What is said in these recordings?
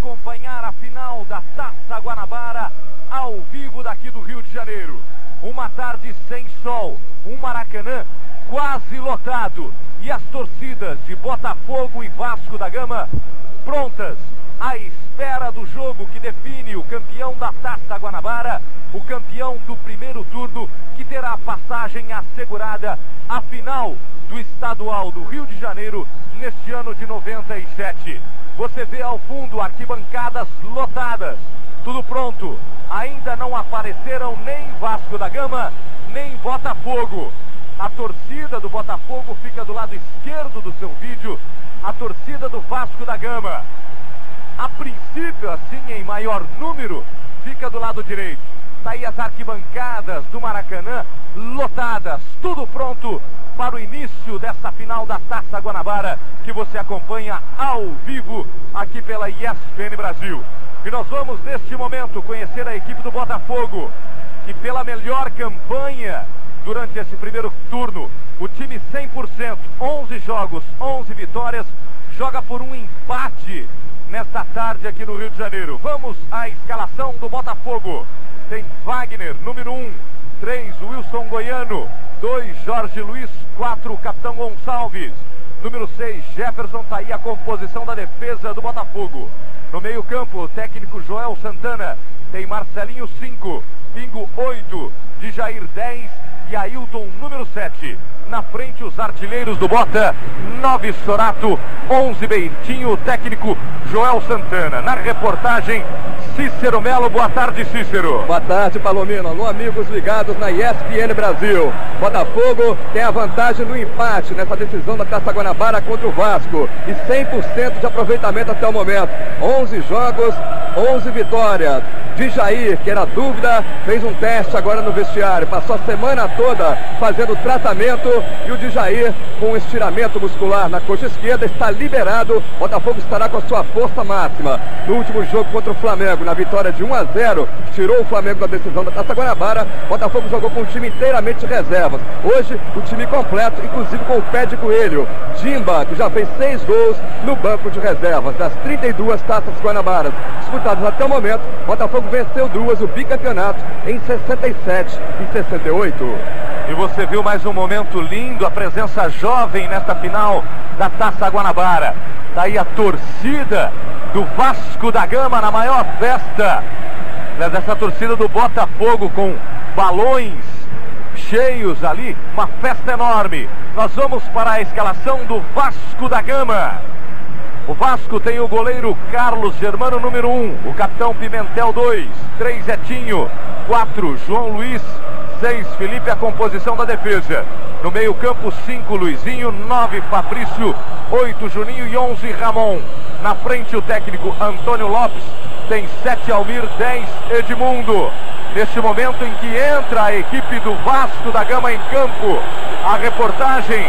acompanhar a final da Taça Guanabara ao vivo daqui do Rio de Janeiro. Uma tarde sem sol, um Maracanã quase lotado e as torcidas de Botafogo e Vasco da Gama prontas à espera do jogo que define o campeão da Taça Guanabara, o campeão do primeiro turno que terá passagem assegurada à final do estadual do Rio de Janeiro neste ano de 97. Você vê ao fundo arquibancadas lotadas, tudo pronto. Ainda não apareceram nem Vasco da Gama, nem Botafogo. A torcida do Botafogo fica do lado esquerdo do seu vídeo, a torcida do Vasco da Gama, a princípio assim em maior número, fica do lado direito. Tá aí as arquibancadas do Maracanã lotadas, tudo pronto para o início dessa final da Taça Guanabara que você acompanha ao vivo aqui pela ESPN Brasil. E nós vamos neste momento conhecer a equipe do Botafogo, que pela melhor campanha durante esse primeiro turno, o time 100%, 11 jogos, 11 vitórias, joga por um empate nesta tarde aqui no Rio de Janeiro. Vamos à escalação do Botafogo. Tem Wagner, número 1, 3, Wilson Goiano, 2, Jorge Luiz, 4, Capitão Gonçalves, número 6, Jefferson. Tá aí a composição da defesa do Botafogo. No meio campo, o técnico Joel Santana, tem Marcelinho 5, Pingo 8, Djair 10 e Ailton número 7. Na frente os artilheiros do Bota, 9 Sorato, 11 Beitinho, técnico Joel Santana. Na reportagem, Cícero Melo. Boa tarde, Cícero. Boa tarde, Palomino. Alô, amigos ligados na ESPN Brasil. Botafogo tem a vantagem do empate nessa decisão da Taça Guanabara contra o Vasco e 100% de aproveitamento até o momento. 11 jogos, 11 vitórias. Djair, que era dúvida, fez um teste agora no vestiário, passou a semana toda fazendo tratamento e o Djair, com um estiramento muscular na coxa esquerda, está liberado. Botafogo estará com a sua força máxima. No último jogo contra o Flamengo, na vitória de 1-0, que tirou o Flamengo da decisão da Taça Guanabara, Botafogo jogou com um time inteiramente reservas. Hoje, o time completo, inclusive com o pé de coelho. Jimba, que já fez 6 gols no banco de reservas das 32 Taças Guanabaras disputadas até o momento. Botafogo venceu 2, o bicampeonato, em 67 e 68. E você viu mais um momento lindo, a presença jovem nesta final da Taça Guanabara. Tá aí a torcida do Vasco da Gama na maior festa dessa torcida do Botafogo, com balões cheios ali, uma festa enorme. Nós vamos para a escalação do Vasco da Gama. O Vasco tem o goleiro Carlos Germano, número 1, o capitão Pimentel 2, 3 Etinho, 4 João Luiz, 6 Felipe, a composição da defesa. No meio campo, 5 Luizinho, 9 Fabrício, 8 Juninho e 11 Ramon. Na frente o técnico Antônio Lopes, tem 7 Almir, 10 Edmundo. Neste momento em que entra a equipe do Vasco da Gama em campo, a reportagem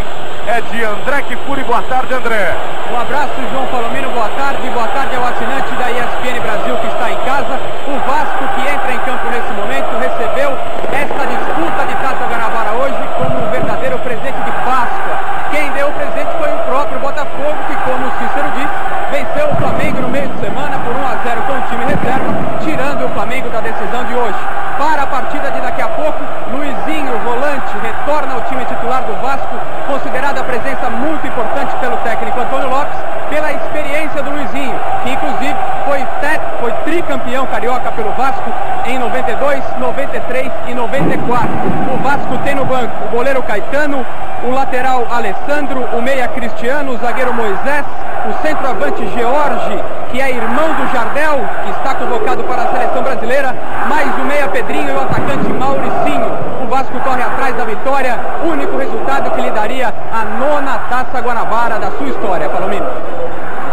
é de André Kifuri. Boa tarde, André. Um abraço, João Palomino, boa tarde ao assinante da ESPN Brasil que está em casa. O Vasco, que entra em campo nesse momento, recebeu esta disputa de Taça Guanabara hoje como um verdadeiro presente de Páscoa. Quem deu o presente foi o próprio Botafogo, que, como o Cícero disse, venceu o Flamengo no meio de semana por 1-0 com o time reserva, tirando o Flamengo da decisão de hoje. Para a partida de daqui a pouco, Luizinho, volante, retorna ao time titular do Vasco, considerada a presença muito importante pelo técnico Antônio Lopes, pela experiência do Luizinho, que inclusive foi tricampeão carioca pelo Vasco em 92, 93 e 94. O Vasco tem no banco o goleiro Caetano, o lateral Alessandro, o meia Cristiano, o zagueiro Moisés, o centroavante George, que é irmão do Jardel, que está convocado para a seleção brasileira, mais o meia Pedrinho e o atacante Mauricinho. O Vasco corre atrás da vitória, único resultado que lhe daria a 9ª Taça Guanabara da sua história, Palomino.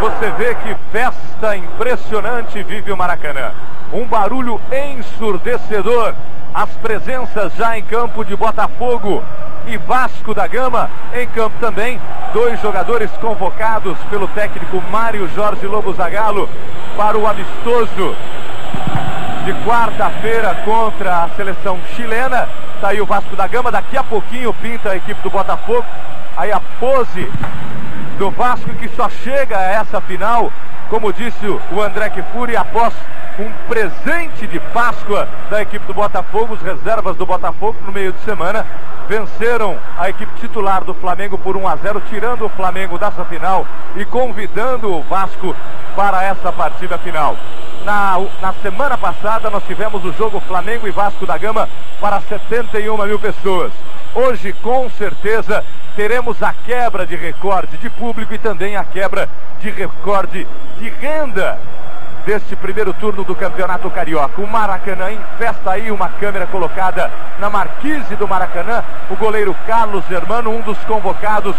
Você vê que festa impressionante vive o Maracanã. Um barulho ensurdecedor. As presenças já em campo de Botafogo e Vasco da Gama. Em campo também, 2 jogadores convocados pelo técnico Mário Jorge Lobo Zagallo para o amistoso de quarta-feira contra a seleção chilena. Tá aí o Vasco da Gama, daqui a pouquinho pinta a equipe do Botafogo. Aí a pose do Vasco, que só chega a essa final como disse o André Kfouri, após um presente de Páscoa da equipe do Botafogo, os reservas do Botafogo no meio de semana venceram a equipe titular do Flamengo por 1-0, tirando o Flamengo dessa final e convidando o Vasco para essa partida final. Na semana passada nós tivemos o jogo Flamengo e Vasco da Gama para 71 mil pessoas. Hoje, com certeza, teremos a quebra de recorde de público e também a quebra de recorde de renda deste primeiro turno do Campeonato Carioca. O Maracanã em festa aí, uma câmera colocada na marquise do Maracanã. O goleiro Carlos Germano, um dos convocados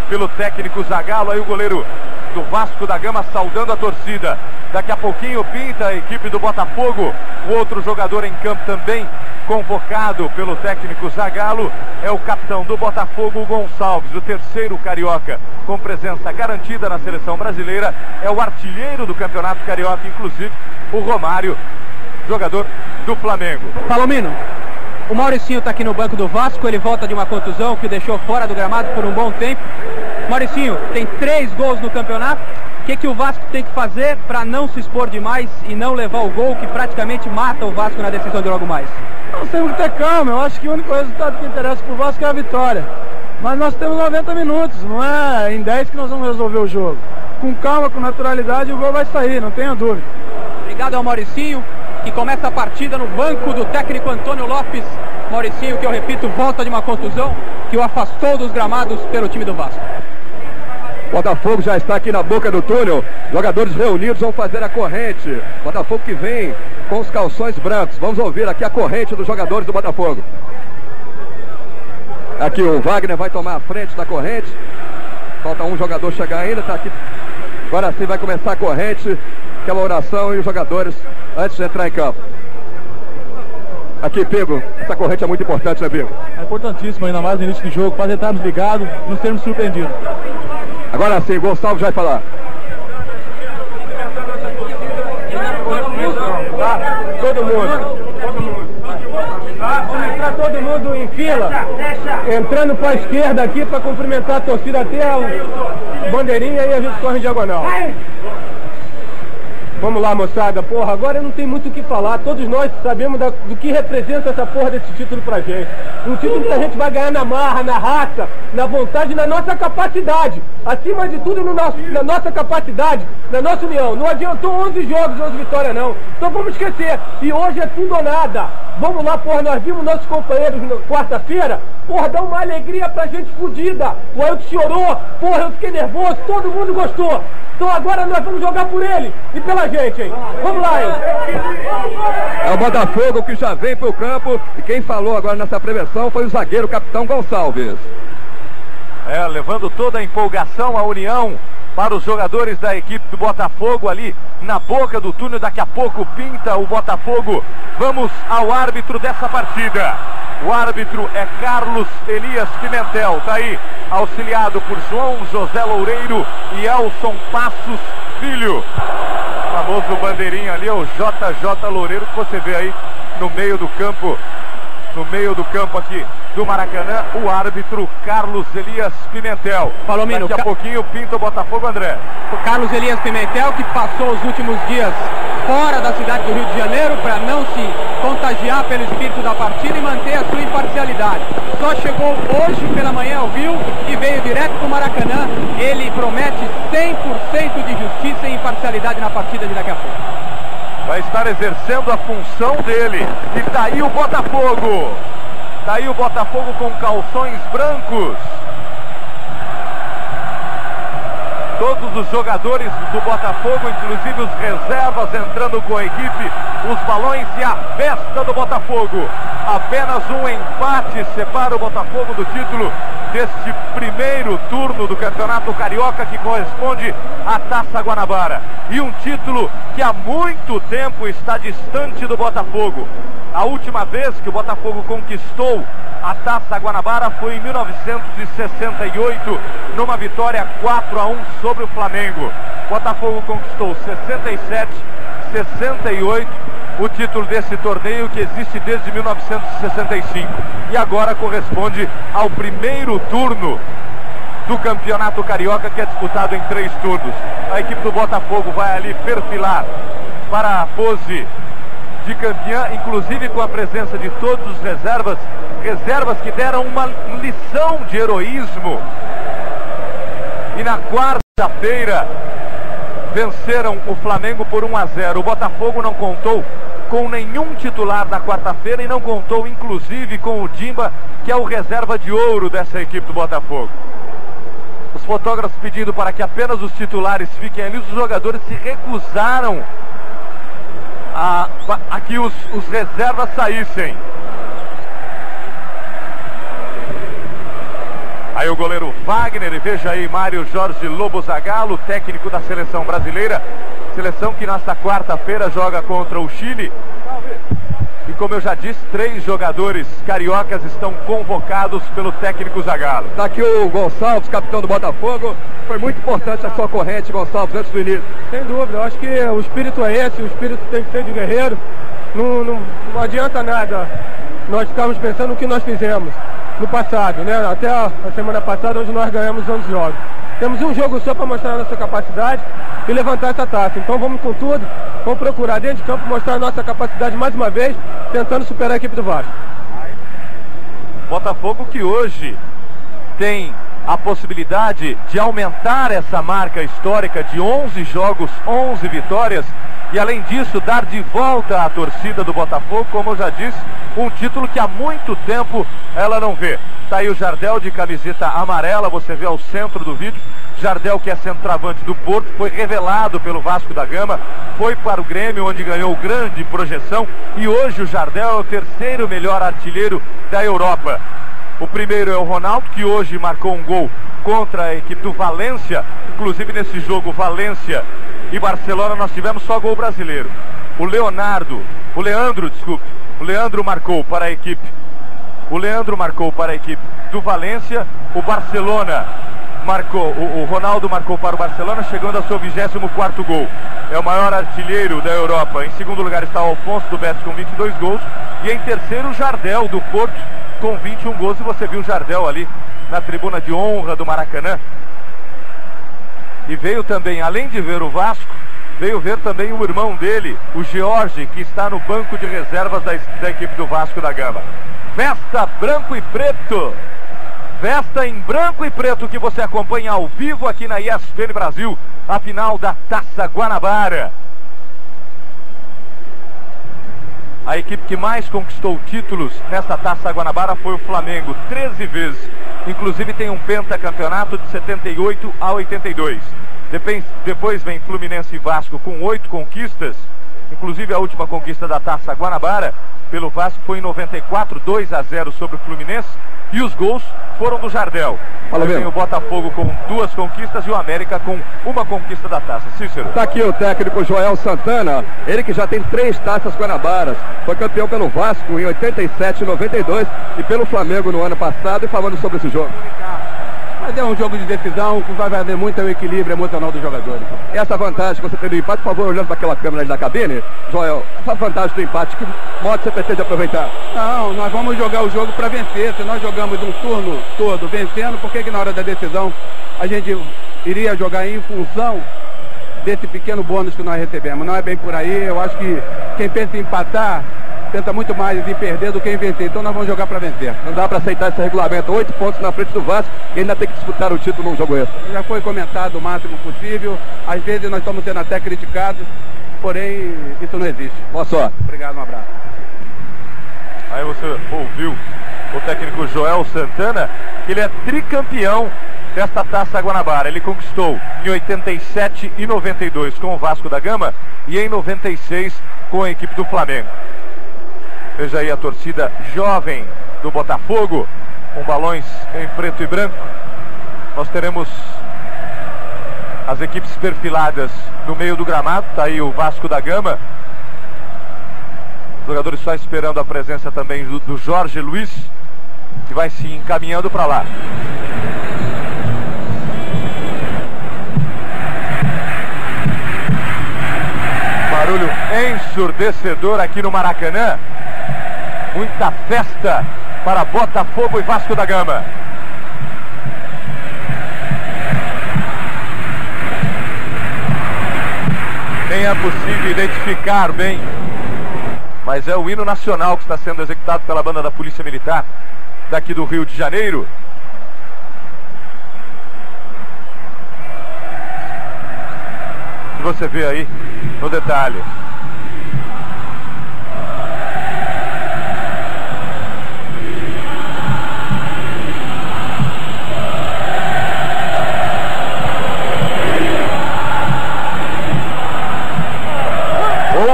pelo técnico Zagallo. Aí o goleiro do Vasco da Gama saudando a torcida. Daqui a pouquinho pinta a equipe do Botafogo. O outro jogador em campo também convocado pelo técnico Zagallo é o capitão do Botafogo, Gonçalves, o terceiro carioca com presença garantida na seleção brasileira. É o artilheiro do Campeonato Carioca, inclusive o Romário, jogador do Flamengo. Palomino, o Mauricinho está aqui no banco do Vasco, ele volta de uma contusão que o deixou fora do gramado por um bom tempo. Mauricinho tem 3 gols no campeonato. O que o Vasco tem que fazer para não se expor demais e não levar o gol que praticamente mata o Vasco na decisão de logo mais? Nós temos que ter calma, eu acho que o único resultado que interessa para o Vasco é a vitória. Mas nós temos 90 minutos, não é em 10 que nós vamos resolver o jogo. Com calma, com naturalidade, o gol vai sair, não tenha dúvida. Obrigado ao Mauricinho, que começa a partida no banco do técnico Antônio Lopes. Mauricinho, que eu repito, volta de uma contusão que o afastou dos gramados pelo time do Vasco. Botafogo já está aqui na boca do túnel. Jogadores reunidos vão fazer a corrente. Botafogo que vem com os calções brancos. Vamos ouvir aqui a corrente dos jogadores do Botafogo. Aqui o Wagner vai tomar a frente da corrente. Falta um jogador chegar ainda. Está aqui. Agora sim vai começar a corrente. Aquela oração e os jogadores antes de entrar em campo. Aqui, Pego, essa corrente é muito importante, né, Pego? É importantíssimo, ainda mais no início do jogo, para estarmos ligados e não sermos surpreendidos. Agora sim, Gonçalves vai falar. Todo mundo. Vamos entrar todo mundo em fila, entrando para a esquerda aqui para cumprimentar a torcida até a bandeirinha e a gente corre em diagonal. Vamos lá, moçada, porra, agora não tem muito o que falar, todos nós sabemos do que representa essa porra desse título pra gente. Um título que a gente vai ganhar na marra, na raça, na vontade, na nossa capacidade. Acima de tudo, na nossa capacidade, na nossa união. Não adiantou 11 jogos, 11 vitórias não. Então vamos esquecer, e hoje é tudo ou nada. Vamos lá, porra, nós vimos nossos companheiros na quarta-feira, porra, dá uma alegria pra gente fodida. O Ailton chorou, porra, eu fiquei nervoso, todo mundo gostou. Então agora nós vamos jogar por ele e pela gente, hein? Vamos lá, Ailton. É o Botafogo que já vem pro campo e quem falou agora nessa prevenção foi o zagueiro, o capitão Gonçalves. Levando toda a empolgação, a união para os jogadores da equipe do Botafogo ali na boca do túnel. Daqui a pouco pinta o Botafogo. Vamos ao árbitro dessa partida. O árbitro é Carlos Elias Pimentel. Tá aí, auxiliado por João José Loureiro e Elson Passos Filho. O famoso bandeirinha ali, o JJ Loureiro, que você vê aí no meio do campo. No meio do campo aqui do Maracanã, o árbitro Carlos Elias Pimentel. Palomino, daqui a pouquinho pinta o Botafogo, André. O Carlos Elias Pimentel, que passou os últimos dias fora da cidade do Rio de Janeiro para não se contagiar pelo espírito da partida e manter a sua imparcialidade. Só chegou hoje pela manhã ao Rio e veio direto para o Maracanã. Ele promete 100% de justiça e imparcialidade na partida de daqui a pouco. Vai estar exercendo a função dele. E tá aí o Botafogo. Tá aí o Botafogo com calções brancos. Todos os jogadores do Botafogo, inclusive os reservas, entrando com a equipe, os balões e a festa do Botafogo. Apenas um empate separa o Botafogo do título deste primeiro turno do Campeonato Carioca, que corresponde à Taça Guanabara. E um título que há muito tempo está distante do Botafogo. A última vez que o Botafogo conquistou a Taça Guanabara foi em 1968, numa vitória 4-1 sobre o Flamengo. O Botafogo conquistou 67, 68, o título desse torneio que existe desde 1965. E agora corresponde ao primeiro turno do Campeonato Carioca, que é disputado em 3 turnos. A equipe do Botafogo vai ali perfilar para a pose de campeã, inclusive com a presença de todos os reservas que deram uma lição de heroísmo. E na quarta-feira venceram o Flamengo por 1-0. O Botafogo não contou com nenhum titular na quarta-feira e não contou inclusive com o Dimba, que é o reserva de ouro dessa equipe do Botafogo. Os fotógrafos pedindo para que apenas os titulares fiquem ali, os jogadores se recusaram a que os reservas saíssem. Aí o goleiro Wagner, e veja aí Mário Jorge Lobo Zagallo, técnico da seleção brasileira, seleção que nesta quarta-feira joga contra o Chile. E como eu já disse, 3 jogadores cariocas estão convocados pelo técnico Zagallo. Tá aqui o Gonçalves, capitão do Botafogo. Foi muito importante a sua corrente, Gonçalves, antes do início. Sem dúvida, eu acho que o espírito é esse, o espírito tem que ser de guerreiro. Não adianta nada nós ficarmos pensando no que nós fizemos no passado, né? Até a semana passada, onde nós ganhamos 11 jogos. Temos um jogo só para mostrar a nossa capacidade e levantar essa taça. Então vamos com tudo, vamos procurar dentro de campo mostrar a nossa capacidade mais uma vez, tentando superar a equipe do Vasco. Botafogo que hoje tem a possibilidade de aumentar essa marca histórica de 11 jogos, 11 vitórias, e além disso dar de volta à torcida do Botafogo, como eu já disse, um título que há muito tempo ela não vê. Tá aí o Jardel de camiseta amarela, você vê ao centro do vídeo. Jardel, que é centroavante do Porto, foi revelado pelo Vasco da Gama, foi para o Grêmio, onde ganhou grande projeção, e hoje o Jardel é o 3º melhor artilheiro da Europa. O primeiro é o Ronaldo, que hoje marcou um gol contra a equipe do Valência. Inclusive nesse jogo Valência e Barcelona nós tivemos só gol brasileiro. O Leandro marcou para a equipe. O Leandro marcou para a equipe do Valência. O Barcelona marcou, o Ronaldo marcou para o Barcelona, chegando ao seu 24º gol. É o maior artilheiro da Europa. Em segundo lugar está o Alfonso do Betis com 22 gols. E em terceiro o Jardel do Porto com 21 gols. E você viu o Jardel ali na tribuna de honra do Maracanã. E veio também, além de ver o Vasco, veio ver também o irmão dele, o George, que está no banco de reservas da equipe do Vasco da Gama. Festa branco e preto. Festa em branco e preto que você acompanha ao vivo aqui na ESPN Brasil, a final da Taça Guanabara. A equipe que mais conquistou títulos nessa Taça Guanabara foi o Flamengo, 13 vezes. Inclusive tem um pentacampeonato de 78 a 82. Depois vem Fluminense e Vasco com 8 conquistas. Inclusive a última conquista da Taça Guanabara pelo Vasco foi em 94, 2-0 sobre o Fluminense. E os gols foram do Jardel. Tem o Botafogo com 2 conquistas e o América com 1 conquista da taça. Cícero. Está aqui o técnico Joel Santana, ele que já tem 3 taças guanabaras. Foi campeão pelo Vasco em 87 e 92 e pelo Flamengo no ano passado. E falando sobre esse jogo. Mas é um jogo de decisão que vai valer muito o equilíbrio emocional dos jogadores. Essa vantagem que você tem do empate, por favor, olhando para aquela câmera ali da cabine, Joel, essa vantagem do empate, que modo você pretende aproveitar? Não, nós vamos jogar o jogo para vencer. Se nós jogamos um turno todo vencendo, por que na hora da decisão a gente iria jogar em função desse pequeno bônus que nós recebemos? Não é bem por aí. Eu acho que quem pensa em empatar tenta muito mais em perder do que em vencer. Então nós vamos jogar para vencer. Não dá para aceitar esse regulamento. 8 pontos na frente do Vasco e ainda tem que disputar o título num jogo esse. Já foi comentado o máximo possível. Às vezes nós estamos sendo até criticados, porém isso não existe. Boa sorte. Obrigado, um abraço. Aí você ouviu o técnico Joel Santana, que ele é tricampeão desta Taça Guanabara. Ele conquistou em 87 e 92 com o Vasco da Gama e em 96 com a equipe do Flamengo. Veja aí a torcida jovem do Botafogo, com balões em preto e branco. Nós teremos as equipes perfiladas no meio do gramado. Está aí o Vasco da Gama. Os jogadores só esperando a presença também do Jorge Luiz, que vai se encaminhando para lá. Barulho ensurdecedor aqui no Maracanã. Muita festa para Botafogo e Vasco da Gama. nem é possível identificar bem, mas é o hino nacional que está sendo executado pela banda da Polícia Militar daqui do Rio de Janeiro. Que você vê aí no detalhe.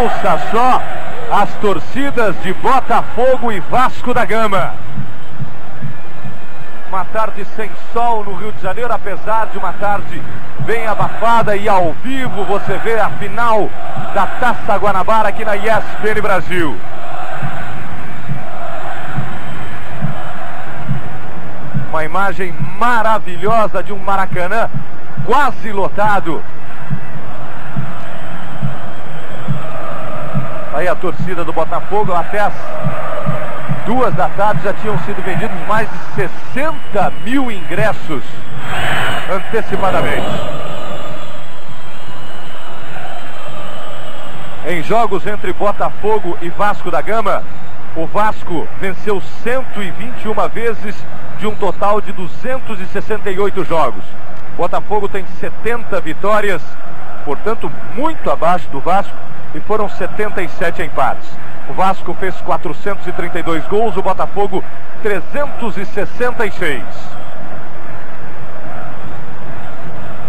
Ouça só as torcidas de Botafogo e Vasco da Gama. Uma tarde sem sol no Rio de Janeiro, apesar de uma tarde bem abafada, e ao vivo você vê a final da Taça Guanabara aqui na ESPN Brasil. Uma imagem maravilhosa de um Maracanã quase lotado. Aí a torcida do Botafogo, até as 2 da tarde já tinham sido vendidos mais de 60 mil ingressos antecipadamente. Em jogos entre Botafogo e Vasco da Gama, o Vasco venceu 121 vezes de um total de 268 jogos. Botafogo tem 70 vitórias, portanto muito abaixo do Vasco, e foram 77 empates. O Vasco fez 432 gols, o Botafogo 366.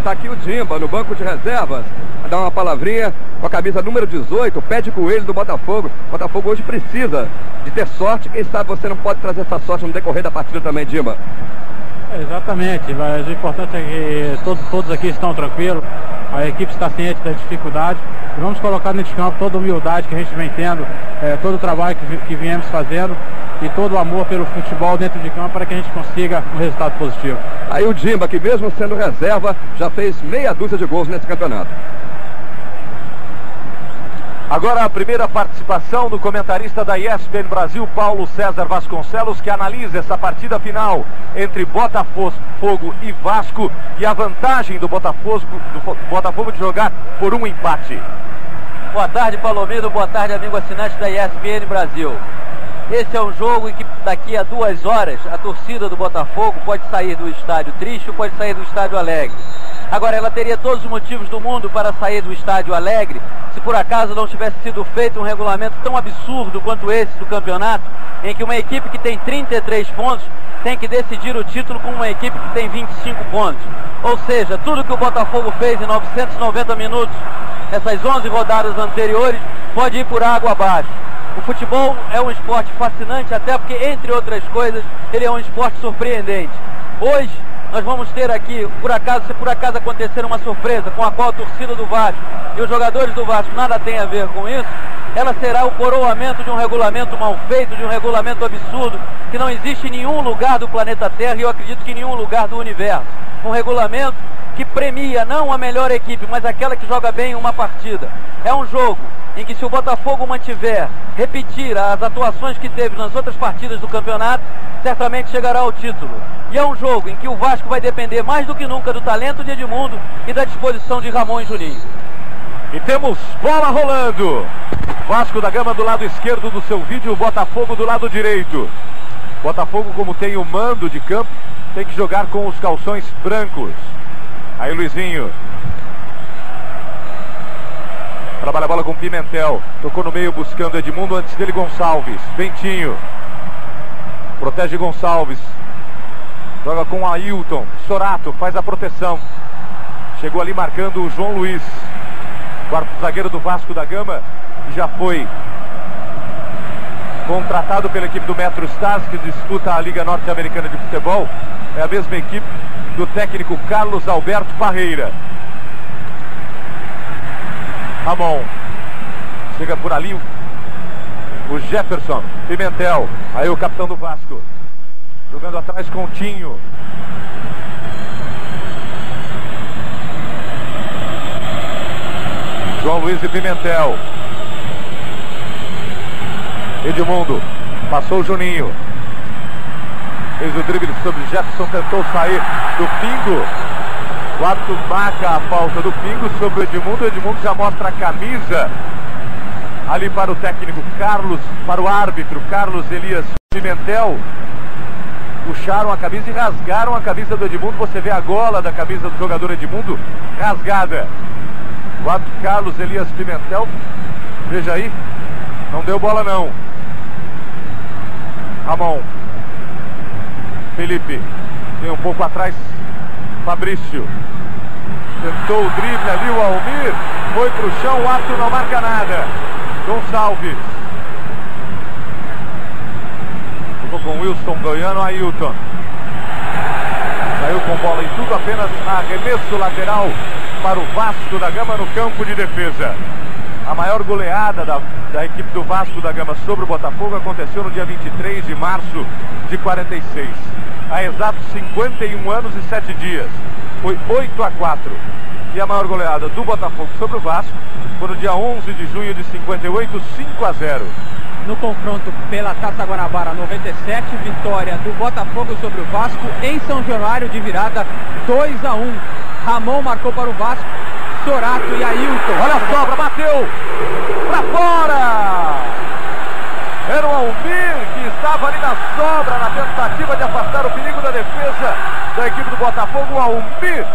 Tá aqui o Dimba no banco de reservas, dá uma palavrinha com a camisa número 18, pé de coelho do Botafogo. O Botafogo hoje precisa de ter sorte, quem sabe você não pode trazer essa sorte no decorrer da partida também, Dimba. Exatamente, mas o importante é que todos aqui estão tranquilos, a equipe está ciente da dificuldade, e vamos colocar nesse campo toda a humildade que a gente vem tendo, todo o trabalho que viemos fazendo e todo o amor pelo futebol dentro de campo para que a gente consiga um resultado positivo. Aí o Dimba, que mesmo sendo reserva, já fez meia dúzia de gols nesse campeonato. Agora a primeira participação do comentarista da ESPN Brasil, Paulo César Vasconcelos, que analisa essa partida final entre Botafogo e Vasco e a vantagem do Botafogo de jogar por um empate. Boa tarde, Palomino, boa tarde, amigo assinante da ESPN Brasil. Esse é um jogo em que daqui a 2 horas a torcida do Botafogo pode sair do estádio triste ou pode sair do estádio alegre. Agora, ela teria todos os motivos do mundo para sair do estádio alegre se por acaso não tivesse sido feito um regulamento tão absurdo quanto esse do campeonato, em que uma equipe que tem 33 pontos tem que decidir o título com uma equipe que tem 25 pontos. Ou seja, tudo que o Botafogo fez em 990 minutos, essas 11 rodadas anteriores, pode ir por água abaixo. O futebol é um esporte fascinante, até porque, entre outras coisas, ele é um esporte surpreendente. Hoje, nós vamos ter aqui, se por acaso acontecer uma surpresa com a qual a torcida do Vasco e os jogadores do Vasco nada tem a ver com isso, ela será o coroamento de um regulamento mal feito, de um regulamento absurdo, que não existe em nenhum lugar do planeta Terra e eu acredito que em nenhum lugar do universo. Um regulamento que premia não a melhor equipe, mas aquela que joga bem uma partida. É um jogo em que, se o Botafogo repetir as atuações que teve nas outras partidas do campeonato, certamente chegará ao título. E é um jogo em que o Vasco vai depender mais do que nunca do talento de Edmundo e da disposição de Ramon e Juninho. E temos bola rolando. Vasco da Gama do lado esquerdo do seu vídeo, o Botafogo do lado direito. Botafogo, como tem o mando de campo, tem que jogar com os calções brancos. Aí Luizinho trabalha a bola com Pimentel, tocou no meio buscando Edmundo, antes dele Gonçalves. Bentinho protege Gonçalves, joga com Ailton. Sorato faz a proteção, chegou ali marcando o João Luiz, quarto zagueiro do Vasco da Gama, que já foi contratado pela equipe do Metro Stars, que disputa a Liga Norte-Americana de Futebol. É a mesma equipe do técnico Carlos Alberto Parreira. Ramon, chega por ali o Jefferson, Pimentel, aí o capitão do Vasco, jogando atrás com o Tinho. João Luiz e Pimentel. Edmundo, passou o Juninho, fez o drible sobre o Jefferson, tentou sair do pingo O árbitro marca a falta do Pingo sobre o Edmundo. O Edmundo já mostra a camisa ali para o técnico Carlos, para o árbitro Carlos Elias Pimentel. Puxaram a camisa e rasgaram a camisa do Edmundo. Você vê a gola da camisa do jogador Edmundo rasgada. O árbitro Carlos Elias Pimentel, veja aí, não deu bola não. Ramon, Felipe, tem um pouco atrás Fabrício, tentou o drible ali, o Almir foi pro chão, o árbitro não marca nada. Gonçalves ficou com o Wilson Goiano. Ailton saiu com bola em tudo, apenas arremesso lateral para o Vasco da Gama no campo de defesa. A maior goleada da equipe do Vasco da Gama sobre o Botafogo aconteceu no dia 23 de março de 46. Há exatos 51 anos e 7 dias. Foi 8-4. E a maior goleada do Botafogo sobre o Vasco foi no dia 11 de junho de 58, 5-0. No confronto pela Taça Guanabara 97, vitória do Botafogo sobre o Vasco em São Januário de virada 2-1. Ramon marcou para o Vasco, Sorato e Ailton. Olha a sobra, bateu pra fora. Era o Almir que estava ali na sobra, na tentativa de afastar o perigo da defesa da equipe do Botafogo. O Almir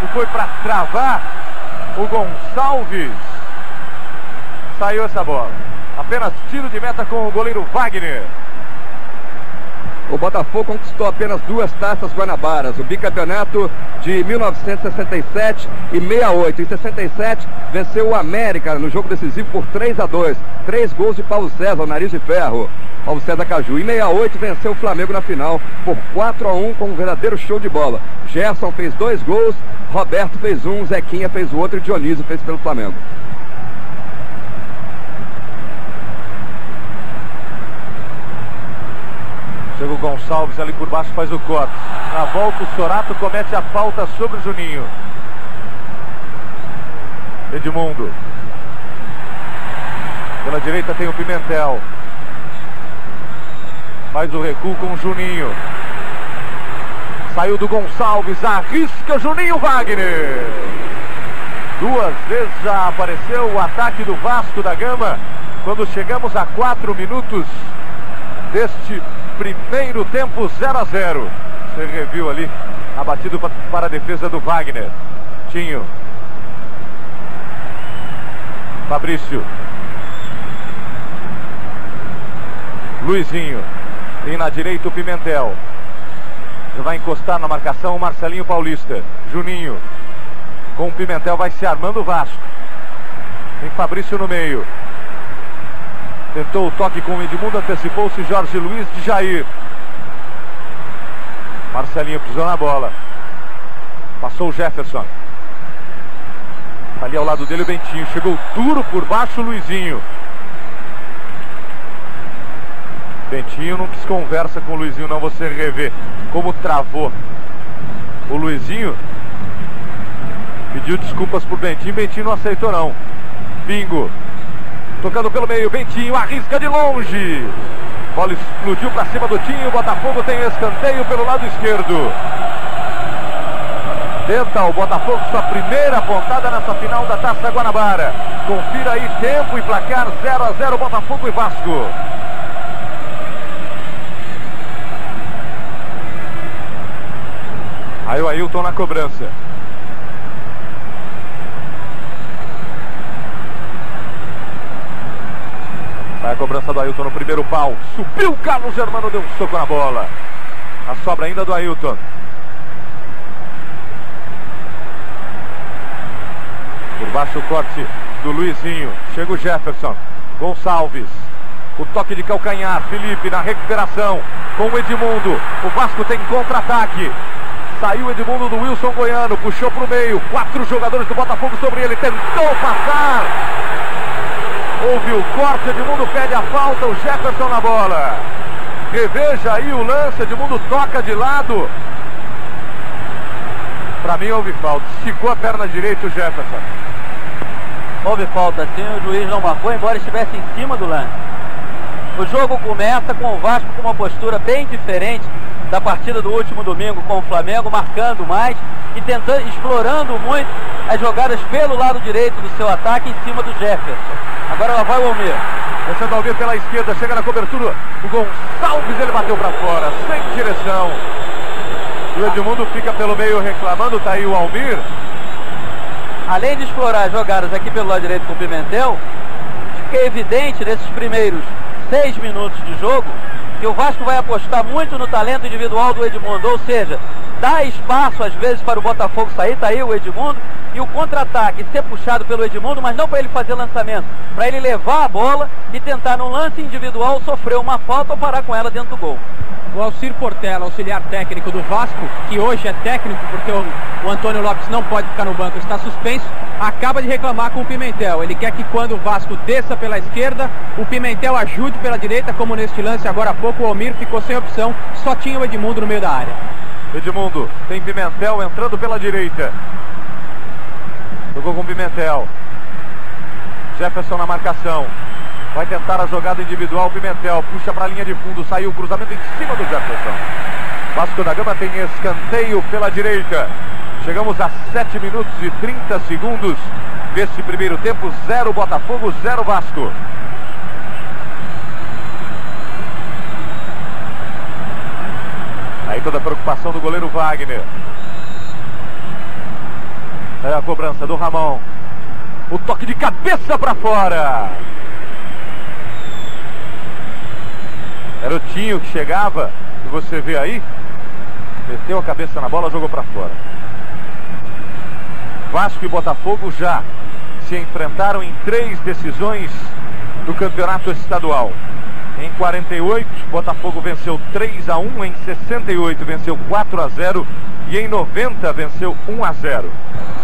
que foi para travar o Gonçalves. Saiu essa bola. Apenas tiro de meta com o goleiro Wagner. O Botafogo conquistou apenas 2 taças Guanabaras, o bicampeonato de 1967 e 68. Em 67, venceu o América no jogo decisivo por 3-2. 3 gols de Paulo César, o nariz de ferro, Paulo César Caju. Em 68, venceu o Flamengo na final por 4-1 com um verdadeiro show de bola. Gerson fez 2 gols, Roberto fez 1, Zequinha fez o outro e Dionísio fez pelo Flamengo. Chega o Gonçalves ali por baixo, faz o corte. Na volta o Sorato comete a falta sobre o Juninho. Edmundo. Pela direita tem o Pimentel. Faz o recuo com o Juninho. Saiu do Gonçalves, arrisca Juninho Wagner. 2 vezes já apareceu o ataque do Vasco da Gama quando chegamos a 4 minutos deste primeiro tempo. 0-0. Você reviu ali, abatido para a defesa do Wagner. Tinho. Fabrício. Luizinho. Tem na direita o Pimentel. Já vai encostar na marcação o Marcelinho Paulista. Juninho. Com o Pimentel vai se armando o Vasco. Tem Fabrício no meio. Tentou o toque com o Edmundo, antecipou-se Jorge Luiz de Jair. Marcelinho pisou na bola. Passou o Jefferson. Ali ao lado dele o Bentinho. Chegou duro por baixo o Luizinho. Bentinho não quis conversa com o Luizinho, não. Você rever como travou o Luizinho. Pediu desculpas por Bentinho. Bentinho não aceitou, não. Pingo. Tocando pelo meio, Bentinho arrisca de longe. Bola explodiu para cima do Tinho. O Botafogo tem escanteio pelo lado esquerdo. Tenta o Botafogo sua primeira pontada nessa final da Taça Guanabara. Confira aí tempo e placar 0-0 Botafogo e Vasco. Aí o Ailton na cobrança. Vai a cobrança do Ailton no primeiro pau. Subiu o Carlos Germano, deu um soco na bola. A sobra ainda do Ailton. Por baixo o corte do Luizinho. Chega o Jefferson. Gonçalves. O toque de calcanhar. Felipe na recuperação com o Edmundo. O Vasco tem contra-ataque. Saiu o Edmundo do Wilson Goiano. Puxou para o meio. 4 jogadores do Botafogo sobre ele. Tentou passar. Houve o corte, Edmundo pede a falta, o Jefferson na bola. Reveja aí o lance, Edmundo toca de lado. Pra mim houve falta, esticou a perna direita o Jefferson. Houve falta sim, o juiz não marcou, embora estivesse em cima do lance. O jogo começa com o Vasco com uma postura bem diferente da partida do último domingo com o Flamengo, marcando mais e tentando, explorando muito as jogadas pelo lado direito do seu ataque em cima do Jefferson. Agora lá vai o Almir. Descendo o Almir pela esquerda, chega na cobertura. O Gonçalves, ele bateu para fora, sem direção. E o Edmundo fica pelo meio reclamando, tá aí o Almir. Além de explorar jogadas aqui pelo lado direito com o Pimentel, fica evidente nesses primeiros 6 minutos de jogo que o Vasco vai apostar muito no talento individual do Edmundo, ou seja, dá espaço às vezes para o Botafogo sair, tá aí o Edmundo, e o contra-ataque ser puxado pelo Edmundo, mas não para ele fazer lançamento, para ele levar a bola e tentar num lance individual sofrer uma falta ou parar com ela dentro do gol. O Alcir Portela, auxiliar técnico do Vasco, que hoje é técnico porque o Antônio Lopes não pode ficar no banco, está suspenso, acaba de reclamar com o Pimentel. Ele quer que quando o Vasco desça pela esquerda, o Pimentel ajude pela direita, como neste lance agora há pouco o Almir ficou sem opção, só tinha o Edmundo no meio da área. Edmundo, tem Pimentel entrando pela direita. Jogou com Pimentel. Jefferson na marcação. Vai tentar a jogada individual, Pimentel puxa para a linha de fundo, saiu o cruzamento em cima do Jefferson. Vasco da Gama tem escanteio pela direita. Chegamos a 7 minutos e 30 segundos desse primeiro tempo, 0 Botafogo, 0 Vasco. Aí toda a preocupação do goleiro Wagner. Aí a cobrança do Ramon. O toque de cabeça para fora. Era o Tinho que chegava, e você vê aí, meteu a cabeça na bola, jogou para fora. Vasco e Botafogo já se enfrentaram em 3 decisões do campeonato estadual. Em 48, Botafogo venceu 3-1, em 68 venceu 4-0 e em 90 venceu 1-0.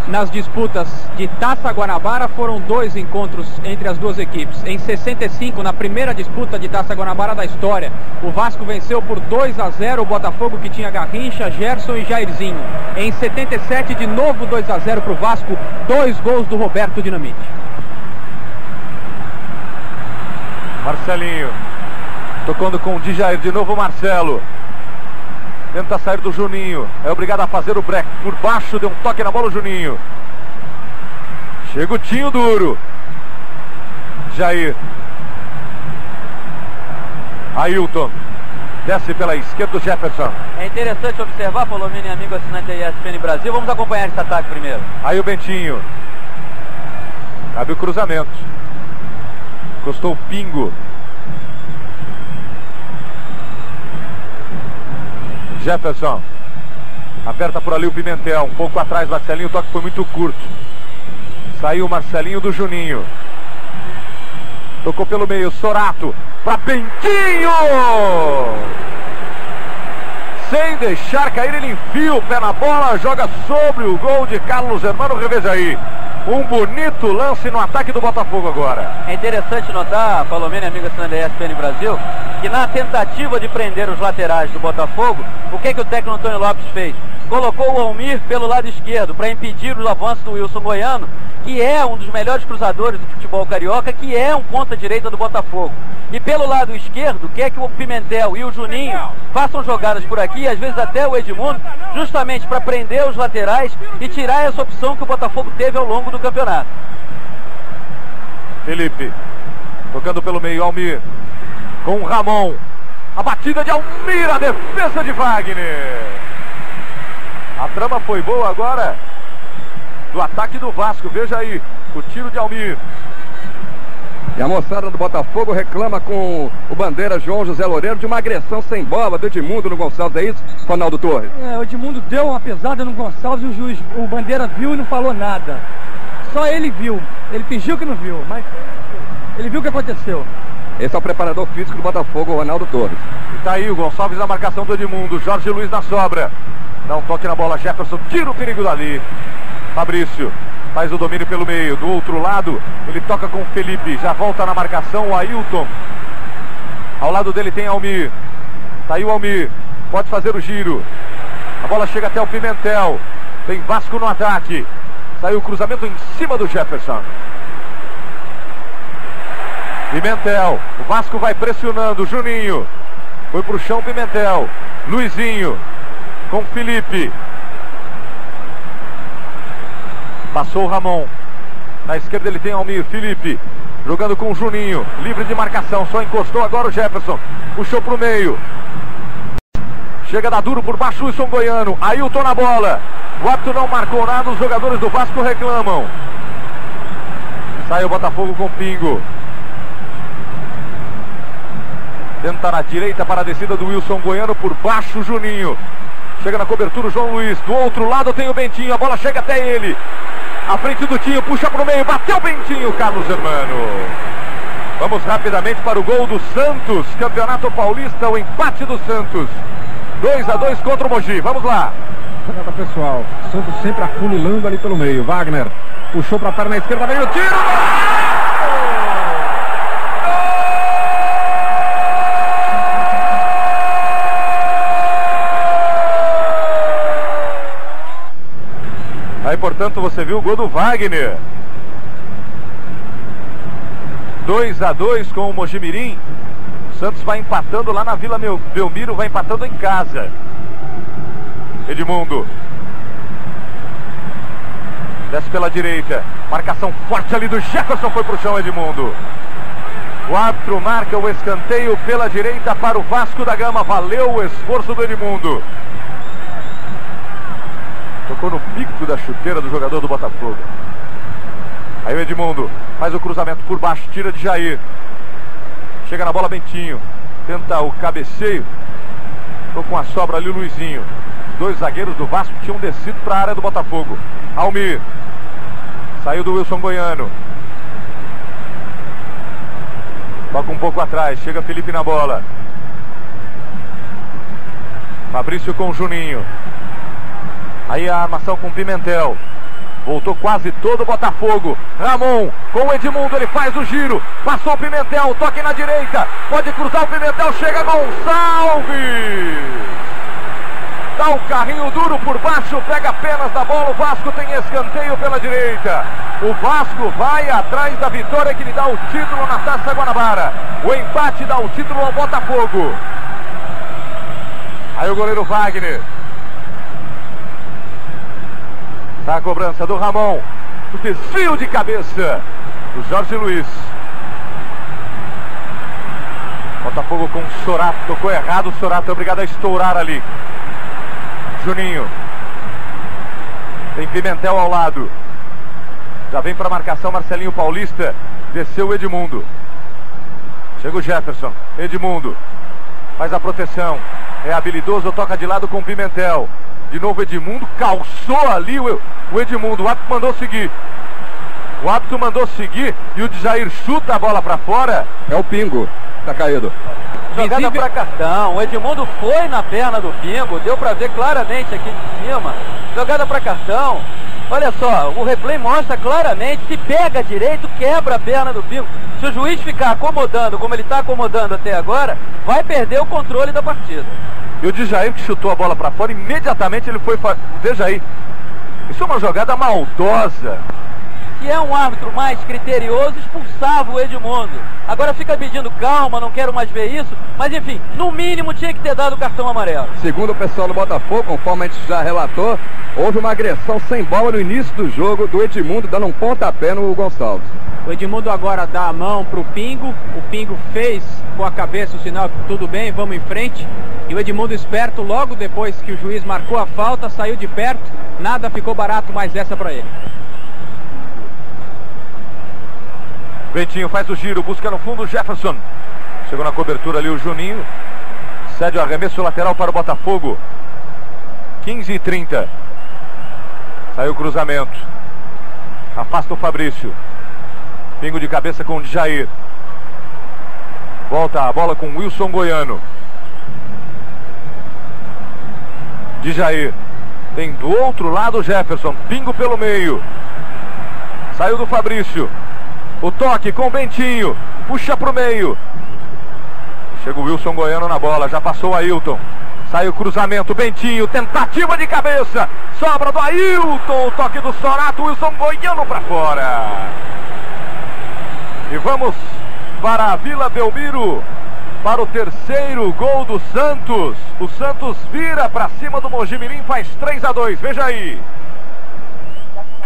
Nas disputas de Taça Guanabara foram 2 encontros entre as duas equipes. Em 65, na primeira disputa de Taça Guanabara da história, o Vasco venceu por 2-0 o Botafogo, que tinha Garrincha, Gerson e Jairzinho. Em 77, de novo 2-0 para o Vasco, 2 gols do Roberto Dinamite. Marcelinho, tocando com o Djair, de novo Marcelo. Tenta sair do Juninho, é obrigado a fazer o break por baixo, deu um toque na bola o Juninho. Chega o Tinho duro. Jair. Ailton. Desce pela esquerda o Jefferson. É interessante observar, Palomino e amigo assinante da ESPN Brasil. Vamos acompanhar esse ataque primeiro. Aí o Bentinho. Cabe o cruzamento. Custou o pingo. Jefferson. Aperta por ali o Pimentel. Um pouco atrás Marcelinho. O toque foi muito curto. Saiu o Marcelinho do Juninho. Tocou pelo meio. Sorato. Para Bentinho. Sem deixar cair, ele enfia o pé na bola. Joga sobre o gol de Carlos Hermano. Reveja aí. Um bonito lance no ataque do Botafogo agora. É interessante notar, Palomino e amigo assinante da ESPN Brasil, que na tentativa de prender os laterais do Botafogo, o que o técnico Antônio Lopes fez? Colocou o Almir pelo lado esquerdo para impedir os avanços do Wilson Goiano, que é um dos melhores cruzadores do futebol carioca, que é um ponta-direita do Botafogo. E pelo lado esquerdo, quer que o Pimentel e o Juninho façam jogadas por aqui, às vezes até o Edmundo, justamente para prender os laterais e tirar essa opção que o Botafogo teve ao longo do campeonato. Felipe, tocando pelo meio, Almir, com o Ramon. A batida de Almir, a defesa de Wagner. A trama foi boa agora do ataque do Vasco, veja aí, o tiro de Almir. E a moçada do Botafogo reclama com o bandeira João José Loureiro de uma agressão sem bola do Edmundo no Gonçalves, é isso, Ronaldo Torres? O Edmundo deu uma pesada no Gonçalves e o bandeira viu e não falou nada. Só ele viu, ele fingiu que não viu, mas ele viu o que aconteceu. Esse é o preparador físico do Botafogo, Ronaldo Torres. E tá aí o Gonçalves na marcação do Edmundo, Jorge Luiz na sobra. Dá um toque na bola, Jefferson tira o perigo dali. Fabrício faz o domínio pelo meio, do outro lado ele toca com o Felipe, já volta na marcação o Ailton. Ao lado dele tem Almir. Tá aí o Almir, pode fazer o giro. A bola chega até o Pimentel. Tem Vasco no ataque. Saiu o cruzamento em cima do Jefferson. Pimentel, o Vasco vai pressionando, Juninho. Foi pro chão Pimentel. Luizinho com Felipe. Passou o Ramon. Na esquerda ele tem Almir. Felipe jogando com o Juninho. Livre de marcação. Só encostou agora o Jefferson. Puxou pro meio. Chega da duro por baixo o Wilson Goiano. Ailton na bola. O árbitro não marcou nada. Os jogadores do Vasco reclamam. Sai o Botafogo com Pingo. Tenta na direita para a descida do Wilson Goiano. Por baixo o Juninho. Chega na cobertura o João Luiz. Do outro lado tem o Bentinho. A bola chega até ele. À frente do Tinho. Puxa para o meio. Bateu o Bentinho. Carlos Germano. Vamos rapidamente para o gol do Santos. Campeonato Paulista. O empate do Santos. 2-2 contra o Mogi. Vamos lá. Jogada pessoal. Santos sempre afunilando ali pelo meio. Wagner puxou para a perna esquerda. Vem o tiro. Aí, portanto, você viu o gol do Wagner. 2-2 com o Mojimirim. O Santos vai empatando lá na Vila Belmiro, vai empatando em casa. Edmundo. Desce pela direita. Marcação forte ali do Jefferson, foi pro chão Edmundo. O árbitro marca o escanteio pela direita para o Vasco da Gama. Valeu o esforço do Edmundo. Tocou no bico da chuteira do jogador do Botafogo. Aí o Edmundo faz o cruzamento por baixo, tira de Jair. Chega na bola Bentinho. Tenta o cabeceio. Ficou com a sobra ali o Luizinho. Dois zagueiros do Vasco tinham descido para a área do Botafogo. Almir. Saiu do Wilson Goiano. Toca um pouco atrás. Chega Felipe na bola. Fabrício com o Juninho. Aí a armação com Pimentel. Voltou quase todo o Botafogo. Ramon com o Edmundo, ele faz o giro. Passou o Pimentel, toque na direita. Pode cruzar o Pimentel, chega Gonçalves. Dá um carrinho duro por baixo, pega apenas da bola. O Vasco tem escanteio pela direita. O Vasco vai atrás da vitória que lhe dá o título na Taça Guanabara. O empate dá o título ao Botafogo. Aí o goleiro Wagner. Tá a cobrança do Ramon. O desvio de cabeça do Jorge Luiz. Botafogo com o Sorato. Tocou errado o Sorato. É obrigado a estourar ali. Juninho. Tem Pimentel ao lado. Já vem para a marcação Marcelinho Paulista. Desceu o Edmundo. Chega o Jefferson. Edmundo. Faz a proteção. É habilidoso. Toca de lado com o Pimentel. De novo Edmundo, calçou ali o Edmundo, o árbitro mandou seguir. O árbitro mandou seguir e o Djair chuta a bola para fora. É o Pingo, tá caído. Jogada para cartão, o Edmundo foi na perna do Pingo, deu para ver claramente aqui de cima. Jogada para cartão. Olha só, o replay mostra claramente, se pega direito, quebra a perna do Pingo. Se o juiz ficar acomodando como ele está acomodando até agora, vai perder o controle da partida. E o Djair que chutou a bola para fora, imediatamente ele foi... Veja aí, isso é uma jogada maldosa. Se é um árbitro mais criterioso, expulsava o Edmundo. Agora fica pedindo calma, não quero mais ver isso. Mas enfim, no mínimo tinha que ter dado o cartão amarelo. Segundo o pessoal do Botafogo, conforme a gente já relatou, houve uma agressão sem bola no início do jogo do Edmundo, dando um pontapé no Gonçalves. O Edmundo agora dá a mão pro Pingo. O Pingo fez com a cabeça o sinal, tudo bem, vamos em frente. E o Edmundo esperto, logo depois que o juiz marcou a falta, saiu de perto. Nada ficou barato mais essa para ele. Bentinho faz o giro, busca no fundo o Jefferson. Chegou na cobertura ali o Juninho. Cede o arremesso lateral para o Botafogo. 15:30. Saiu o cruzamento. Afasta o Fabrício. Pingo de cabeça com o Djair. Volta a bola com o Wilson Goiano. Djair. Tem do outro lado o Jefferson. Pingo pelo meio. Saiu do Fabrício. O toque com o Bentinho. Puxa pro meio. Chega o Wilson Goiano na bola. Já passou o Ailton. Sai o cruzamento. Bentinho. Tentativa de cabeça. Sobra do Ailton. O toque do Sorato. Wilson Goiano para fora. E vamos para a Vila Belmiro. para o terceiro gol do Santos. O Santos vira para cima do Mojimirim, faz 3-2, veja aí.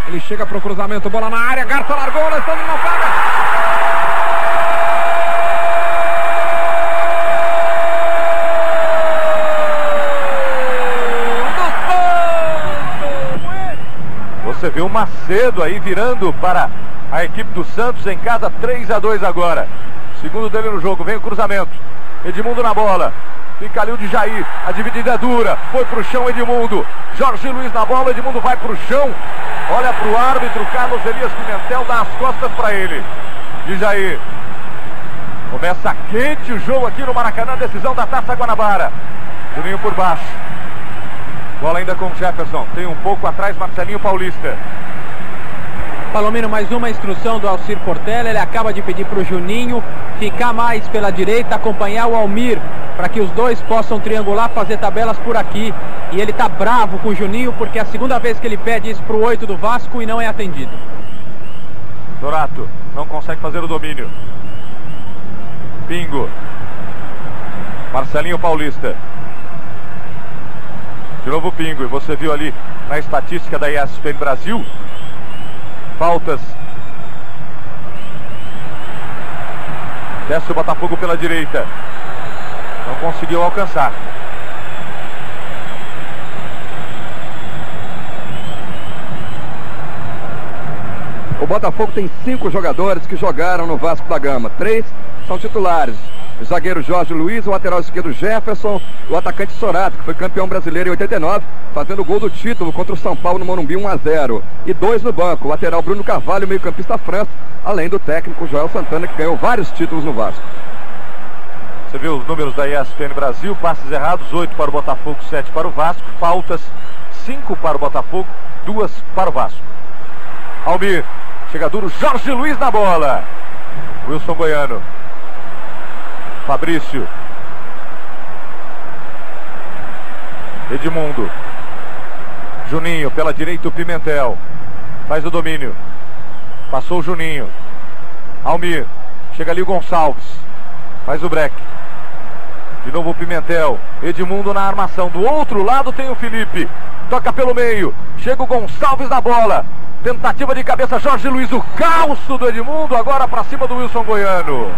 Ele chega pro cruzamento, bola na área, Garça largou, Alessandro não paga. Você viu o Macedo aí virando para a equipe do Santos em casa, 3-2 agora. Segundo dele no jogo, vem o cruzamento. Edmundo na bola. Fica ali o de Jair. A dividida é dura. Foi pro chão Edmundo. Jorge Luiz na bola. Edmundo vai pro chão. Olha pro árbitro. Carlos Elias Pimentel dá as costas para ele. De Jair. Começa quente o jogo aqui no Maracanã. Decisão da Taça Guanabara. Juninho por baixo. Bola ainda com o Jefferson. Tem um pouco atrás Marcelinho Paulista. Palomino, mais uma instrução do Alcir Portela. Ele acaba de pedir para o Juninho ficar mais pela direita, acompanhar o Almir, para que os dois possam triangular, fazer tabelas por aqui. E ele tá bravo com o Juninho, porque é a segunda vez que ele pede isso pro 8 do Vasco e não é atendido. Dorato não consegue fazer o domínio. Pingo. Marcelinho Paulista. De novo Pingo, e você viu ali na estatística da ESPN Brasil, faltas. Desce o Botafogo pela direita. Não conseguiu alcançar. O Botafogo tem 5 jogadores que jogaram no Vasco da Gama. 3 são titulares. O zagueiro Jorge Luiz, o lateral esquerdo Jefferson, o atacante Sorato, que foi campeão brasileiro em 89, fazendo o gol do título contra o São Paulo no Morumbi 1-0. E 2 no banco, o lateral Bruno Carvalho, meio-campista França, além do técnico Joel Santana, que ganhou vários títulos no Vasco. Você viu os números da ESPN Brasil, passes errados, 8 para o Botafogo, 7 para o Vasco, faltas, 5 para o Botafogo, 2 para o Vasco. Almir, chega duro, Jorge Luiz na bola. Wilson Goiano. Fabrício. Edmundo. Juninho pela direita, o Pimentel. Faz o domínio. Passou o Juninho. Almir. Chega ali o Gonçalves. Faz o break. De novo o Pimentel. Edmundo na armação. Do outro lado tem o Felipe. Toca pelo meio. Chega o Gonçalves na bola. Tentativa de cabeça, Jorge Luiz. O calço do Edmundo agora para cima do Wilson Goiano.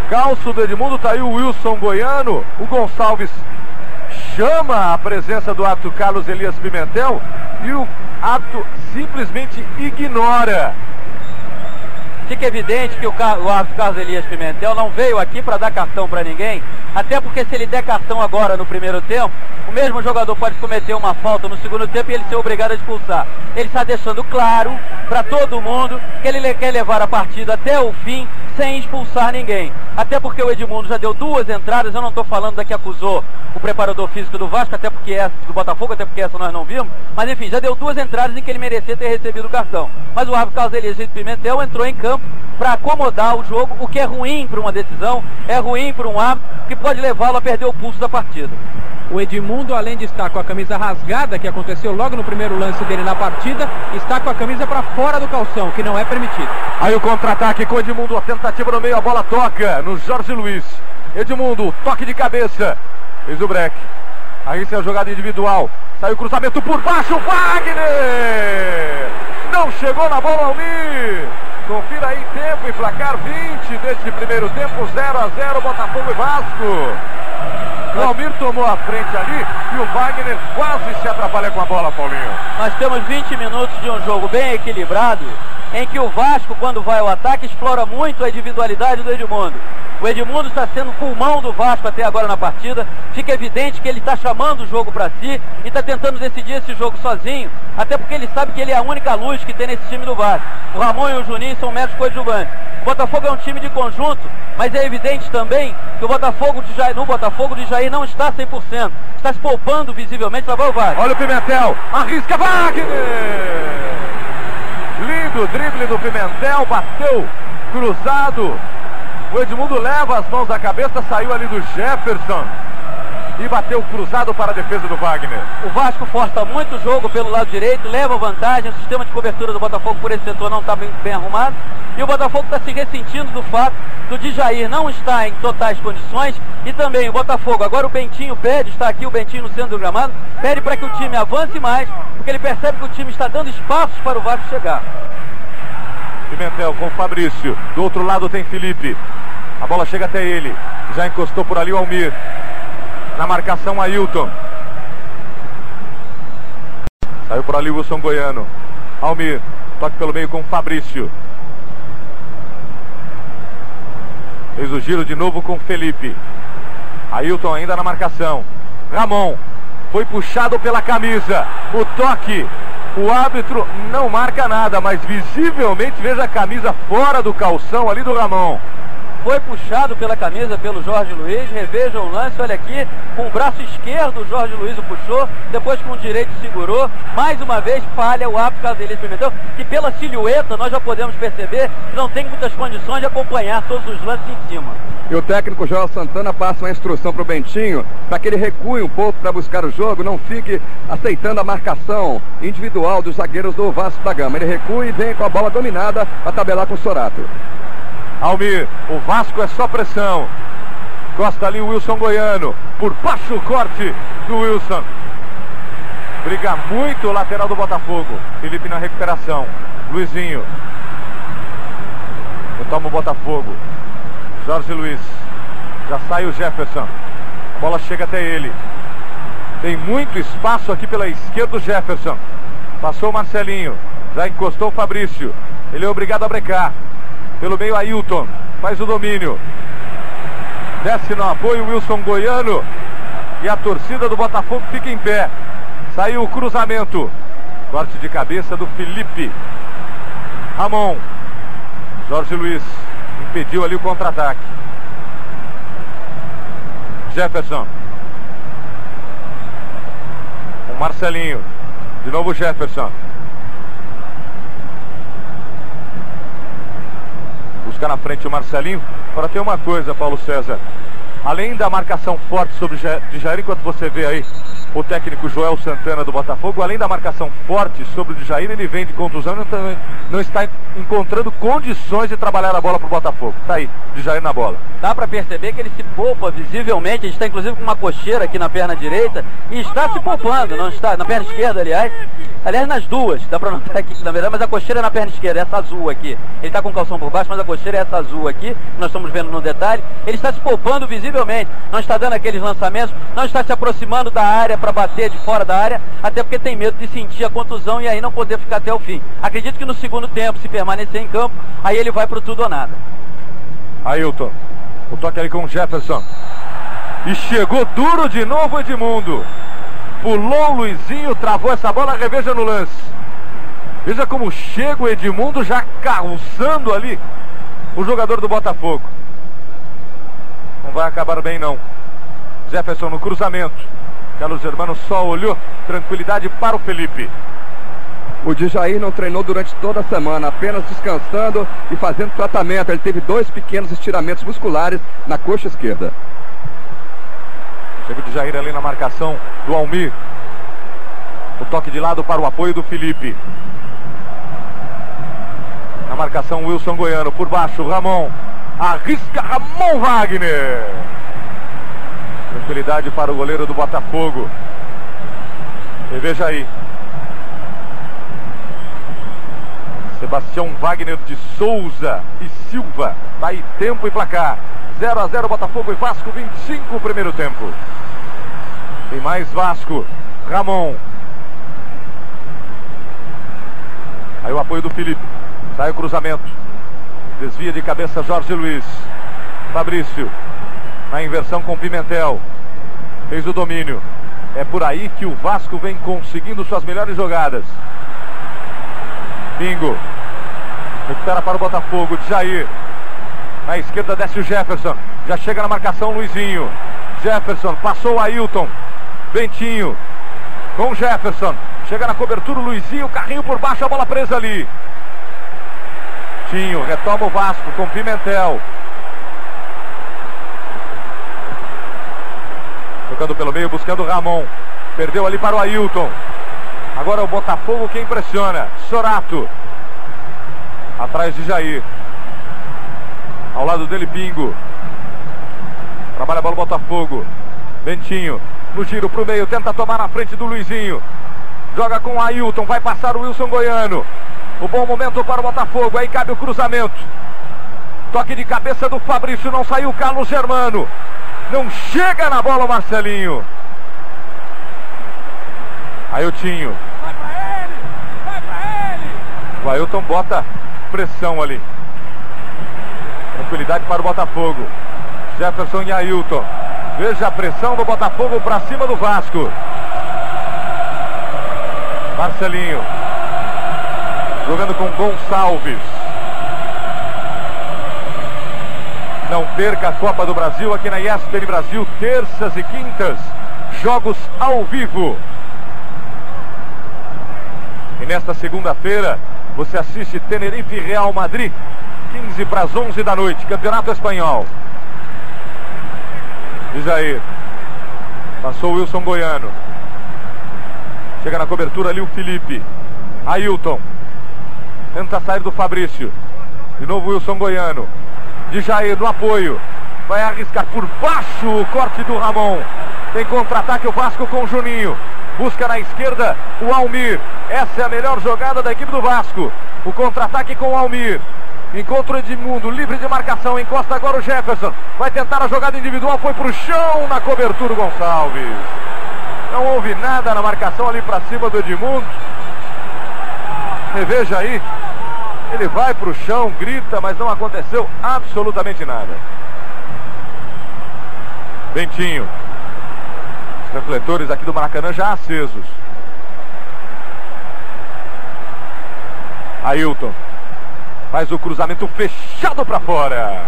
Calço do Edmundo, tá aí o Wilson Goiano. O Gonçalves chama a presença do árbitro Carlos Elias Pimentel e o árbitro simplesmente ignora. Fica evidente que o árbitro Carlos Elias Pimentel não veio aqui para dar cartão para ninguém, até porque se ele der cartão agora no primeiro tempo, o mesmo jogador pode cometer uma falta no segundo tempo e ele ser obrigado a expulsar. Ele está deixando claro para todo mundo que ele quer levar a partida até o fim sem expulsar ninguém. Até porque o Edmundo já deu 2 entradas, eu não estou falando da que acusou o preparador físico do Vasco, até porque essa do Botafogo, até porque essa nós não vimos, mas enfim, já deu 2 entradas em que ele merecia ter recebido o cartão. Mas o árbitro Carlos Elias Pimentel entrou em campo para acomodar o jogo, o que é ruim para uma decisão, é ruim para um árbitro que pode levá-lo a perder o pulso da partida. O Edmundo, além de estar com a camisa rasgada, que aconteceu logo no primeiro lance dele na partida, está com a camisa para fora do calção, que não é permitido. Aí o contra-ataque com o Edmundo, a tentativa no meio, a bola toca no Jorge Luiz. Edmundo, toque de cabeça. Fez o break. Aí sim a jogada individual. Saiu o cruzamento por baixo, Wagner! Não chegou na bola, Almir. Confira aí tempo e placar 20 deste primeiro tempo, 0-0, Botafogo e Vasco. O Almir tomou a frente ali e o Wagner quase se atrapalha com a bola, Paulinho. Nós temos 20 minutos de um jogo bem equilibrado, em que o Vasco, quando vai ao ataque, explora muito a individualidade do Edmundo. O Edmundo está sendo o pulmão do Vasco até agora na partida. Fica evidente que ele está chamando o jogo para si e está tentando decidir esse jogo sozinho, até porque ele sabe que ele é a única luz que tem nesse time do Vasco. O Ramon e o Juninho são méros coadjuvantes. O Botafogo é um time de conjunto, mas é evidente também que o Botafogo de Jair, no Botafogo de Jair não está 100%. Está se poupando visivelmente para o Vasco. Olha o Pimentel, arrisca Wagner! Lindo drible do Pimentel, bateu cruzado. O Edmundo leva as mãos à cabeça, saiu ali do Jefferson. e bateu cruzado para a defesa do Wagner. O Vasco força muito o jogo pelo lado direito, leva vantagem, o sistema de cobertura do Botafogo por esse setor não está bem arrumado, e o Botafogo está se ressentindo do fato do Djair não estar em totais condições, e também o Botafogo, agora o Bentinho pede, está aqui o Bentinho no centro do gramado, pede para que o time avance mais, porque ele percebe que o time está dando espaços para o Vasco chegar. Pimentel com o Fabrício, do outro lado tem Felipe, a bola chega até ele, já encostou por ali o Almir, na marcação Ailton, saiu por ali o Wilson Goiano, Almir, toque pelo meio com o Fabrício, fez o giro de novo com o Felipe, Ailton ainda na marcação, Ramon, foi puxado pela camisa, o toque, o árbitro não marca nada, mas visivelmente veja a camisa fora do calção ali do Ramon. Foi puxado pela camisa pelo Jorge Luiz, revejam o lance, olha aqui, com o braço esquerdo o Jorge Luiz o puxou, depois com o direito segurou, mais uma vez falha o árbitro Caselino Pimentel, que pela silhueta nós já podemos perceber que não tem muitas condições de acompanhar todos os lances em cima. E o técnico Joel Santana passa uma instrução para o Bentinho, para que ele recue um pouco para buscar o jogo, não fique aceitando a marcação individual dos zagueiros do Vasco da Gama. Ele recua e vem com a bola dominada para tabelar com o Sorato. Almir, o Vasco é só pressão. Costa ali o Wilson Goiano, por baixo o corte do Wilson. Briga muito o lateral do Botafogo. Felipe na recuperação. Luizinho. Retoma o Botafogo. Jorge Luiz. Já sai o Jefferson. A bola chega até ele. Tem muito espaço aqui pela esquerda o Jefferson. Passou o Marcelinho. Já encostou o Fabrício. Ele é obrigado a brecar. Pelo meio Ailton. Faz o domínio. Desce no apoio o Wilson Goiano. E a torcida do Botafogo fica em pé. Saiu o cruzamento. Corte de cabeça do Felipe. Ramon. Jorge Luiz. Impediu ali o contra-ataque. Jefferson. O Marcelinho. De novo o Jefferson. Busca na frente o Marcelinho. Agora tem uma coisa, Paulo César. Além da marcação forte sobre o Djair, enquanto você vê aí o técnico Joel Santana do Botafogo, além da marcação forte sobre o Djair, ele vem de contusão e não está encontrando condições de trabalhar a bola para o Botafogo. Tá aí, Djair na bola. Dá para perceber que ele se poupa visivelmente, a gente está inclusive com uma cocheira aqui na perna direita e está se poupando, não está, na perna esquerda aliás nas duas, dá para notar aqui na verdade, mas a cocheira é na perna esquerda, essa azul aqui. Ele está com o calção por baixo, mas a cocheira é essa azul aqui, que nós estamos vendo no detalhe. Ele está se poupando visivelmente, não está dando aqueles lançamentos, não está se aproximando da área para bater de fora da área, até porque tem medo de sentir a contusão e aí não poder ficar até o fim. Acredito que no segundo tempo, se permanecer em campo, aí ele vai pro tudo ou nada. Ailton, o toque ali com o Jefferson. E chegou duro de novo Edmundo. Pulou o Luizinho, travou essa bola, reveja no lance. Veja como chega o Edmundo já calçando ali o jogador do Botafogo. Não vai acabar bem não. Jefferson no cruzamento. Carlos Germano só olhou, tranquilidade para o Felipe. O Djair não treinou durante toda a semana, apenas descansando e fazendo tratamento. Ele teve 2 pequenos estiramentos musculares na coxa esquerda. Chega o Djair ali na marcação do Almir. O toque de lado para o apoio do Felipe. Na marcação Wilson Goiano, por baixo Ramon. Arrisca Ramon Wagner. Tranquilidade para o goleiro do Botafogo. E veja aí. Sebastião Wagner de Souza e Silva. Tá aí tempo e placar. 0-0 Botafogo e Vasco, 25 o primeiro tempo. Tem mais Vasco. Ramon. Aí o apoio do Felipe. Sai o cruzamento. Desvia de cabeça Jorge Luiz. Fabrício. Na inversão com Pimentel. Fez o domínio. É por aí que o Vasco vem conseguindo suas melhores jogadas. Bingo. Recupera para o Botafogo. Djair. Na esquerda desce o Jefferson. Já chega na marcação Luizinho. Jefferson. Passou o Ailton. Bentinho. Com Jefferson. Chega na cobertura o Luizinho. Carrinho por baixo. A bola presa ali. Tinho. Retoma o Vasco com Pimentel. Tocando pelo meio, buscando o Ramon. Perdeu ali para o Ailton. Agora o Botafogo que impressiona. Sorato. Atrás de Jair. Ao lado dele, Pingo. Trabalha a bola o Botafogo. Bentinho. No giro pro meio. Tenta tomar na frente do Luizinho. Joga com o Ailton. Vai passar o Wilson Goiano. O bom momento para o Botafogo. Aí cabe o cruzamento. Toque de cabeça do Fabrício. Não saiu o Carlos Germano. Não chega na bola o Marcelinho. Ailtinho. Vai pra ele! Vai pra ele! O Ailton bota pressão ali. Tranquilidade para o Botafogo. Jefferson e Ailton. Veja a pressão do Botafogo para cima do Vasco. Marcelinho. Jogando com Gonçalves. Não perca a Copa do Brasil aqui na ESPN Brasil, terças e quintas. Jogos ao vivo. E nesta segunda-feira você assiste Tenerife Real Madrid, 15 para as 11 da noite, Campeonato Espanhol. De Jair. Passou o Wilson Goiano. Chega na cobertura ali o Felipe. Ailton. Tenta sair do Fabrício. De novo o Wilson Goiano. De Jair no apoio. Vai arriscar por baixo o corte do Ramon. Tem contra-ataque o Vasco com o Juninho. Busca na esquerda o Almir. Essa é a melhor jogada da equipe do Vasco. O contra-ataque com o Almir. Encontra o Edmundo, livre de marcação. Encosta agora o Jefferson. Vai tentar a jogada individual. Foi pro chão na cobertura o Gonçalves. Não houve nada na marcação ali para cima do Edmundo. Você veja aí. Ele vai pro chão, grita, mas não aconteceu absolutamente nada. Bentinho. Os refletores aqui do Maracanã já acesos. Ailton. Faz o cruzamento fechado para fora.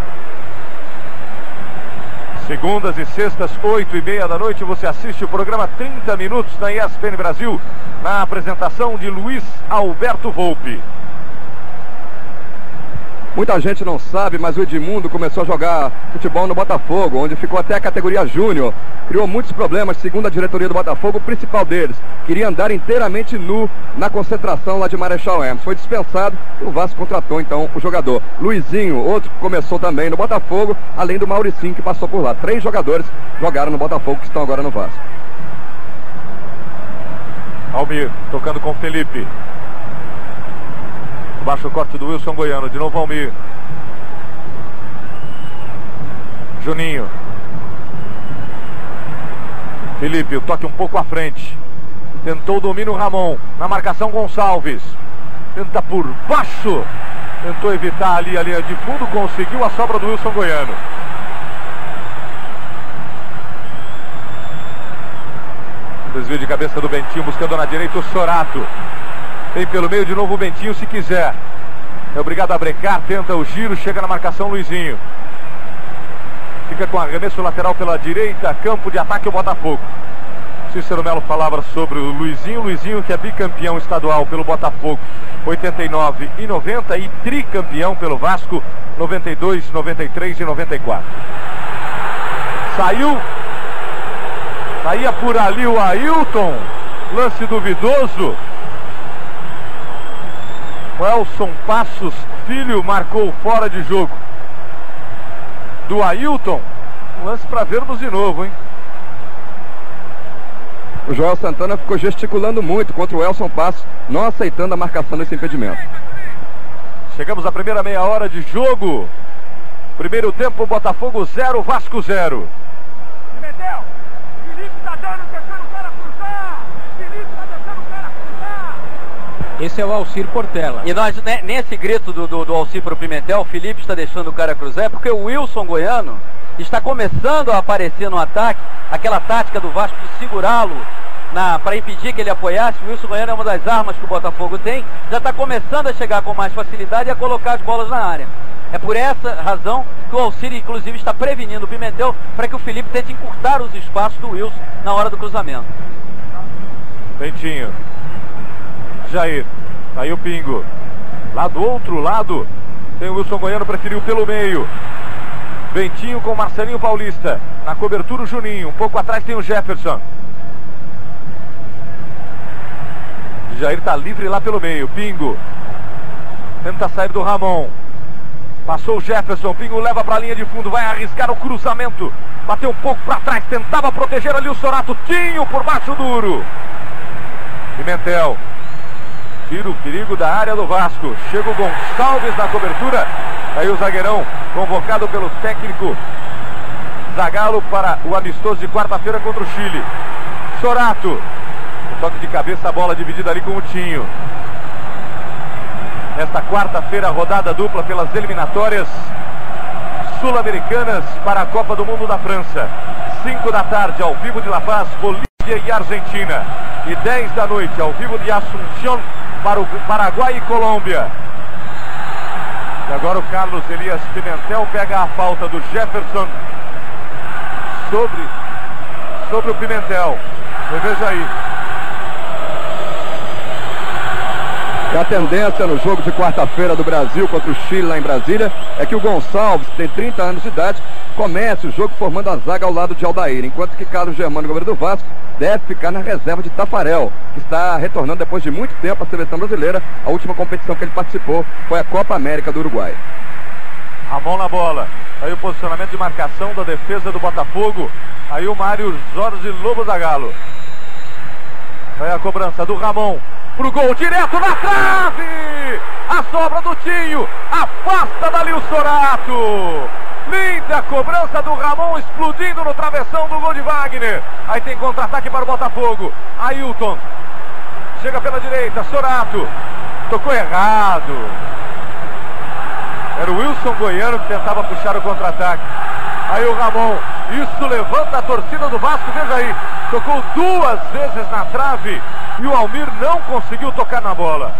Segundas e sextas, 8h30 da noite, você assiste o programa 30 Minutos na ESPN Brasil, na apresentação de Luiz Alberto Volpi. Muita gente não sabe, mas o Edmundo começou a jogar futebol no Botafogo, onde ficou até a categoria júnior. Criou muitos problemas, segundo a diretoria do Botafogo, o principal deles. Queria andar inteiramente nu na concentração lá de Marechal Hermes. Foi dispensado e o Vasco contratou então o jogador. Luizinho, outro que começou também no Botafogo, além do Mauricinho que passou por lá. 3 jogadores jogaram no Botafogo que estão agora no Vasco. Almir, tocando com Felipe. Baixo o corte do Wilson Goiano, de novo Almir. Juninho. Felipe, o toque um pouco à frente. Tentou o domínio Ramon. Na marcação Gonçalves. Tenta por baixo. Tentou evitar ali a linha de fundo. Conseguiu a sobra do Wilson Goiano. Desvio de cabeça do Bentinho, buscando na direita o Sorato. Tem pelo meio de novo o Bentinho se quiser. É obrigado a brecar, tenta o giro, chega na marcação Luizinho. Fica com arremesso lateral pela direita, campo de ataque o Botafogo. Cícero Melo falava sobre o Luizinho. Luizinho que é bicampeão estadual pelo Botafogo 89 e 90 e tricampeão pelo Vasco 92, 93 e 94. Saía por ali o Ailton. Lance duvidoso. O Elson Passos Filho marcou fora de jogo do Ailton. Um lance para vermos de novo, hein? O Joel Santana ficou gesticulando muito contra o Elson Passos, não aceitando a marcação desse impedimento. Chegamos à primeira meia hora de jogo. Primeiro tempo, Botafogo 0, Vasco 0. Meteu! Felipe tá dando, deixando o cara cruzar! Felipe tá deixando o cara cruzar! Esse é o Alcir Portela. E nós, né, nesse grito do Alcir pro Pimentel, o Felipe está deixando o cara cruzar, é porque o Wilson Goiano está começando a aparecer no ataque, aquela tática do Vasco de segurá-lo para impedir que ele apoiasse. O Wilson Goiano é uma das armas que o Botafogo tem, já está começando a chegar com mais facilidade e a colocar as bolas na área. É por essa razão que o Alcir, inclusive, está prevenindo o Pimentel para que o Felipe tente encurtar os espaços do Wilson na hora do cruzamento. Bentinho. Jair. Tá aí o Pingo. Lá do outro lado tem o Wilson Goiano, preferiu pelo meio. Bentinho com Marcelinho Paulista. Na cobertura o Juninho. Um pouco atrás tem o Jefferson. Jair está livre lá pelo meio. Pingo tenta sair do Ramon. Passou o Jefferson. Pingo leva para a linha de fundo. Vai arriscar o cruzamento. Bateu um pouco para trás. Tentava proteger ali o Sorato. Tinho por baixo duro. Pimentel. Tira o perigo da área do Vasco. Chega o Gonçalves na cobertura. Aí o zagueirão convocado pelo técnico Zagallo para o amistoso de quarta-feira contra o Chile. Sorato. Toque de cabeça, a bola dividida ali com o Tinho. Nesta quarta-feira, rodada dupla pelas eliminatórias sul-americanas para a Copa do Mundo da França. 5 da tarde, ao vivo de La Paz, Bolívia e Argentina. E 10 da noite, ao vivo de Assunción para o Paraguai e Colômbia. E agora o Carlos Elias Pimentel pega a falta do Jefferson sobre o Pimentel. Veja aí. E a tendência no jogo de quarta-feira do Brasil contra o Chile lá em Brasília é que o Gonçalves, que tem 30 anos de idade, comece o jogo formando a zaga ao lado de Aldair, enquanto que Carlos Germano, goleiro do Vasco, deve ficar na reserva de Tafarel, que está retornando depois de muito tempo à seleção brasileira. A última competição que ele participou foi a Copa América do Uruguai. Ramon na bola. Aí o posicionamento de marcação da defesa do Botafogo. Aí o Mário Jorge Lobo Zagallo. Aí a cobrança do Ramon. Pro gol direto na trave. A sobra do Tinho. Afasta dali o Sorato. Linda cobrança do Ramon, explodindo no travessão do gol de Wagner. Aí tem contra-ataque para o Botafogo. Ailton. Chega pela direita. Sorato. Tocou errado. Era o Wilson Goiano que tentava puxar o contra-ataque. Aí o Ramon. Isso levanta a torcida do Vasco. Veja aí. Tocou 2 vezes na trave. E o Almir não conseguiu tocar na bola.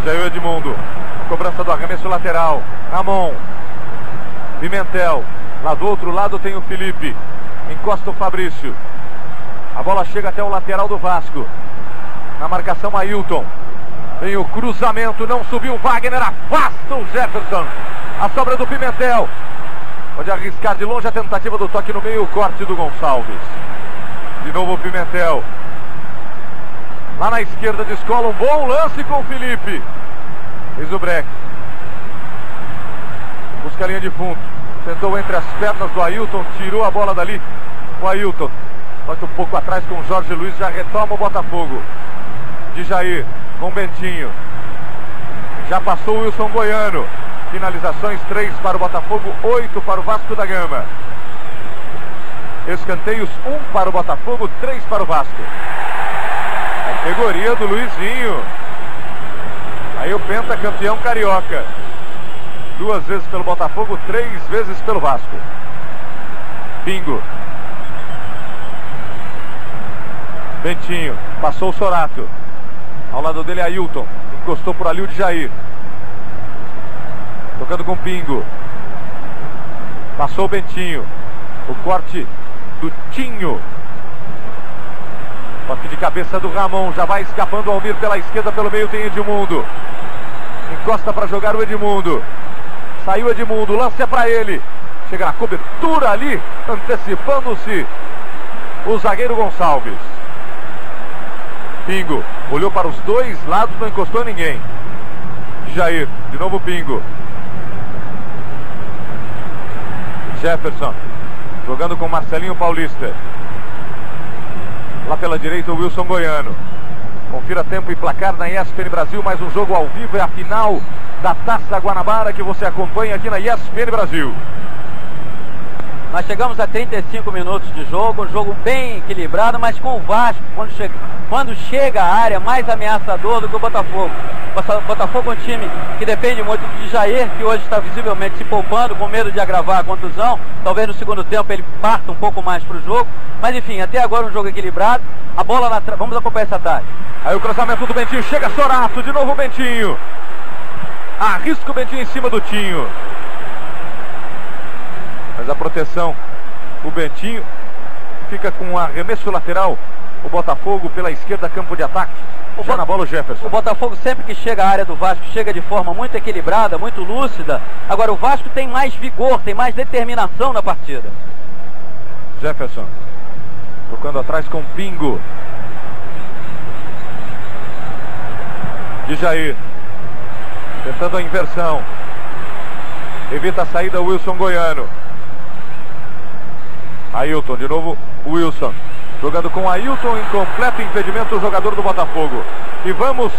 Já é o Edmundo. Cobrança do arremesso lateral. Ramon. Pimentel. Lá do outro lado tem o Felipe. Encosta o Fabrício. A bola chega até o lateral do Vasco. Na marcação Ailton. Tem o cruzamento. Não subiu o Wagner. Afasta o Jefferson. A sobra do Pimentel. Pode arriscar de longe a tentativa do toque no meio, o corte do Gonçalves. De novo o Pimentel. Lá na esquerda descola um bom lance com o Felipe. Fez o break. Busca a linha de fundo. Tentou entre as pernas do Ailton, tirou a bola dali. O Ailton. Toque um pouco atrás com o Jorge Luiz, já retoma o Botafogo. De Jair com o Bentinho. Já passou o Wilson Goiano. Finalizações, 3 para o Botafogo, 8 para o Vasco da Gama. Escanteios, 1 para o Botafogo, 3 para o Vasco. Categoria do Luizinho. Aí o pentacampeão carioca. 2 vezes pelo Botafogo, 3 vezes pelo Vasco. Pingo. Bentinho, passou o Sorato. Ao lado dele Ailton. Encostou por ali o de Jair. Tocando com o Pingo. Passou o Bentinho. O corte do Tinho. Toque de cabeça do Ramon. Já vai escapando o Almir pela esquerda. Pelo meio tem Edmundo. Encosta para jogar o Edmundo. Saiu Edmundo. O lance é para ele. Chega na cobertura ali. Antecipando-se o zagueiro Gonçalves. Pingo. Olhou para os 2 lados. Não encostou em ninguém. Jair. De novo Pingo. Jefferson, jogando com Marcelinho Paulista. Lá pela direita o Wilson Goiano. Confira tempo e placar na ESPN Brasil. Mais um jogo ao vivo, é a final da Taça Guanabara que você acompanha aqui na ESPN Brasil. Nós chegamos a 35 minutos de jogo, um jogo bem equilibrado, mas com o Vasco, quando chega à área, mais ameaçador do que o Botafogo. O Botafogo é um time que depende muito de Jair, que hoje está visivelmente se poupando, com medo de agravar a contusão. Talvez no segundo tempo ele parta um pouco mais para o jogo. Mas enfim, até agora um jogo equilibrado. A bola na vamos acompanhar essa tarde. Aí o cruzamento do Bentinho, chega Sorato, de novo o Bentinho. Arrisca o Bentinho em cima do Tinho. Mas a proteção, o Bentinho fica com um arremesso lateral. O Botafogo pela esquerda, campo de ataque. Já na bola o Jefferson. O Botafogo sempre que chega à área do Vasco, chega de forma muito equilibrada, muito lúcida. Agora o Vasco tem mais vigor, tem mais determinação na partida. Jefferson. Tocando atrás com Pingo. De Jair. Tentando a inversão. Evita a saída Wilson Goiano. Ailton, de novo Wilson. Jogando com Ailton em completo impedimento do jogador do Botafogo. E vamos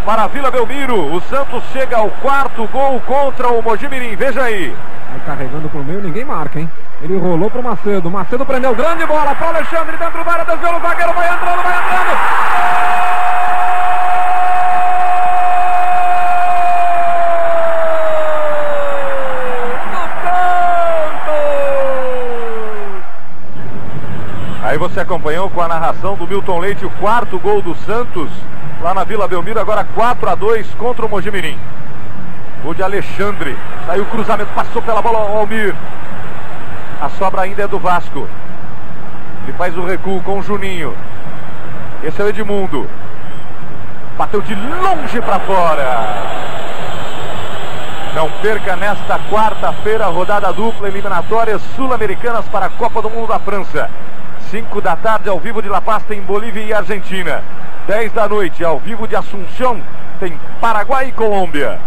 para a Vila Belmiro. O Santos chega ao 4º gol contra o Mojimirim. Veja aí. Vai carregando pro meio, ninguém marca, hein? Ele rolou pro Macedo. Macedo prendeu, grande bola para Alexandre dentro da área, desviou o zagueiro, vai entrando, vai entrando. Aí você acompanhou com a narração do Milton Leite o 4º gol do Santos lá na Vila Belmiro, agora 4-2 contra o Mojimirim. Gol de Alexandre. Saiu o cruzamento, passou pela bola o Almir. A sobra ainda é do Vasco. Ele faz o recuo com o Juninho. Esse é o Edmundo. Bateu de longe para fora. Não perca nesta quarta-feira, rodada dupla, eliminatórias sul-americanas para a Copa do Mundo da França. 5 da tarde, ao vivo de La Paz, tem Bolívia e Argentina. 10 da noite, ao vivo de Assunção, tem Paraguai e Colômbia.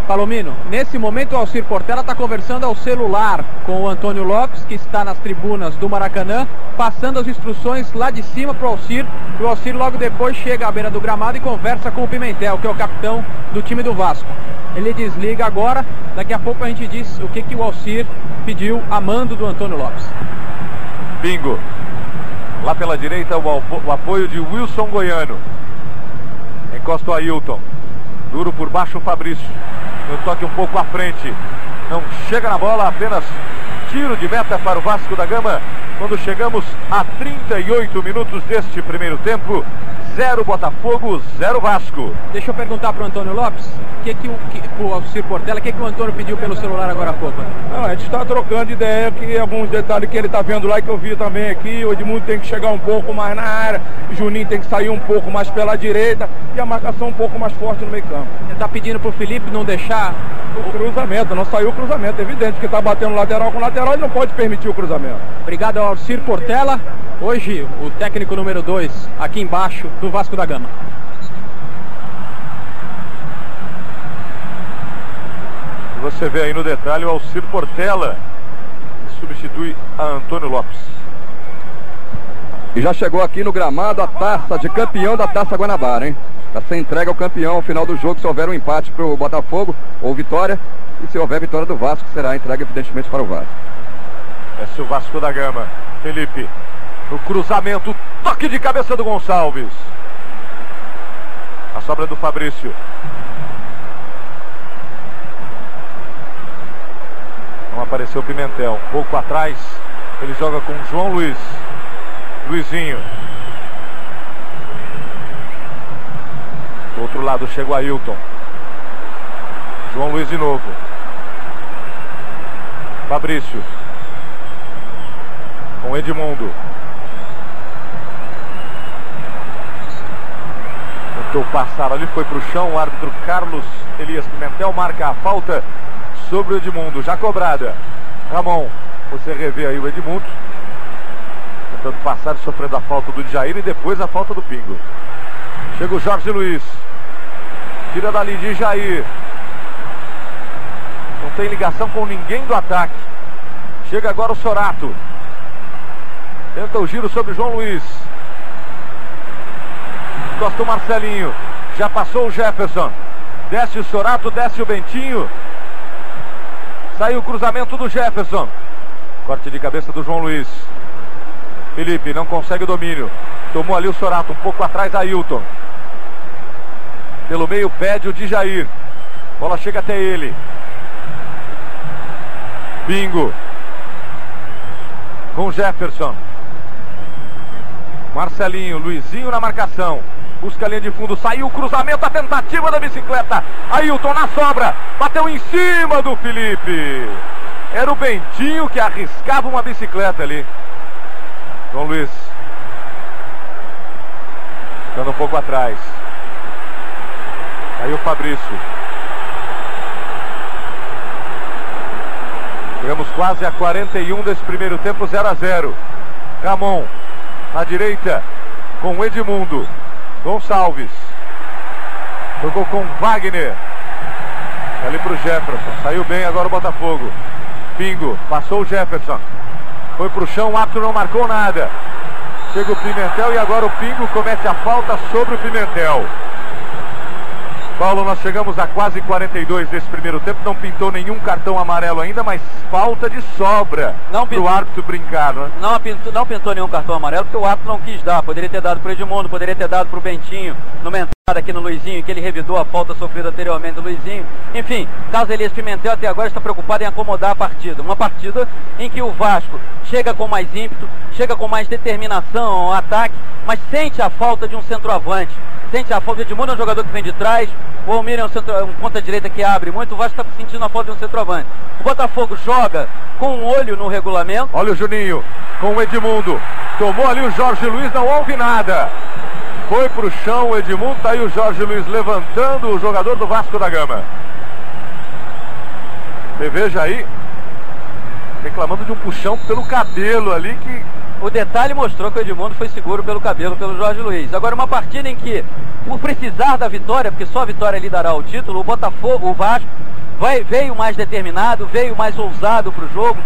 Palomino, nesse momento o Alcir Portela está conversando ao celular com o Antônio Lopes, que está nas tribunas do Maracanã, passando as instruções lá de cima para o Alcir. E o Alcir logo depois chega à beira do gramado e conversa com o Pimentel, que é o capitão do time do Vasco. Ele desliga agora, daqui a pouco a gente diz o que o Alcir pediu a mando do Antônio Lopes. Bingo. Lá pela direita o apoio de Wilson Goiano. Encosta o Ailton. Duro por baixo o Fabrício. No toque um pouco à frente. Não chega na bola, apenas tiro de meta para o Vasco da Gama. Quando chegamos a 38 minutos deste primeiro tempo. 0 Botafogo, 0 Vasco. Deixa eu perguntar para o Antônio Lopes, o Alcir Portela, o que o Antônio pediu pelo celular agora há pouco? Não, a gente está trocando ideia, que alguns detalhes que ele está vendo lá, que eu vi também aqui. O Edmundo tem que chegar um pouco mais na área, o Juninho tem que sair um pouco mais pela direita e a marcação um pouco mais forte no meio campo. Ele está pedindo para o Felipe não deixar o cruzamento, não saiu o cruzamento, é evidente que está batendo lateral com lateral e não pode permitir o cruzamento. Obrigado ao Alcir Portela, hoje o técnico número 2 aqui embaixo do Vasco da Gama. Você vê aí no detalhe o Alcir Portela, que substitui a Antônio Lopes. E já chegou aqui no gramado a taça de campeão da Taça Guanabara, hein? Para ser entregue ao campeão ao final do jogo, se houver um empate para o Botafogo ou vitória. E se houver vitória do Vasco, será entregue evidentemente para o Vasco. Esse é o Vasco da Gama. Felipe, no cruzamento, toque de cabeça do Gonçalves. A sobra do Fabrício. Não apareceu o Pimentel. Um pouco atrás, ele joga com João Luiz. Luizinho. Do outro lado chega o Ailton. João Luiz de novo. Fabrício. Com Edmundo. Tentou passar ali, foi para o chão. O árbitro Carlos Elias Pimentel marca a falta sobre o Edmundo. Já cobrada. Ramon, você revê aí o Edmundo. Tentando passar, sofrendo a falta do Jair e depois a falta do Pingo. Chega o Jorge Luiz. Tira dali de Jair. Não tem ligação com ninguém do ataque. Chega agora o Sorato. Tenta o giro sobre o João Luiz. Encosta o Marcelinho. Já passou o Jefferson. Desce o Sorato, desce o Bentinho. Saiu o cruzamento do Jefferson. Corte de cabeça do João Luiz. Felipe não consegue o domínio. Tomou ali o Sorato, um pouco atrás Ailton. Pelo meio pede o Djair. Bola chega até ele. Bingo. Com Jefferson. Marcelinho, Luizinho na marcação. Busca a linha de fundo, saiu o cruzamento, a tentativa da bicicleta. Ailton na sobra, bateu em cima do Felipe. Era o Bentinho que arriscava uma bicicleta ali. João Luiz. Ficando um pouco atrás. Aí o Fabrício. Chegamos quase a 41 desse primeiro tempo, 0-0. Ramon, na direita, com o Edmundo. Gonçalves. Jogou com Wagner. Ali pro Jefferson. Saiu bem agora o Botafogo. Pingo, passou o Jefferson. Foi pro chão, o árbitro não marcou nada. Chega o Pimentel e agora o Pingo comete a falta sobre o Pimentel. Paulo, nós chegamos a quase 42 desse primeiro tempo, não pintou nenhum cartão amarelo ainda, mas falta de sobra para o árbitro brincar, né? Não pintou nenhum cartão amarelo porque o árbitro não quis dar. Poderia ter dado para o Edmundo, poderia ter dado para o Bentinho, numa entrada aqui no Luizinho, que ele revidou a falta sofrida anteriormente do Luizinho. Enfim, Carlos Elias Pimentel até agora está preocupado em acomodar a partida. Uma partida em que o Vasco chega com mais ímpeto, chega com mais determinação ao ataque, mas sente a falta de um centroavante. Sente a falta de Edmundo, é um jogador que vem de trás. O Almir é um ponta-direita que abre muito. O Vasco está sentindo a falta de um centroavante. O Botafogo joga com um olho no regulamento. Olha o Juninho com o Edmundo. Tomou ali o Jorge Luiz, não houve nada. Foi pro chão o Edmundo, tá aí o Jorge Luiz levantando o jogador do Vasco da Gama. Você veja aí, reclamando de um puxão pelo cabelo ali que... O detalhe mostrou que o Edmundo foi seguro pelo cabelo, pelo Jorge Luiz. Agora uma partida em que, por precisar da vitória, porque só a vitória lhe dará o título, o Botafogo, o Vasco, veio mais determinado, veio mais ousado para o jogo,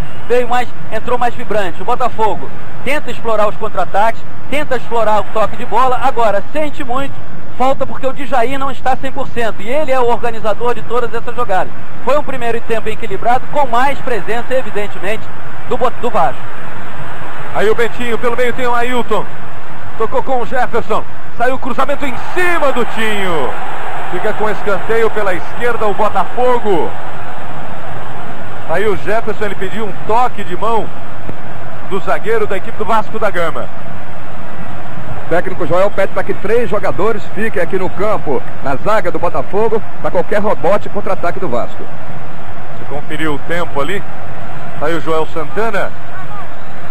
entrou mais vibrante. O Botafogo tenta explorar os contra-ataques, tenta explorar o toque de bola, agora sente muito, falta porque o Djaí não está 100%, e ele é o organizador de todas essas jogadas. Foi um primeiro tempo equilibrado, com mais presença, evidentemente, do Vasco. Aí o Bentinho, pelo meio tem o Ailton. Tocou com o Jefferson. Saiu o cruzamento em cima do Tinho. Fica com escanteio pela esquerda o Botafogo. Aí o Jefferson, ele pediu um toque de mão do zagueiro da equipe do Vasco da Gama. O técnico Joel pede para que 3 jogadores fiquem aqui no campo, na zaga do Botafogo, para qualquer rebote e contra-ataque do Vasco. Você conferiu o tempo ali. Aí o Joel Santana.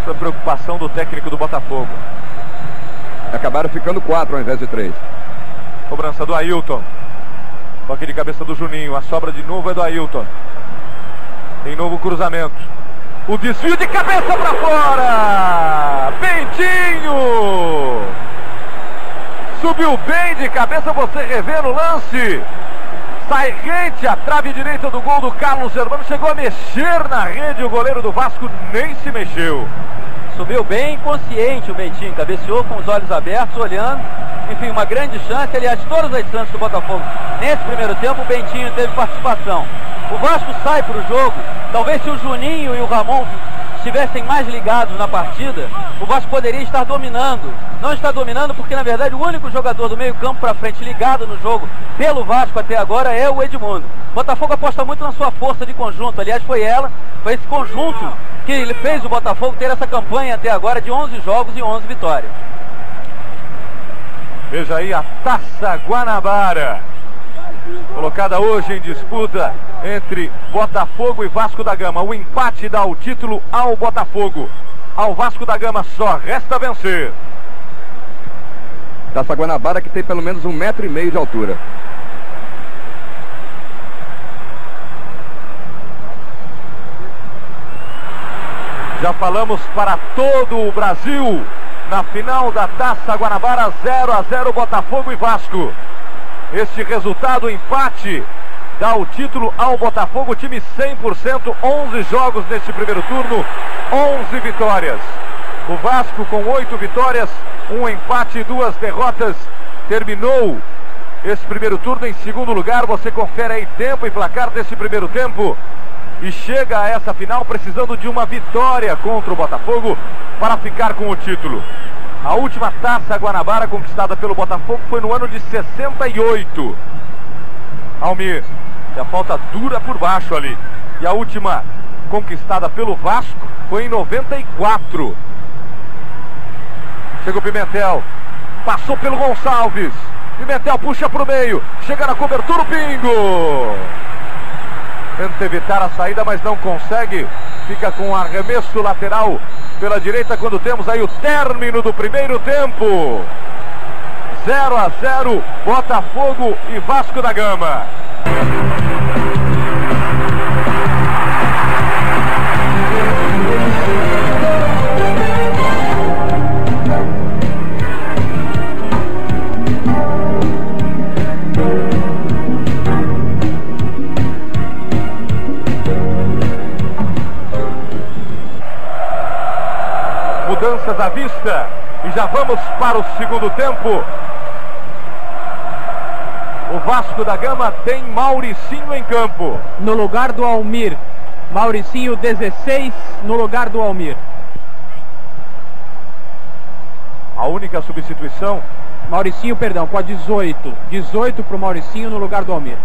A preocupação do técnico do Botafogo. Acabaram ficando 4 ao invés de 3. Cobrança do Ailton. Toque de cabeça do Juninho. A sobra de novo é do Ailton. Tem novo cruzamento. O desvio de cabeça para fora. Bentinho. Subiu bem de cabeça. Você revê no lance. Sai rente a trave direita do gol do Carlos Germano. Chegou a mexer na rede. O goleiro do Vasco nem se mexeu. Subiu bem consciente o Bentinho. Cabeceou com os olhos abertos, olhando. Enfim, uma grande chance. Aliás, todas as chances do Botafogo. Nesse primeiro tempo, o Bentinho teve participação. O Vasco sai para o jogo. Talvez se o Juninho e o Ramon estivessem mais ligados na partida, o Vasco poderia estar dominando. Não está dominando porque, na verdade, o único jogador do meio campo para frente ligado no jogo pelo Vasco até agora é o Edmundo. O Botafogo aposta muito na sua força de conjunto. Aliás, foi esse conjunto que ele fez o Botafogo ter essa campanha até agora de 11 jogos e 11 vitórias. Veja aí a Taça Guanabara, colocada hoje em disputa entre Botafogo e Vasco da Gama. O empate dá o título ao Botafogo. Ao Vasco da Gama só resta vencer. Taça Guanabara que tem pelo menos 1,5 m de altura. Já falamos para todo o Brasil. Na final da Taça Guanabara, 0-0 Botafogo e Vasco. Este resultado, empate, dá o título ao Botafogo, time 100%, 11 jogos neste primeiro turno, 11 vitórias. O Vasco com 8 vitórias, 1 empate e 2 derrotas, terminou esse primeiro turno em segundo lugar. Você confere aí tempo e placar desse primeiro tempo e chega a essa final precisando de uma vitória contra o Botafogo para ficar com o título. A última Taça Guanabara conquistada pelo Botafogo foi no ano de 68. Almir, e a falta dura por baixo ali. E a última conquistada pelo Vasco foi em 94. Chega o Pimentel, passou pelo Gonçalves. Pimentel puxa para o meio, chega na cobertura o Pingo. Tenta evitar a saída, mas não consegue. Fica com um arremesso lateral pela direita quando temos aí o término do primeiro tempo. 0 a 0, Botafogo e Vasco da Gama. Mudanças à vista e já vamos para o segundo tempo. O Vasco da Gama tem Mauricinho em campo. No lugar do Almir. Mauricinho 16 no lugar do Almir. A única substituição. Mauricinho, perdão, com a 18. 18 para o Mauricinho no lugar do Almir.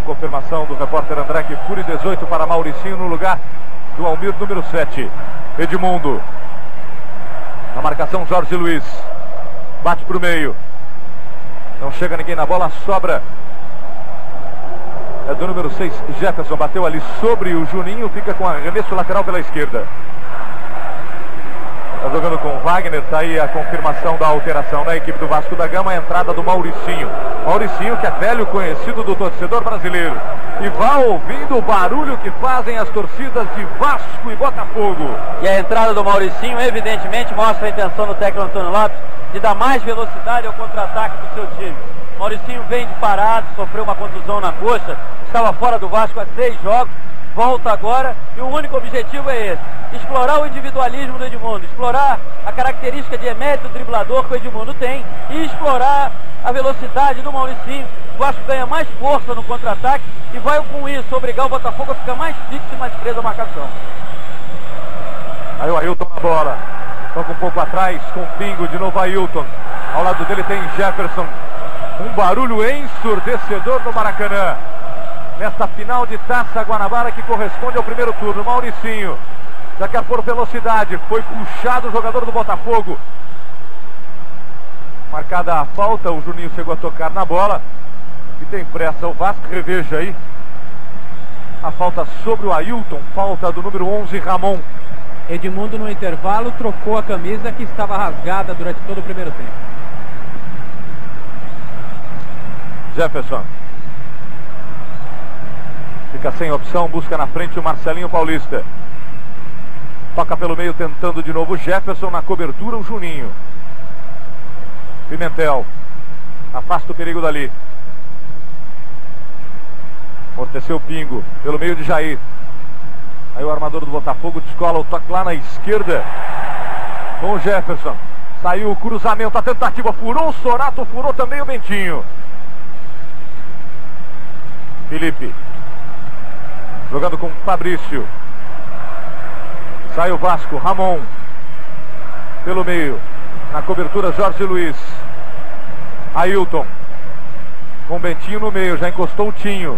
Confirmação do repórter André Kifuri, 18 para Mauricinho no lugar do Almir, número 7. Edmundo. Na marcação, Jorge Luiz. Bate para o meio. Não chega ninguém na bola, sobra. É do número 6, Jefferson. Bateu ali sobre o Juninho, fica com arremesso lateral pela esquerda. Está jogando com o Wagner, está aí a confirmação da alteração da equipe do Vasco da Gama, a entrada do Mauricinho. Mauricinho, que é velho conhecido do torcedor brasileiro. E vá ouvindo o barulho que fazem as torcidas de Vasco e Botafogo. E a entrada do Mauricinho, evidentemente, mostra a intenção do técnico Antônio Lopes de dar mais velocidade ao contra-ataque do seu time. Mauricinho vem de parado, sofreu uma contusão na coxa, estava fora do Vasco há 6 jogos, volta agora e o único objetivo é esse: explorar o individualismo do Edmundo, explorar a característica de emérito driblador que o Edmundo tem e explorar a velocidade do Mauricinho. O Vasco ganha mais força no contra-ataque e vai com isso obrigar o Botafogo a ficar mais fixo e mais preso à marcação. Aí o Ailton na bola, toca um pouco atrás com o Pingo, de novo Ailton. Ao lado dele tem Jefferson. Um barulho ensurdecedor no Maracanã. Nesta final de Taça Guanabara que corresponde ao primeiro turno. Mauricinho já quer por velocidade. Foi puxado o jogador do Botafogo. Marcada a falta, o Juninho chegou a tocar na bola. E tem pressa o Vasco, reveja aí. A falta sobre o Ailton, falta do número 11, Ramon. Edmundo no intervalo trocou a camisa que estava rasgada durante todo o primeiro tempo. Jefferson. Fica sem opção, busca na frente o Marcelinho Paulista. Toca pelo meio, tentando de novo o Jefferson, na cobertura o Juninho. Pimentel. Afasta o perigo dali. Amorteceu o Pingo, pelo meio de Jair. Aí o armador do Botafogo descola o toque lá na esquerda com o Jefferson. Saiu o cruzamento, a tentativa furou o Sorato, furou também o Bentinho. Felipe jogando com Fabrício. Sai o Vasco, Ramon pelo meio, na cobertura Jorge Luiz. Ailton com Bentinho no meio, já encostou o Tinho.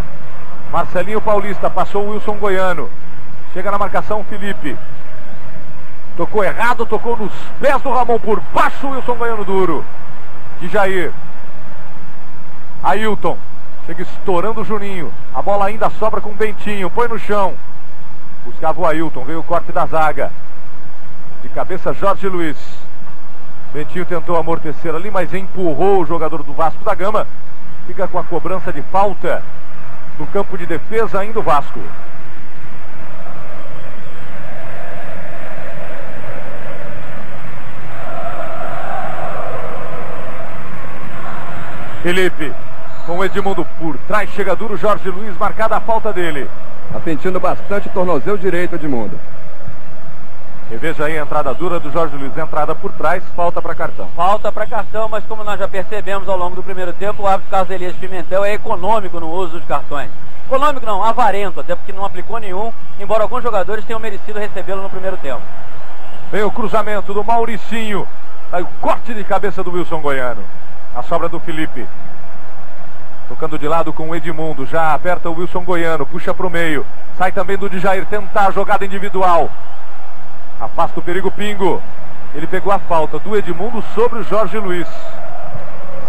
Marcelinho Paulista, passou o Wilson Goiano. Chega na marcação Felipe. Tocou errado, tocou nos pés do Ramon, por baixo o Wilson Goiano duro. De Jair. Ailton. Chega estourando o Juninho. A bola ainda sobra com o Bentinho. Põe no chão. Buscava o Ailton. Veio o corte da zaga. De cabeça Jorge Luiz. Bentinho tentou amortecer ali, mas empurrou o jogador do Vasco da Gama. Fica com a cobrança de falta no campo de defesa ainda o Vasco. Felipe, com o Edmundo por trás, chega duro Jorge Luiz, marcada a falta dele. Tá sentindo bastante o tornozelo direito, Edmundo. E veja aí a entrada dura do Jorge Luiz, entrada por trás, falta para cartão. Falta para cartão, mas como nós já percebemos ao longo do primeiro tempo, o árbitro Carlos Elias Pimentel é econômico no uso dos cartões. Econômico não, avarento, até porque não aplicou nenhum, embora alguns jogadores tenham merecido recebê-lo no primeiro tempo. Vem o cruzamento do Mauricinho, aí o corte de cabeça do Wilson Goiano. A sobra do Felipe. Tocando de lado com o Edmundo. Já aperta o Wilson Goiano. Puxa para o meio. Sai também do Djair. Tentar a jogada individual. Afasta o perigo Pingo. Ele pegou a falta do Edmundo sobre o Jorge Luiz.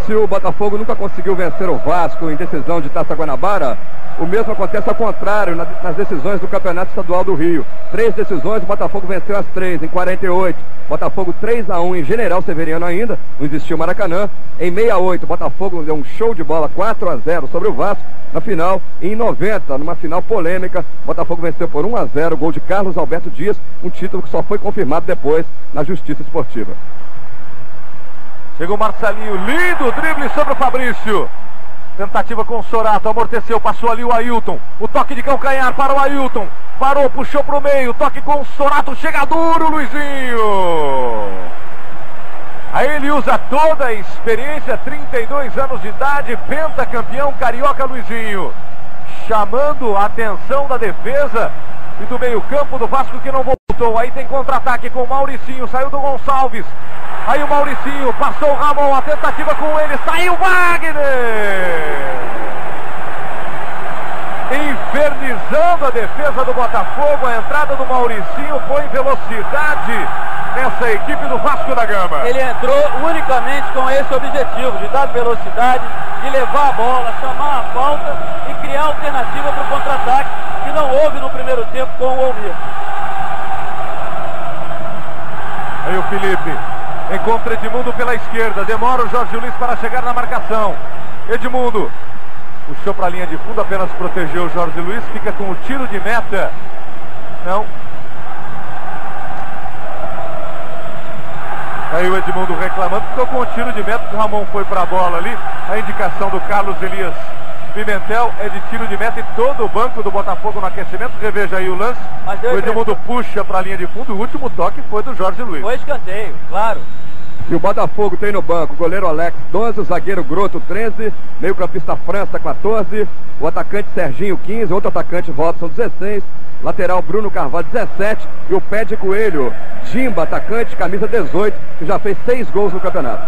se o Botafogo nunca conseguiu vencer o Vasco em decisão de Taça Guanabara, o mesmo acontece ao contrário nas decisões do Campeonato Estadual do Rio. 3 decisões, o Botafogo venceu as 3 em 48. Botafogo 3-1 em General Severiano ainda, não existia o Maracanã. Em 68, o Botafogo deu um show de bola 4-0 sobre o Vasco. Na final, em 90, numa final polêmica, o Botafogo venceu por 1-0, gol de Carlos Alberto Dias, um título que só foi confirmado depois na Justiça Esportiva. Chegou o Marcelinho, lindo drible sobre o Fabrício. Tentativa com o Sorato, amorteceu, passou ali o Ailton. O toque de calcanhar para o Ailton. Parou, puxou para o meio, toque com o Sorato, chega duro, Luizinho. Aí ele usa toda a experiência, 32 anos de idade, pentacampeão carioca, Luizinho. Chamando a atenção da defesa e do meio campo do Vasco, que não voltou. Aí tem contra-ataque com o Mauricinho, saiu do Gonçalves. Aí o Mauricinho, passou o Ramon, a tentativa com ele, saiu Wagner! Infernizando a defesa do Botafogo, a entrada do Mauricinho põe velocidade nessa equipe do Vasco da Gama. Ele entrou unicamente com esse objetivo, de dar velocidade, de levar a bola, chamar a falta e criar alternativa para o contra-ataque, que não houve no primeiro tempo com o Almir. Aí o Felipe encontra Edmundo pela esquerda, demora o Jorge Luiz para chegar na marcação. Edmundo puxou para a linha de fundo, apenas protegeu o Jorge Luiz, fica com o tiro de meta. Não. Aí o Edmundo reclamando, ficou com o tiro de meta, o Ramon foi para a bola ali. A indicação do Carlos Elias Pimentel é de tiro de meta e todo o banco do Botafogo no aquecimento. Reveja aí o lance. O Edmundo puxa para a linha de fundo, o último toque foi do Jorge Luiz. Foi escanteio, claro. E o Botafogo tem no banco o goleiro Alex 12, o zagueiro Groto 13, meio campista França 14, o atacante Serginho 15, outro atacante Watson 16, lateral Bruno Carvalho 17 e o pé de coelho Jimba, atacante, camisa 18, que já fez 6 gols no campeonato.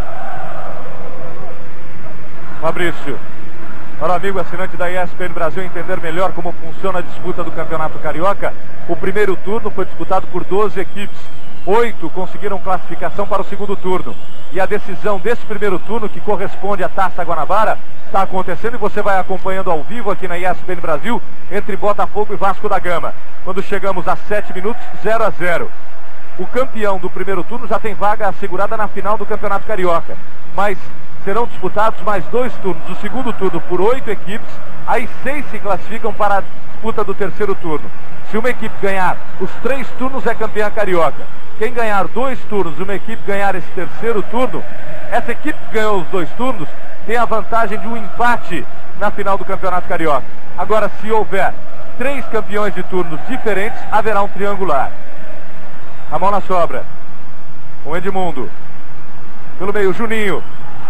Fabrício, para o amigo assinante da ESPN Brasil entender melhor como funciona a disputa do Campeonato Carioca, o primeiro turno foi disputado por 12 equipes. 8 conseguiram classificação para o segundo turno. E a decisão desse primeiro turno, que corresponde à Taça Guanabara, está acontecendo e você vai acompanhando ao vivo aqui na ESPN Brasil, entre Botafogo e Vasco da Gama. Quando chegamos a 7 minutos, 0-0. O campeão do primeiro turno já tem vaga assegurada na final do Campeonato Carioca. Mas serão disputados mais 2 turnos. O segundo turno por 8 equipes, aí 6 se classificam para a disputa do terceiro turno. Se uma equipe ganhar os 3 turnos, é campeã carioca. Quem ganhar 2 turnos, uma equipe ganhar esse terceiro turno, essa equipe que ganhou os 2 turnos tem a vantagem de um empate na final do Campeonato Carioca. Agora, se houver 3 campeões de turnos diferentes, haverá um triangular. A mão na sobra com Edmundo pelo meio, Juninho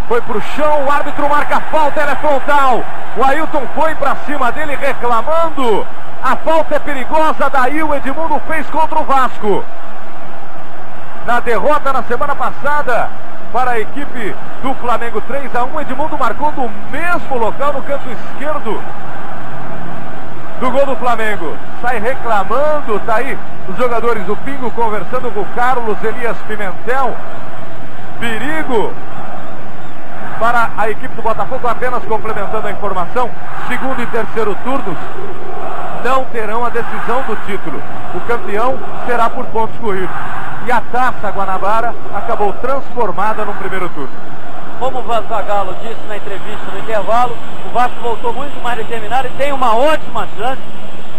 foi pro chão, o árbitro marca a falta, ela é frontal. O Ailton foi para cima dele reclamando. A falta é perigosa, daí o Edmundo fez contra o Vasco. Na derrota na semana passada para a equipe do Flamengo 3-1, Edmundo marcou no mesmo local, no canto esquerdo do gol do Flamengo. Sai reclamando, tá aí os jogadores, o Pingo conversando com o Carlos Elias Pimentel. Perigo para a equipe do Botafogo, apenas complementando a informação, segundo e terceiro turnos não terão a decisão do título. O campeão será por pontos corridos. E a Taça Guanabara acabou transformada no primeiro turno. Como o Zagallo disse na entrevista no intervalo, o Vasco voltou muito mais determinado e tem uma ótima chance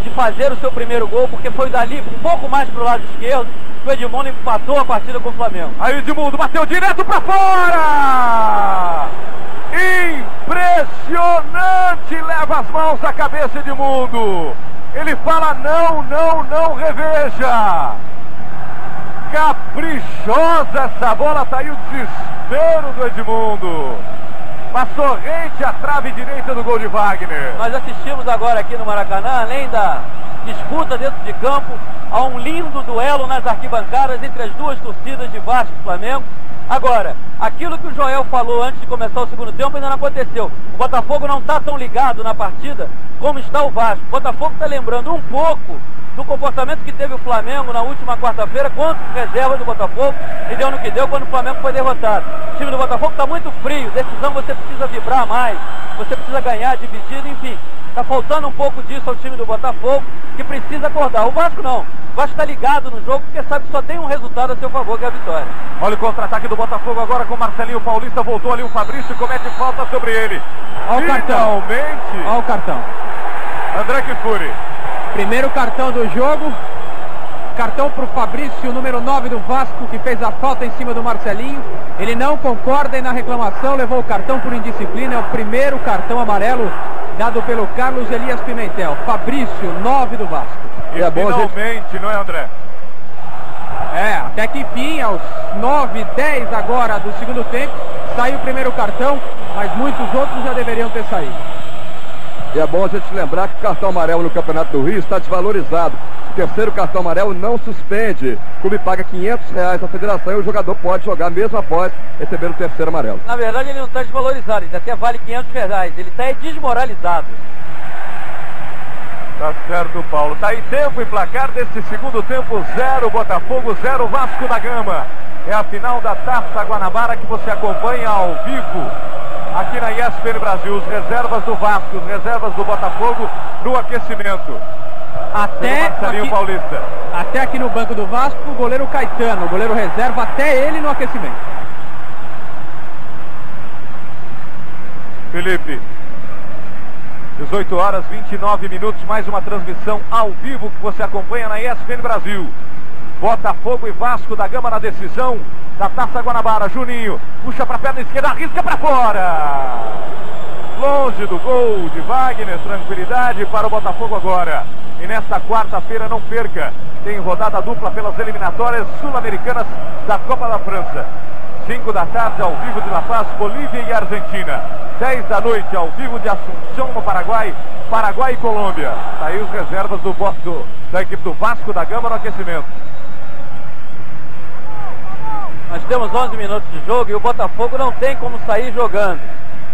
de fazer o seu primeiro gol, porque foi dali um pouco mais para o lado esquerdo que o Edmundo empatou a partida com o Flamengo. Aí o Edmundo bateu direto para fora! Impressionante! Leva as mãos à cabeça de Edmundo. Ele fala não, não, não, reveja. Caprichosa essa bola, tá aí o desespero do Edmundo. Passou rente à trave direita do gol de Wagner. Nós assistimos agora aqui no Maracanã, além disputa dentro de campo, há um lindo duelo nas arquibancadas entre as duas torcidas de Vasco e Flamengo. Agora, aquilo que o Joel falou antes de começar o segundo tempo ainda não aconteceu. O Botafogo não está tão ligado na partida como está o Vasco. O Botafogo está lembrando um pouco do comportamento que teve o Flamengo na última quarta-feira contra os reservas do Botafogo e deu no que deu quando o Flamengo foi derrotado. O time do Botafogo está muito frio, decisão você precisa vibrar mais, você precisa ganhar, dividir, enfim. Está faltando um pouco disso ao time do Botafogo, que precisa acordar. O Vasco não. O Vasco está ligado no jogo, porque sabe que só tem um resultado a seu favor, que é a vitória. Olha o contra-ataque do Botafogo agora com o Marcelinho Paulista. Voltou ali o Fabrício, comete falta sobre ele. Olha o cartão. Finalmente. Olha o cartão. André Kfouri. Primeiro cartão do jogo. Cartão para o Fabrício, número 9 do Vasco, que fez a falta em cima do Marcelinho. Ele não concorda e na reclamação levou o cartão por indisciplina. É o primeiro cartão amarelo dado pelo Carlos Elias Pimentel. Fabrício, 9 do Vasco. E é bom, finalmente, gente... não é, André? É, até que enfim, aos 9, 10 agora do segundo tempo, saiu o primeiro cartão, mas muitos outros já deveriam ter saído. E é bom a gente lembrar que o cartão amarelo no Campeonato do Rio está desvalorizado. O terceiro cartão amarelo não suspende. O clube paga R$500 à federação e o jogador pode jogar mesmo após receber o terceiro amarelo. Na verdade ele não está desvalorizado, ele até vale R$500. Ele está desmoralizado. Tá certo, Paulo. Tá aí tempo e placar desse segundo tempo. 0 Botafogo, 0 Vasco da Gama. É a final da Taça Guanabara que você acompanha ao vivo aqui na ESPN Brasil. Os reservas do Vasco, os reservas do Botafogo no aquecimento. Até aqui no banco do Vasco, o goleiro Caetano, o goleiro reserva, até ele no aquecimento. Felipe, 18 horas 29 minutos, mais uma transmissão ao vivo que você acompanha na ESPN Brasil. Botafogo e Vasco da Gama na decisão da Taça Guanabara. Juninho puxa para a perna esquerda, arrisca para fora. Longe do gol de Wagner, tranquilidade para o Botafogo agora. E nesta quarta-feira, não perca, tem rodada dupla pelas eliminatórias sul-americanas da Copa da França. 5 da tarde, ao vivo de La Paz, Bolívia e Argentina. 10 da noite, ao vivo de Assunção, no Paraguai, Paraguai e Colômbia. Tá aí os reservas da equipe do Vasco da Gama no aquecimento. Nós temos 11 minutos de jogo e o Botafogo não tem como sair jogando.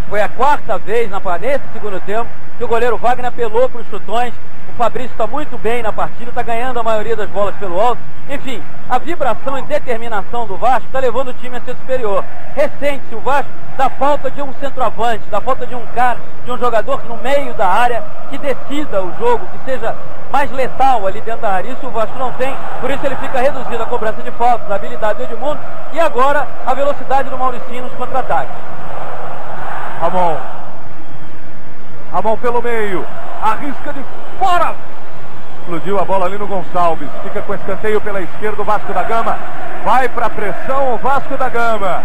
Foi a quarta vez nesse segundo tempo que o goleiro Wagner apelou para os chutões. O Fabrício está muito bem na partida, está ganhando a maioria das bolas pelo alto. Enfim, a vibração e determinação do Vasco está levando o time a ser superior. Ressente-se o Vasco da falta de um centroavante, da falta de um cara, de um jogador no meio da área que decida o jogo, que seja mais letal ali dentro da área. Isso o Vasco não tem, por isso ele fica reduzido à cobrança de faltas, a habilidade do Edmundo e agora a velocidade do Mauricinho nos contra-ataques. Ramon pelo meio, arrisca de fora. Explodiu a bola ali no Gonçalves. Fica com escanteio pela esquerda o Vasco da Gama. Vai para pressão o Vasco da Gama.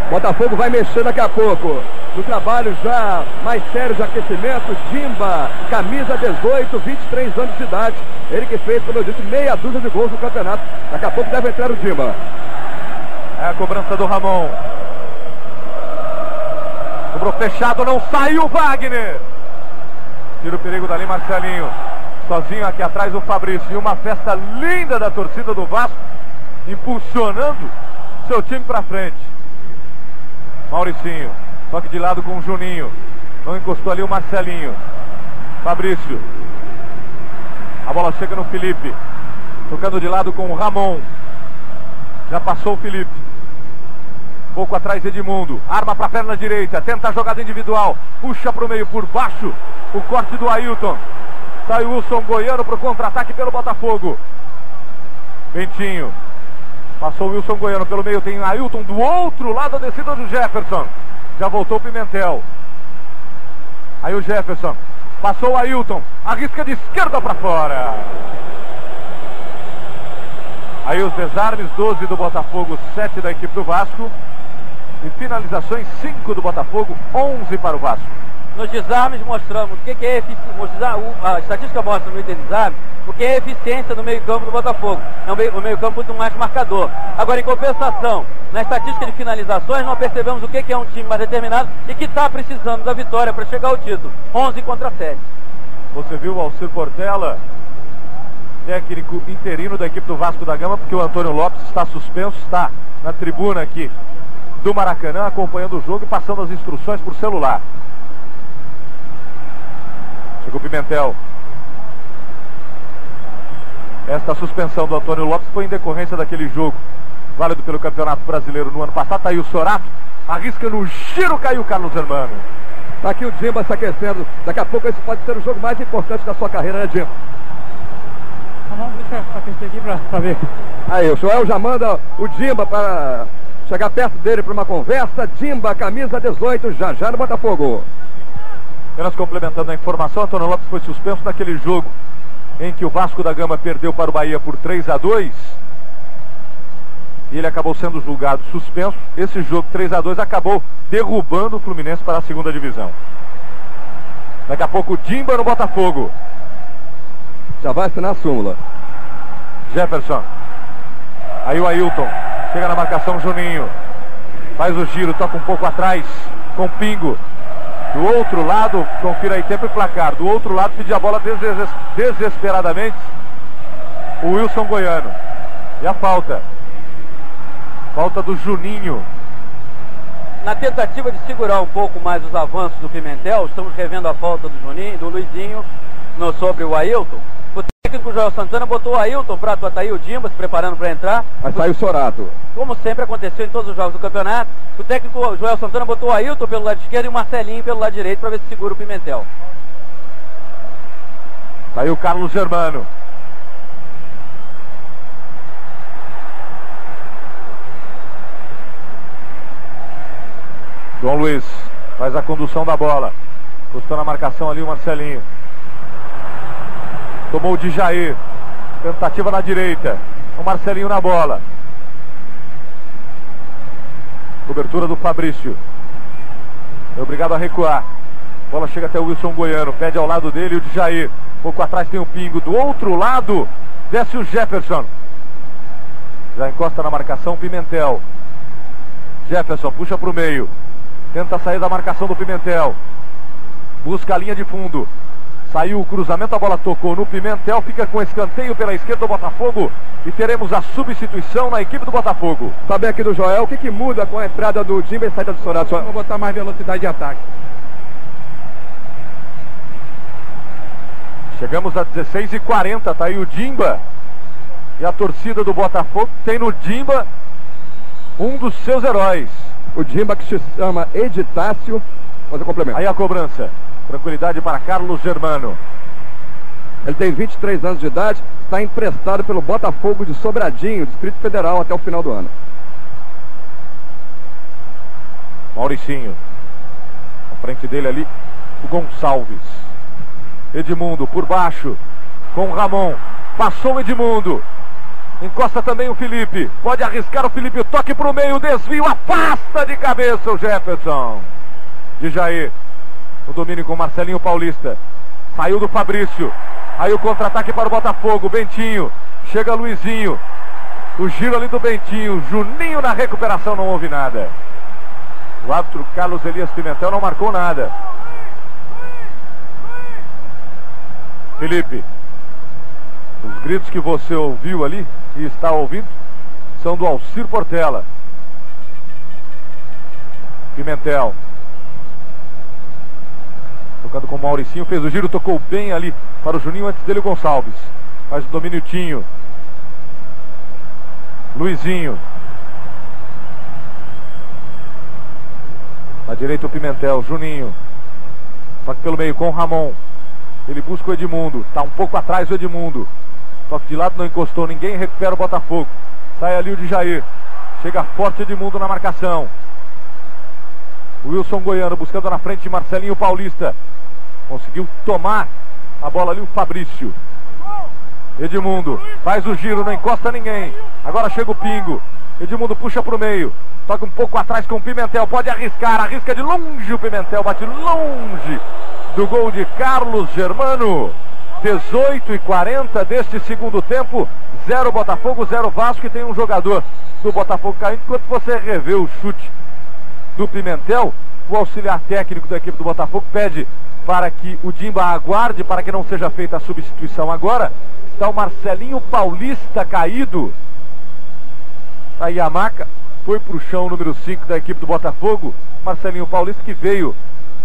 Botafogo vai mexer daqui a pouco. No trabalho já mais sério de aquecimento, Dimba, camisa 18, 23 anos de idade. Ele que fez, como eu disse, meia dúzia de gols no campeonato. Daqui a pouco deve entrar o Dimba. É a cobrança do Ramon. Cobrou fechado, não saiu o Wagner. Tira o perigo dali, Marcelinho. Sozinho aqui atrás o Fabrício. E uma festa linda da torcida do Vasco, impulsionando seu time para frente. Mauricinho, toque de lado com o Juninho. Não encostou ali o Marcelinho. Fabrício. A bola chega no Felipe. Tocando de lado com o Ramon. Já passou o Felipe. Pouco atrás Edmundo. Arma para a perna direita. Tenta a jogada individual. Puxa para o meio por baixo. O corte do Ailton. Sai o Wilson Goiano para o contra-ataque pelo Botafogo. Bentinho. Passou o Wilson Goiano pelo meio. Tem o Ailton do outro lado, a descida do Jefferson. Já voltou o Pimentel. Aí o Jefferson. Passou o Ailton. Arrisca de esquerda para fora. Aí os desarmes, 12 do Botafogo, 7 da equipe do Vasco. E finalizações, 5 do Botafogo, 11 para o Vasco. Nos desarmes mostramos o que é eficiência. A estatística mostra no item desarme o que é eficiência no meio campo do Botafogo. É o meio campo muito mais marcador. Agora, em compensação, na estatística de finalizações, nós percebemos o que é um time mais determinado e que está precisando da vitória para chegar ao título. 11 contra 7. Você viu o Alcir Portela técnico interino da equipe do Vasco da Gama, porque o Antônio Lopes está suspenso, está na tribuna aqui do Maracanã, acompanhando o jogo e passando as instruções por celular. Chegou o Pimentel. Esta suspensão do Antônio Lopes foi em decorrência daquele jogo válido pelo Campeonato Brasileiro no ano passado. Tá aí o Sorato, arrisca no giro, caiu o Carlos Germano. Tá aqui o Dimba se aquecendo. Daqui a pouco esse pode ser o jogo mais importante da sua carreira, né, Dimba? Vamos deixar aquecer aqui pra ver. Aí, o Joel já manda o Dimba para chegar perto dele para uma conversa. Dimba, camisa 18, já no Botafogo. Apenas complementando a informação, Antônio Lopes foi suspenso naquele jogo em que o Vasco da Gama perdeu para o Bahia por 3-2. E ele acabou sendo julgado suspenso. Esse jogo 3-2 acabou derrubando o Fluminense para a segunda divisão. Daqui a pouco Dimba no Botafogo. Já vai assinar a súmula. Jefferson. Aí o Ailton. Chega na marcação Juninho. Faz o giro, toca um pouco atrás com Pingo. Do outro lado, confira aí tempo e placar. Do outro lado, pedir a bola desesperadamente o Wilson Goiano. E a falta. Falta do Juninho. Na tentativa de segurar um pouco mais os avanços do Pimentel, estamos revendo a falta do Juninho, do Luizinho sobre o Ailton. O técnico Joel Santana botou o Ailton para tá aí o Dimba se preparando para entrar. Vai sair o Sorato. Como sempre aconteceu em todos os jogos do campeonato, o técnico Joel Santana botou o Ailton pelo lado esquerdo e o Marcelinho pelo lado direito para ver se segura o Pimentel. Saiu o Carlos Germano. João Luiz faz a condução da bola. Custou na marcação ali o Marcelinho. Tomou o de Jair. Tentativa na direita. O Marcelinho na bola. Cobertura do Fabrício. É obrigado a recuar. Bola chega até o Wilson Goiano. Pede ao lado dele o de Jair. Um pouco atrás tem o Pingo. Do outro lado desce o Jefferson. Já encosta na marcação o Pimentel. Jefferson puxa para o meio. Tenta sair da marcação do Pimentel. Busca a linha de fundo. Saiu o cruzamento, a bola tocou no Pimentel. Fica com escanteio pela esquerda do Botafogo. E teremos a substituição na equipe do Botafogo. Saber aqui do Joel, o que muda com a entrada do Dimba e saída do Sorato? Vamos botar mais velocidade de ataque. Chegamos a 16h40. Tá aí o Dimba. E a torcida do Botafogo tem no Dimba um dos seus heróis. O Dimba que se chama Editácio. Fazer complemento. Aí a cobrança. Tranquilidade para Carlos Germano. Ele tem 23 anos de idade. Está emprestado pelo Botafogo de Sobradinho, Distrito Federal, até o final do ano. Mauricinho. À frente dele ali, o Gonçalves. Edmundo por baixo. Com o Ramon. Passou o Edmundo. Encosta também o Felipe. Pode arriscar o Felipe. O toque para o meio. Desvio. Afasta de cabeça o Jefferson. De Jair. O domínio com Marcelinho Paulista. Saiu do Fabrício. Aí o contra-ataque para o Botafogo. Bentinho. Chega Luizinho. O giro ali do Bentinho. Juninho na recuperação. Não houve nada. O árbitro Carlos Elias Pimentel não marcou nada. Felipe. Os gritos que você ouviu ali e está ouvindo são do Alcir Portela. Pimentel. Tocando com o Mauricinho, fez o giro, tocou bem ali para o Juninho, antes dele o Gonçalves. Faz o domínio Tinho. Luizinho. Na direita o Pimentel, Juninho. Toque pelo meio com o Ramon. Ele busca o Edmundo, está um pouco atrás o Edmundo. Toque de lado, não encostou ninguém, recupera o Botafogo. Sai ali o de Jair. Chega forte Edmundo na marcação. O Wilson Goiano buscando na frente de Marcelinho Paulista. Conseguiu tomar a bola ali o Fabrício. Edmundo faz o giro, não encosta ninguém. Agora chega o Pingo. Edmundo puxa para o meio. Toca um pouco atrás com o Pimentel. Pode arriscar, arrisca de longe o Pimentel. Bate longe do gol de Carlos Germano. 18h40 deste segundo tempo. 0 Botafogo, 0 Vasco. E tem um jogador do Botafogo caindo. Enquanto você revê o chute do Pimentel, O auxiliar técnico da equipe do Botafogo pede para que o Dimba aguarde, para que não seja feita a substituição agora. Está o Marcelinho Paulista caído. Aí a maca foi para o chão, o número 5 da equipe do Botafogo. Marcelinho Paulista, que veio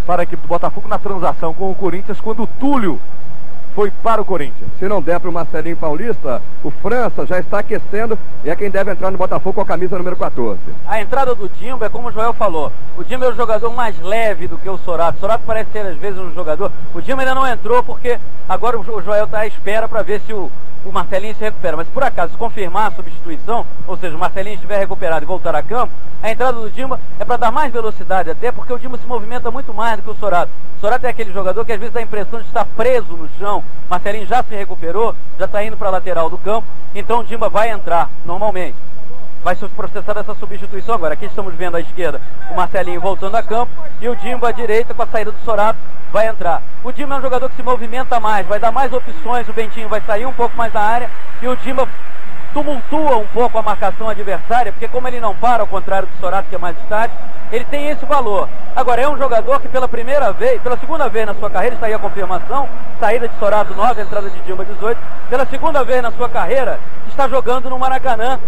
para a equipe do Botafogo na transação com o Corinthians, quando o Túlio foi para o Corinthians. Se não der para o Marcelinho Paulista, o França já está aquecendo e é quem deve entrar no Botafogo com a camisa número 14. A entrada do Dimba é como o Joel falou. O Dimba é o jogador mais leve do que o Sorato. O Sorato parece ser às vezes um jogador. O Dimba ainda não entrou porque agora o Joel está à espera para ver se o Marcelinho se recupera. Mas por acaso, se confirmar a substituição, ou seja, o Marcelinho estiver recuperado e voltar a campo, a entrada do Dimba é para dar mais velocidade até, porque o Dimba se movimenta muito mais do que o Sorato. O Sorato é aquele jogador que às vezes dá a impressão de estar preso no chão. Marcelinho já se recuperou, já está indo para a lateral do campo, então o Dimba vai entrar normalmente. Vai ser processada essa substituição agora. Aqui estamos vendo à esquerda o Marcelinho voltando a campo e o Dimba à direita com a saída do Sorato vai entrar. O Dimba é um jogador que se movimenta mais, vai dar mais opções, o Bentinho vai sair um pouco mais da área e o Dimba tumultua um pouco a marcação adversária, porque como ele não para, ao contrário do Sorato, que é mais estático, ele tem esse valor. Agora, é um jogador que pela segunda vez na sua carreira, está aí a confirmação, saída de Sorato 9, entrada de Dimba 18, pela segunda vez na sua carreira, está jogando no Maracanã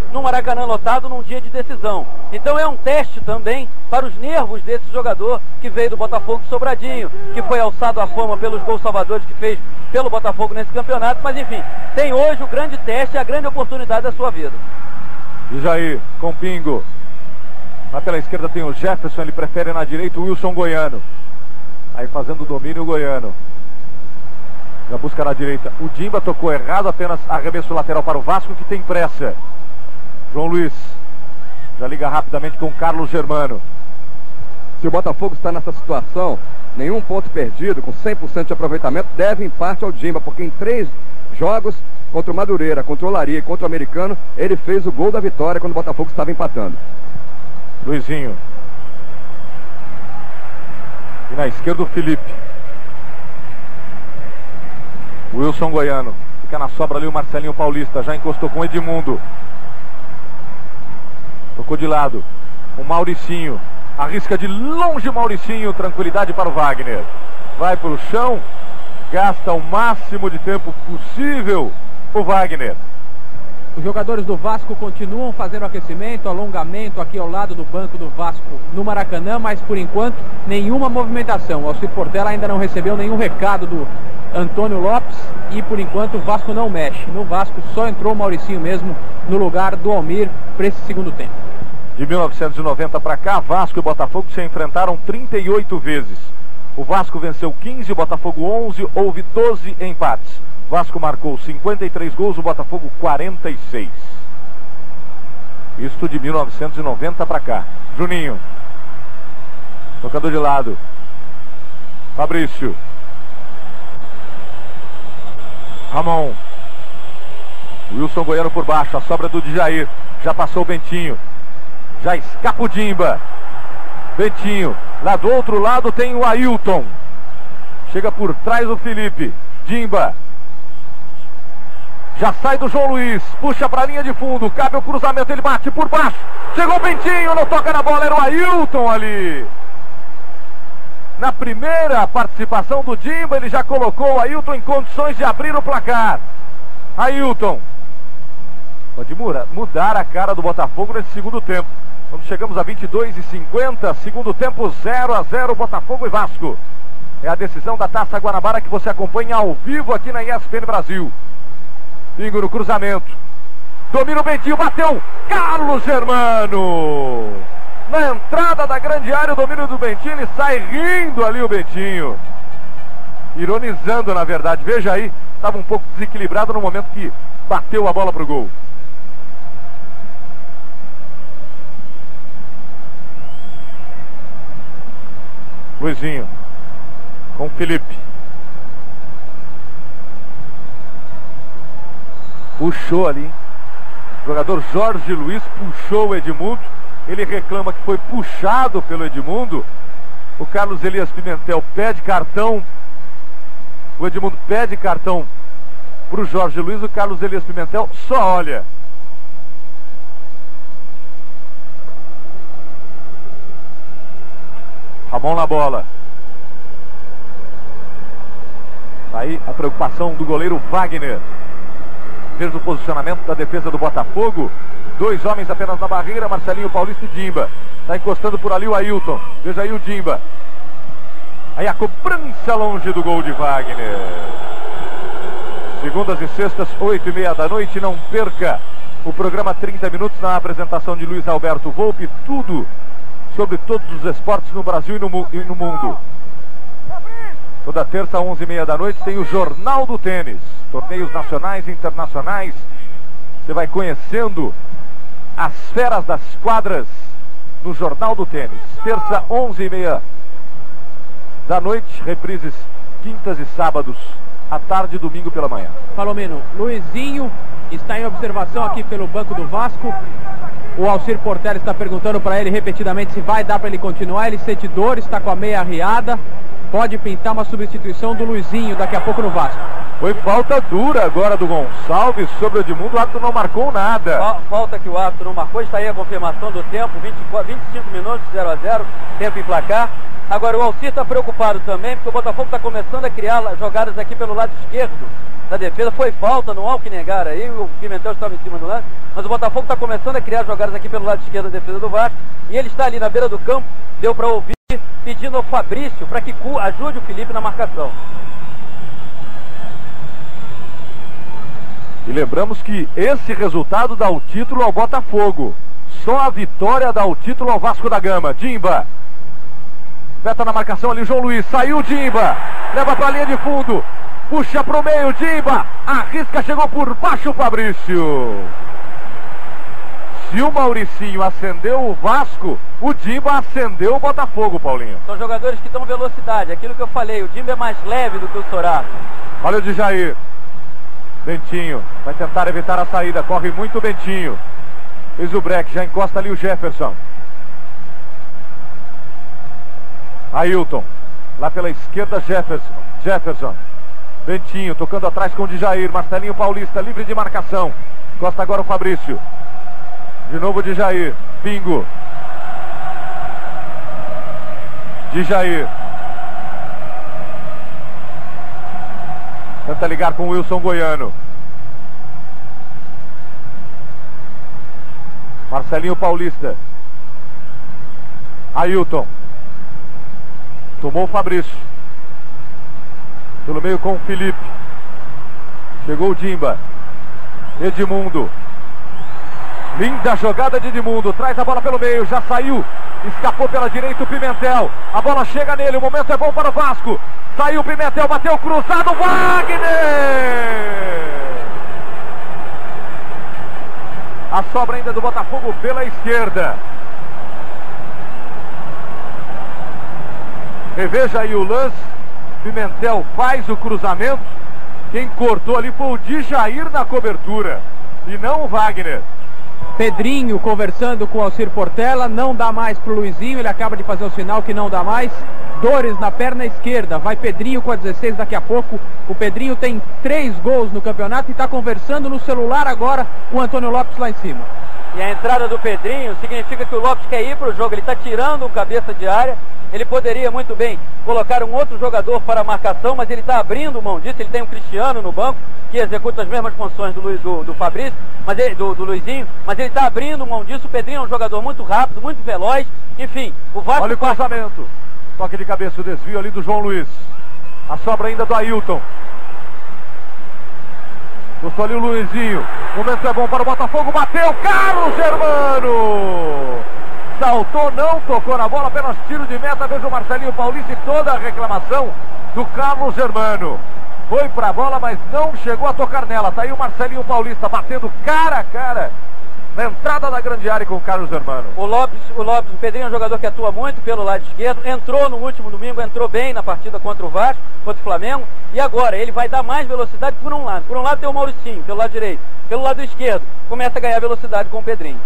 lotado num dia de decisão. Então é um teste também para os nervos desse jogador que veio do Botafogo Sobradinho, que foi alçado à fama pelos gols salvadores que fez pelo Botafogo nesse campeonato, mas enfim, tem hoje o grande teste e a grande oportunidade da sua vida. E Jair, com pingo. Lá pela esquerda tem o Jefferson, ele prefere na direita o Wilson Goiano. Aí fazendo o domínio o Goiano. Já busca na direita. O Dimba tocou errado, apenas arremesso lateral para o Vasco, que tem pressa. João Luiz já liga rapidamente com o Carlos Germano. Se o Botafogo está nessa situação, nenhum ponto perdido, com 100% de aproveitamento, deve em parte ao Dimba, porque em 3 jogos, contra o Madureira, contra o Olaria e contra o Americano, ele fez o gol da vitória quando o Botafogo estava empatando. Luizinho. E na esquerda o Felipe. Wilson Goiano. Fica na sobra ali o Marcelinho Paulista. Já encostou com o Edmundo. Tocou de lado. O Mauricinho. Arrisca de longe o Mauricinho. Tranquilidade para o Wagner. Vai para o chão. Gasta o máximo de tempo possível o Wagner. Os jogadores do Vasco continuam fazendo aquecimento, alongamento aqui ao lado do banco do Vasco no Maracanã, mas por enquanto nenhuma movimentação. O Alcir Portela ainda não recebeu nenhum recado do Antônio Lopes e por enquanto o Vasco não mexe. No Vasco só entrou o Mauricinho mesmo no lugar do Almir para esse segundo tempo. De 1990 para cá, Vasco e Botafogo se enfrentaram 38 vezes. O Vasco venceu 15, o Botafogo 11, houve 12 empates. Vasco marcou 53 gols, o Botafogo 46. Isto de 1990 para cá. Juninho. Tocador de lado. Fabrício. Ramon. Wilson Goiano por baixo, a sobra do Djair. Já passou o Bentinho. Já escapa o Dimba. Bentinho. Lá do outro lado tem o Ailton. Chega por trás o Felipe. Dimba. Já sai do João Luiz, puxa para a linha de fundo, cabe o cruzamento, ele bate por baixo, chegou o Bentinho, não toca na bola, era o Ailton ali. Na primeira participação do Dimba, ele já colocou o Ailton em condições de abrir o placar. Ailton pode mudar a cara do Botafogo nesse segundo tempo. Quando chegamos a 22h50, segundo tempo 0-0, Botafogo e Vasco. É a decisão da Taça Guanabara que você acompanha ao vivo aqui na ESPN Brasil. Pingo no cruzamento. Domina o Bentinho, bateu. Carlos Germano. Na entrada da grande área, o domínio do Bentinho, ele sai rindo ali o Bentinho. Ironizando, na verdade. Veja aí, estava um pouco desequilibrado no momento que bateu a bola para o gol. Luizinho. Com o Felipe. Puxou ali. O jogador Jorge Luiz puxou o Edmundo. Ele reclama que foi puxado pelo Edmundo. O Carlos Elias Pimentel pede cartão. O Edmundo pede cartão para o Jorge Luiz. O Carlos Elias Pimentel só olha. Ramon na bola. Aí a preocupação do goleiro Wagner. Veja o posicionamento da defesa do Botafogo. 2 homens apenas na barreira, Marcelinho Paulista e Dimba. Está encostando por ali o Ailton. Veja aí o Dimba. Aí a cobrança longe do gol de Wagner. Segundas e sextas, 8h30 da noite. Não perca o programa 30 Minutos na apresentação de Luiz Alberto Volpi. Tudo sobre todos os esportes no Brasil e no mundo. Toda terça, 11h30 da noite, tem o Jornal do Tênis. Torneios nacionais e internacionais. Você vai conhecendo as feras das quadras no Jornal do Tênis. Terça, 11h30 da noite. Reprises quintas e sábados à tarde e domingo pela manhã. Palomino, Luizinho está em observação aqui pelo banco do Vasco. O Alcir Portela está perguntando para ele repetidamente se vai dar para ele continuar. Ele sente dor, está com a meia arriada. Pode pintar uma substituição do Luizinho daqui a pouco no Vasco. Foi falta dura agora do Gonçalves sobre o Edmundo. O árbitro não marcou nada. Falta que o árbitro não marcou. Está aí a confirmação do tempo. 25 minutos, 0-0. Tempo em placar. Agora o Alcir está preocupado também, porque o Botafogo está começando a criar jogadas aqui pelo lado esquerdo da defesa. Foi falta, não há o que negar aí. O Pimentel estava em cima do lance. Mas o Botafogo está começando a criar jogadas aqui pelo lado esquerdo da defesa do Vasco. E ele está ali na beira do campo. Deu para ouvir, pedindo ao Fabrício para que ajude o Felipe na marcação. E lembramos que esse resultado dá o título ao Botafogo. Só a vitória dá o título ao Vasco da Gama. Dimba. Peta na marcação ali, João Luiz. Saiu Dimba. Leva para a linha de fundo. Puxa para o meio, Dimba. Arrisca, chegou por baixo o Fabrício. Se o Mauricinho acendeu o Vasco, o Dimba acendeu o Botafogo, Paulinho. São jogadores que dão velocidade. Aquilo que eu falei, o Dimba é mais leve do que o Sorato. Olha o Djair. Bentinho vai tentar evitar a saída. Corre muito o Bentinho. Fez o break, já encosta ali o Jefferson. Ailton. Lá pela esquerda, Jefferson. Bentinho tocando atrás com o Djair. Marcelinho Paulista livre de marcação. Encosta agora o Fabrício. De novo Djair. Pingo. Djair. Tenta ligar com o Wilson Goiano. Marcelinho Paulista. Ailton. Tomou o Fabrício. Pelo meio com o Felipe. Chegou o Dimba. Edmundo. Linda jogada de Edmundo. Traz a bola pelo meio. Já saiu. Escapou pela direita o Pimentel. A bola chega nele. O momento é bom para o Vasco. Saiu o Pimentel. Bateu cruzado. Wagner! A sobra ainda do Botafogo pela esquerda. Reveja aí o lance. Pimentel faz o cruzamento. Quem cortou ali foi o Djair na cobertura. E não o Wagner. Pedrinho conversando com o Alcir Portela. Não dá mais pro Luizinho. Ele acaba de fazer o sinal que não dá mais. Dores na perna esquerda. Vai Pedrinho com a 16 daqui a pouco. O Pedrinho tem 3 gols no campeonato e está conversando no celular agora com o Antônio Lopes lá em cima. E a entrada do Pedrinho significa que o Lopes quer ir para o jogo. Ele está tirando o cabeça de área. Ele poderia muito bem colocar um outro jogador para a marcação, mas ele está abrindo mão disso. Ele tem o Cristiano no banco, que executa as mesmas funções do Fabrício, mas do Luizinho, mas ele está abrindo mão disso. O Pedrinho é um jogador muito rápido, muito veloz. Enfim, o Vasco... Olha o cruzamento. Toque de cabeça, o desvio ali do João Luiz. A sobra ainda do Ailton. Gostou ali o Luizinho. O momento é bom para o Botafogo. Bateu, Carlos Germano. Saltou, não tocou na bola, apenas tiro de meta. Veja o Marcelinho Paulista e toda a reclamação do Carlos Germano. Foi para a bola, mas não chegou a tocar nela. Tá aí o Marcelinho Paulista batendo cara a cara na entrada da grande área com o Carlos Germano. O Pedrinho é um jogador que atua muito pelo lado esquerdo. Entrou no último domingo, entrou bem na partida contra o Vasco, contra o Flamengo. E agora ele vai dar mais velocidade por um lado. Por um lado tem o Mauricinho, pelo lado direito. Pelo lado esquerdo, começa a ganhar velocidade com o Pedrinho.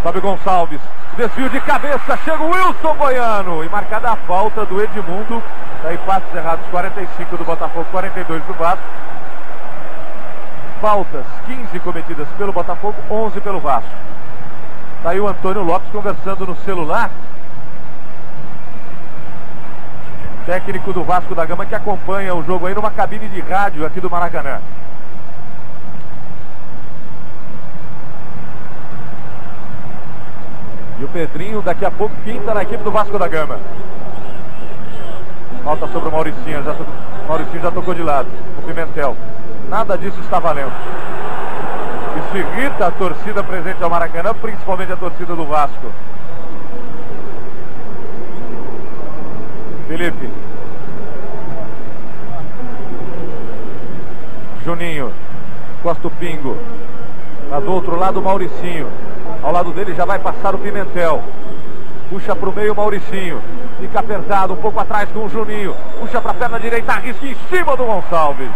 Sobe Gonçalves, desvio de cabeça, chega o Wilson Goiano. E marcada a falta do Edmundo. Daí passes errados, 45 do Botafogo, 42 do Vasco. Faltas, 15 cometidas pelo Botafogo, 11 pelo Vasco. Tá aí o Antônio Lopes conversando no celular. Técnico do Vasco da Gama que acompanha o jogo aí numa cabine de rádio aqui do Maracanã. E o Pedrinho daqui a pouco pinta na equipe do Vasco da Gama. Falta sobre o Mauricinho. Mauricinho já tocou de lado. O Pimentel. Nada disso está valendo. Isso irrita a torcida presente ao Maracanã, principalmente a torcida do Vasco. Felipe. Juninho. Costa o Pingo. Lá do outro lado o Mauricinho. Ao lado dele já vai passar o Pimentel. Puxa para o meio o Mauricinho. Fica apertado, um pouco atrás com o Juninho. Puxa para a perna direita, arrisca em cima do Gonçalves.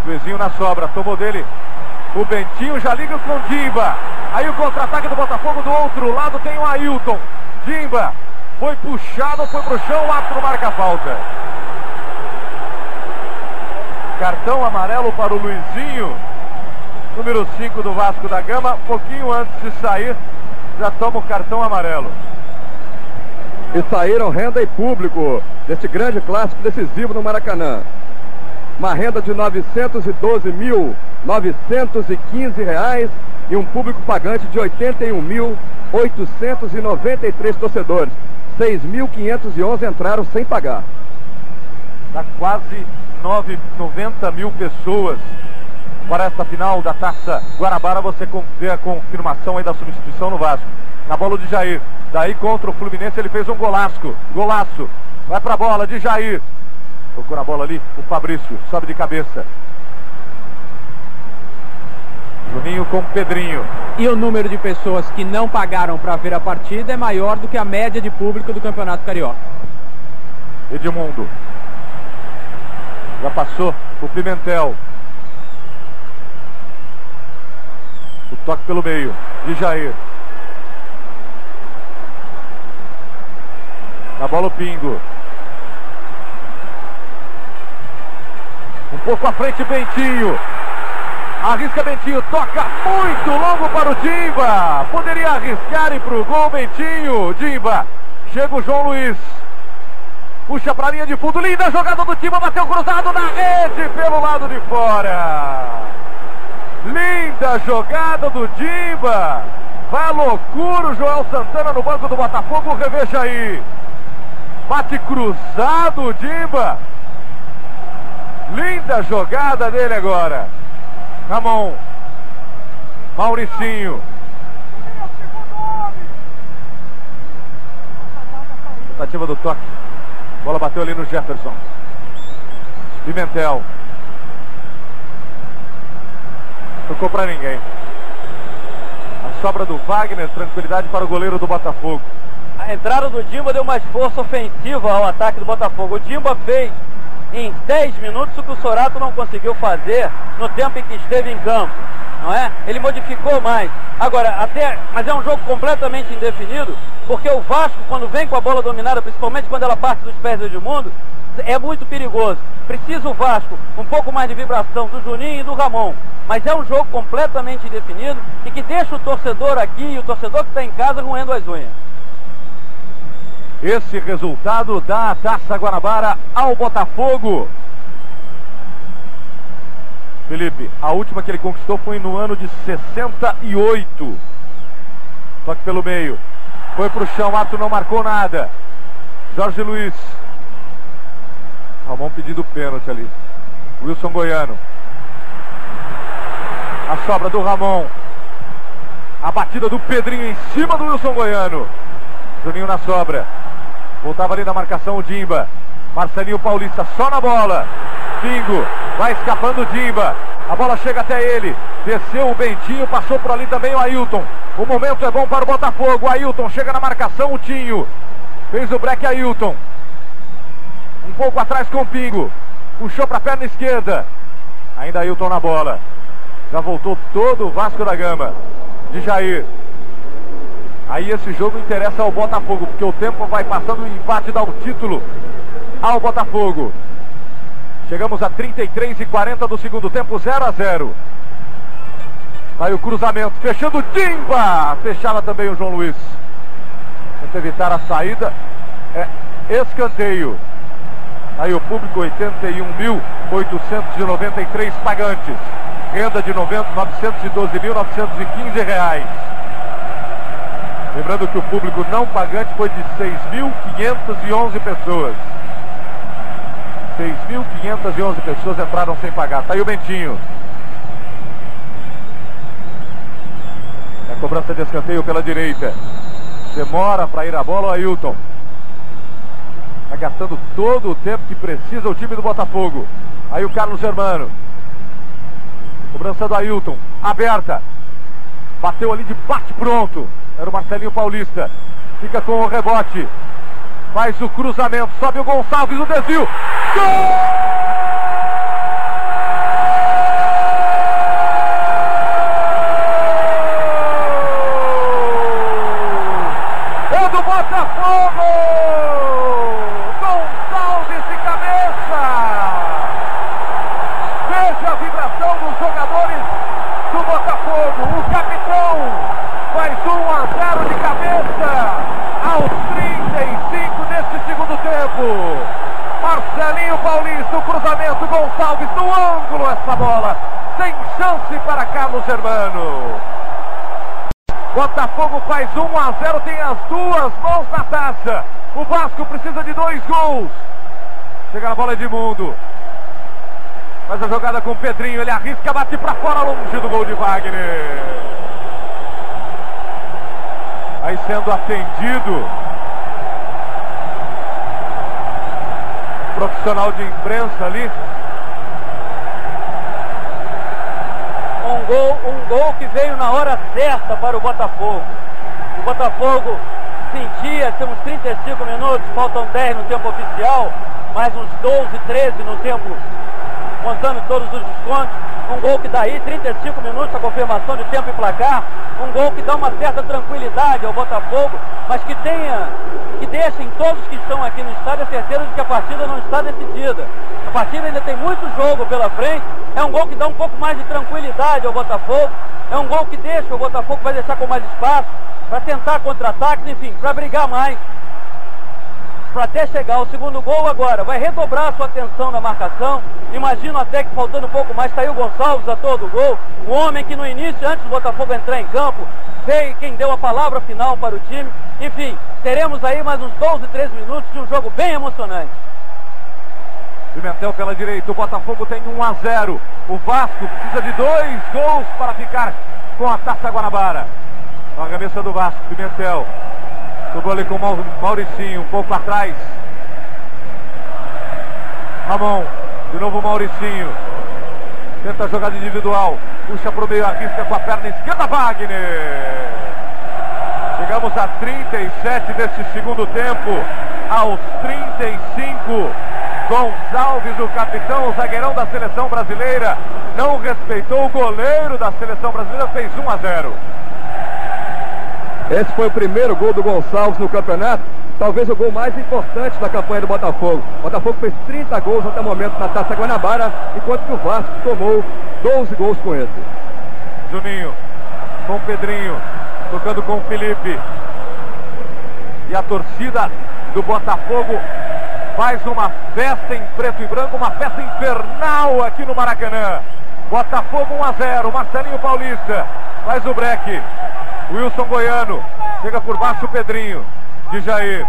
Luizinho na sobra, tomou dele o Bentinho, já liga com o Dimba. Aí o contra-ataque do Botafogo do outro lado tem o Ailton. Dimba foi puxado, foi pro chão, o árbitro marca a falta. Cartão amarelo para o Luizinho, número 5 do Vasco da Gama. Pouquinho antes de sair, já toma o cartão amarelo. E saíram renda e público deste grande clássico decisivo no Maracanã. Uma renda de R$ 912.915 e um público pagante de 81.893 torcedores. 6.511 entraram sem pagar. Dá quase 90 mil pessoas para esta final da Taça Guanabara. Você vê a confirmação aí da substituição no Vasco. Na bola de Jair. Daí contra o Fluminense ele fez um golaço. Golaço. Vai pra bola de Jair. Tocou na bola ali o Fabrício. Sobe de cabeça. Juninho com Pedrinho. E o número de pessoas que não pagaram para ver a partida é maior do que a média de público do Campeonato Carioca. Edmundo. Já passou o Pimentel. O toque pelo meio de Jair. Na bola o Pingo. Um pouco à frente Bentinho. Arrisca Bentinho, toca muito longo para o Dimba. Poderia arriscar e pro gol Bentinho. Dimba. Chega o João Luiz. Puxa pra linha de fundo. Linda jogada do Dimba. Bateu cruzado na rede pelo lado de fora. Linda jogada do Dimba. Vai à loucura o Joel Santana no banco do Botafogo. Reveja aí. Bate cruzado o Dimba. Linda jogada dele agora. Ramon. Mauricinho. Tentativa do toque. Bola bateu ali no Jefferson. Pimentel. Tocou pra ninguém. A sobra do Wagner. Tranquilidade para o goleiro do Botafogo. A entrada do Dimba deu mais força ofensiva ao ataque do Botafogo. O Dimba fez em 10 minutos o que o Sorato não conseguiu fazer no tempo em que esteve em campo, não é? Ele modificou mais. Agora, mas é um jogo completamente indefinido, porque o Vasco, quando vem com a bola dominada, principalmente quando ela parte dos pés do Edmundo, é muito perigoso. Precisa o Vasco um pouco mais de vibração do Juninho e do Ramon. Mas é um jogo completamente indefinido e que deixa o torcedor aqui e o torcedor que está em casa roendo as unhas. Esse resultado dá a Taça Guanabara ao Botafogo. Felipe, a última que ele conquistou foi no ano de 68. Toque pelo meio. Foi pro chão, o árbitro não marcou nada. Jorge Luiz. Ramon pedindo pênalti ali. Wilson Goiano. A sobra do Ramon. A batida do Pedrinho em cima do Wilson Goiano. Juninho na sobra. Voltava ali na marcação o Dimba. Marcelinho Paulista só na bola. Pingo. Vai escapando o Dimba. A bola chega até ele. Desceu o Bentinho. Passou por ali também o Ailton. O momento é bom para o Botafogo. O Ailton chega na marcação. O Tinho. Fez o break Ailton. Um pouco atrás com o Pingo. Puxou para a perna esquerda. Ainda Ailton na bola. Já voltou todo o Vasco da Gama. De Jair. Aí esse jogo interessa ao Botafogo, porque o tempo vai passando e o empate dá o título ao Botafogo. Chegamos a 33 e 40 do segundo tempo, 0-0. Aí o cruzamento, fechando o Dimba. Fechava também o João Luiz. Tenta evitar a saída. É escanteio. Aí o público, 81.893 pagantes. Renda de R$912.915. Lembrando que o público não pagante foi de 6.511 pessoas. 6.511 pessoas entraram sem pagar. Tá aí o Bentinho. É a cobrança de escanteio pela direita. Demora para ir a bola o Ailton. Está gastando todo o tempo que precisa o time do Botafogo. Aí o Carlos Germano. Cobrança do Ailton. Aberta. Bateu ali de bate pronto. Era o Marcelinho Paulista. Fica com o rebote. Faz o cruzamento. Sobe o Gonçalves. O desvio. Gol! Botafogo! Gonçalves de cabeça! Veja a vibração dos jogadores do Botafogo. O capitão faz 1-0 de cabeça aos 35 deste segundo tempo. Marcelinho Paulista, o cruzamento, Gonçalves no ângulo, essa bola. Sem chance para Carlos Germano. Botafogo faz 1-0, tem as duas mãos na taça. O Vasco precisa de 2 gols. Chega na bola Edmundo. Faz a jogada com o Pedrinho, ele arrisca, bate para fora, longe do gol de Wagner. Aí sendo atendido. Profissional de imprensa ali. Um gol que veio na hora certa para o Botafogo. O Botafogo sentia, temos 35 minutos, faltam 10 no tempo oficial, mais uns 12, 13 no tempo, contando todos os descontos. Um gol que dá aí 35 minutos, a confirmação de tempo e placar. Um gol que dá uma certa tranquilidade ao Botafogo, mas que deixa em todos que estão aqui no estádio a certeza de que a partida não está decidida. A partida ainda tem muito jogo pela frente. É um gol que dá um pouco mais de tranquilidade ao Botafogo. É um gol que deixa, o Botafogo vai deixar com mais espaço para tentar contra-ataques, enfim, para brigar mais. Para até chegar ao segundo gol agora, vai redobrar a sua atenção na marcação. Imagino até que faltando um pouco mais, saiu o Gonçalves a todo gol. O homem que no início, antes do Botafogo entrar em campo, veio quem deu a palavra final para o time. Enfim, teremos aí mais uns 12, 13 minutos de um jogo bem emocionante. Pimentel pela direita, o Botafogo tem 1-0. O Vasco precisa de 2 gols para ficar com a Taça Guanabara. Na cabeça do Vasco, Pimentel. Jogou ali com o Mauricinho, um pouco atrás. Ramon, de novo o Mauricinho. Tenta a jogada individual. Puxa para o meio, arrisca com a perna esquerda, Wagner. Chegamos a 37 desse segundo tempo. Aos 35. Gonçalves, o capitão, o zagueirão da seleção brasileira, não respeitou o goleiro da seleção brasileira, fez 1-0. Esse foi o primeiro gol do Gonçalves no campeonato, talvez o gol mais importante da campanha do Botafogo. O Botafogo fez 30 gols até o momento na Taça Guanabara, enquanto que o Vasco tomou 12 gols com esse. Juninho, com o Pedrinho, tocando com o Felipe. E a torcida do Botafogo faz uma festa em preto e branco, uma festa infernal aqui no Maracanã. Botafogo 1-0, Marcelinho Paulista faz o break. Wilson Goiano, chega por baixo o Pedrinho, de Jair.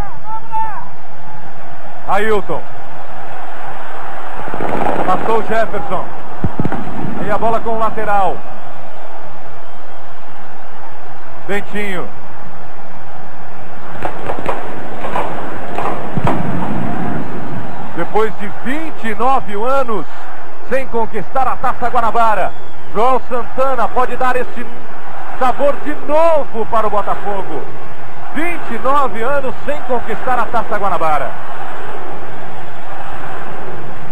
Ailton. Passou o Jefferson. E a bola com o lateral. Bentinho. Depois de 29 anos sem conquistar a Taça Guanabara, João Santana pode dar esse sabor de novo para o Botafogo. 29 anos sem conquistar a Taça Guanabara.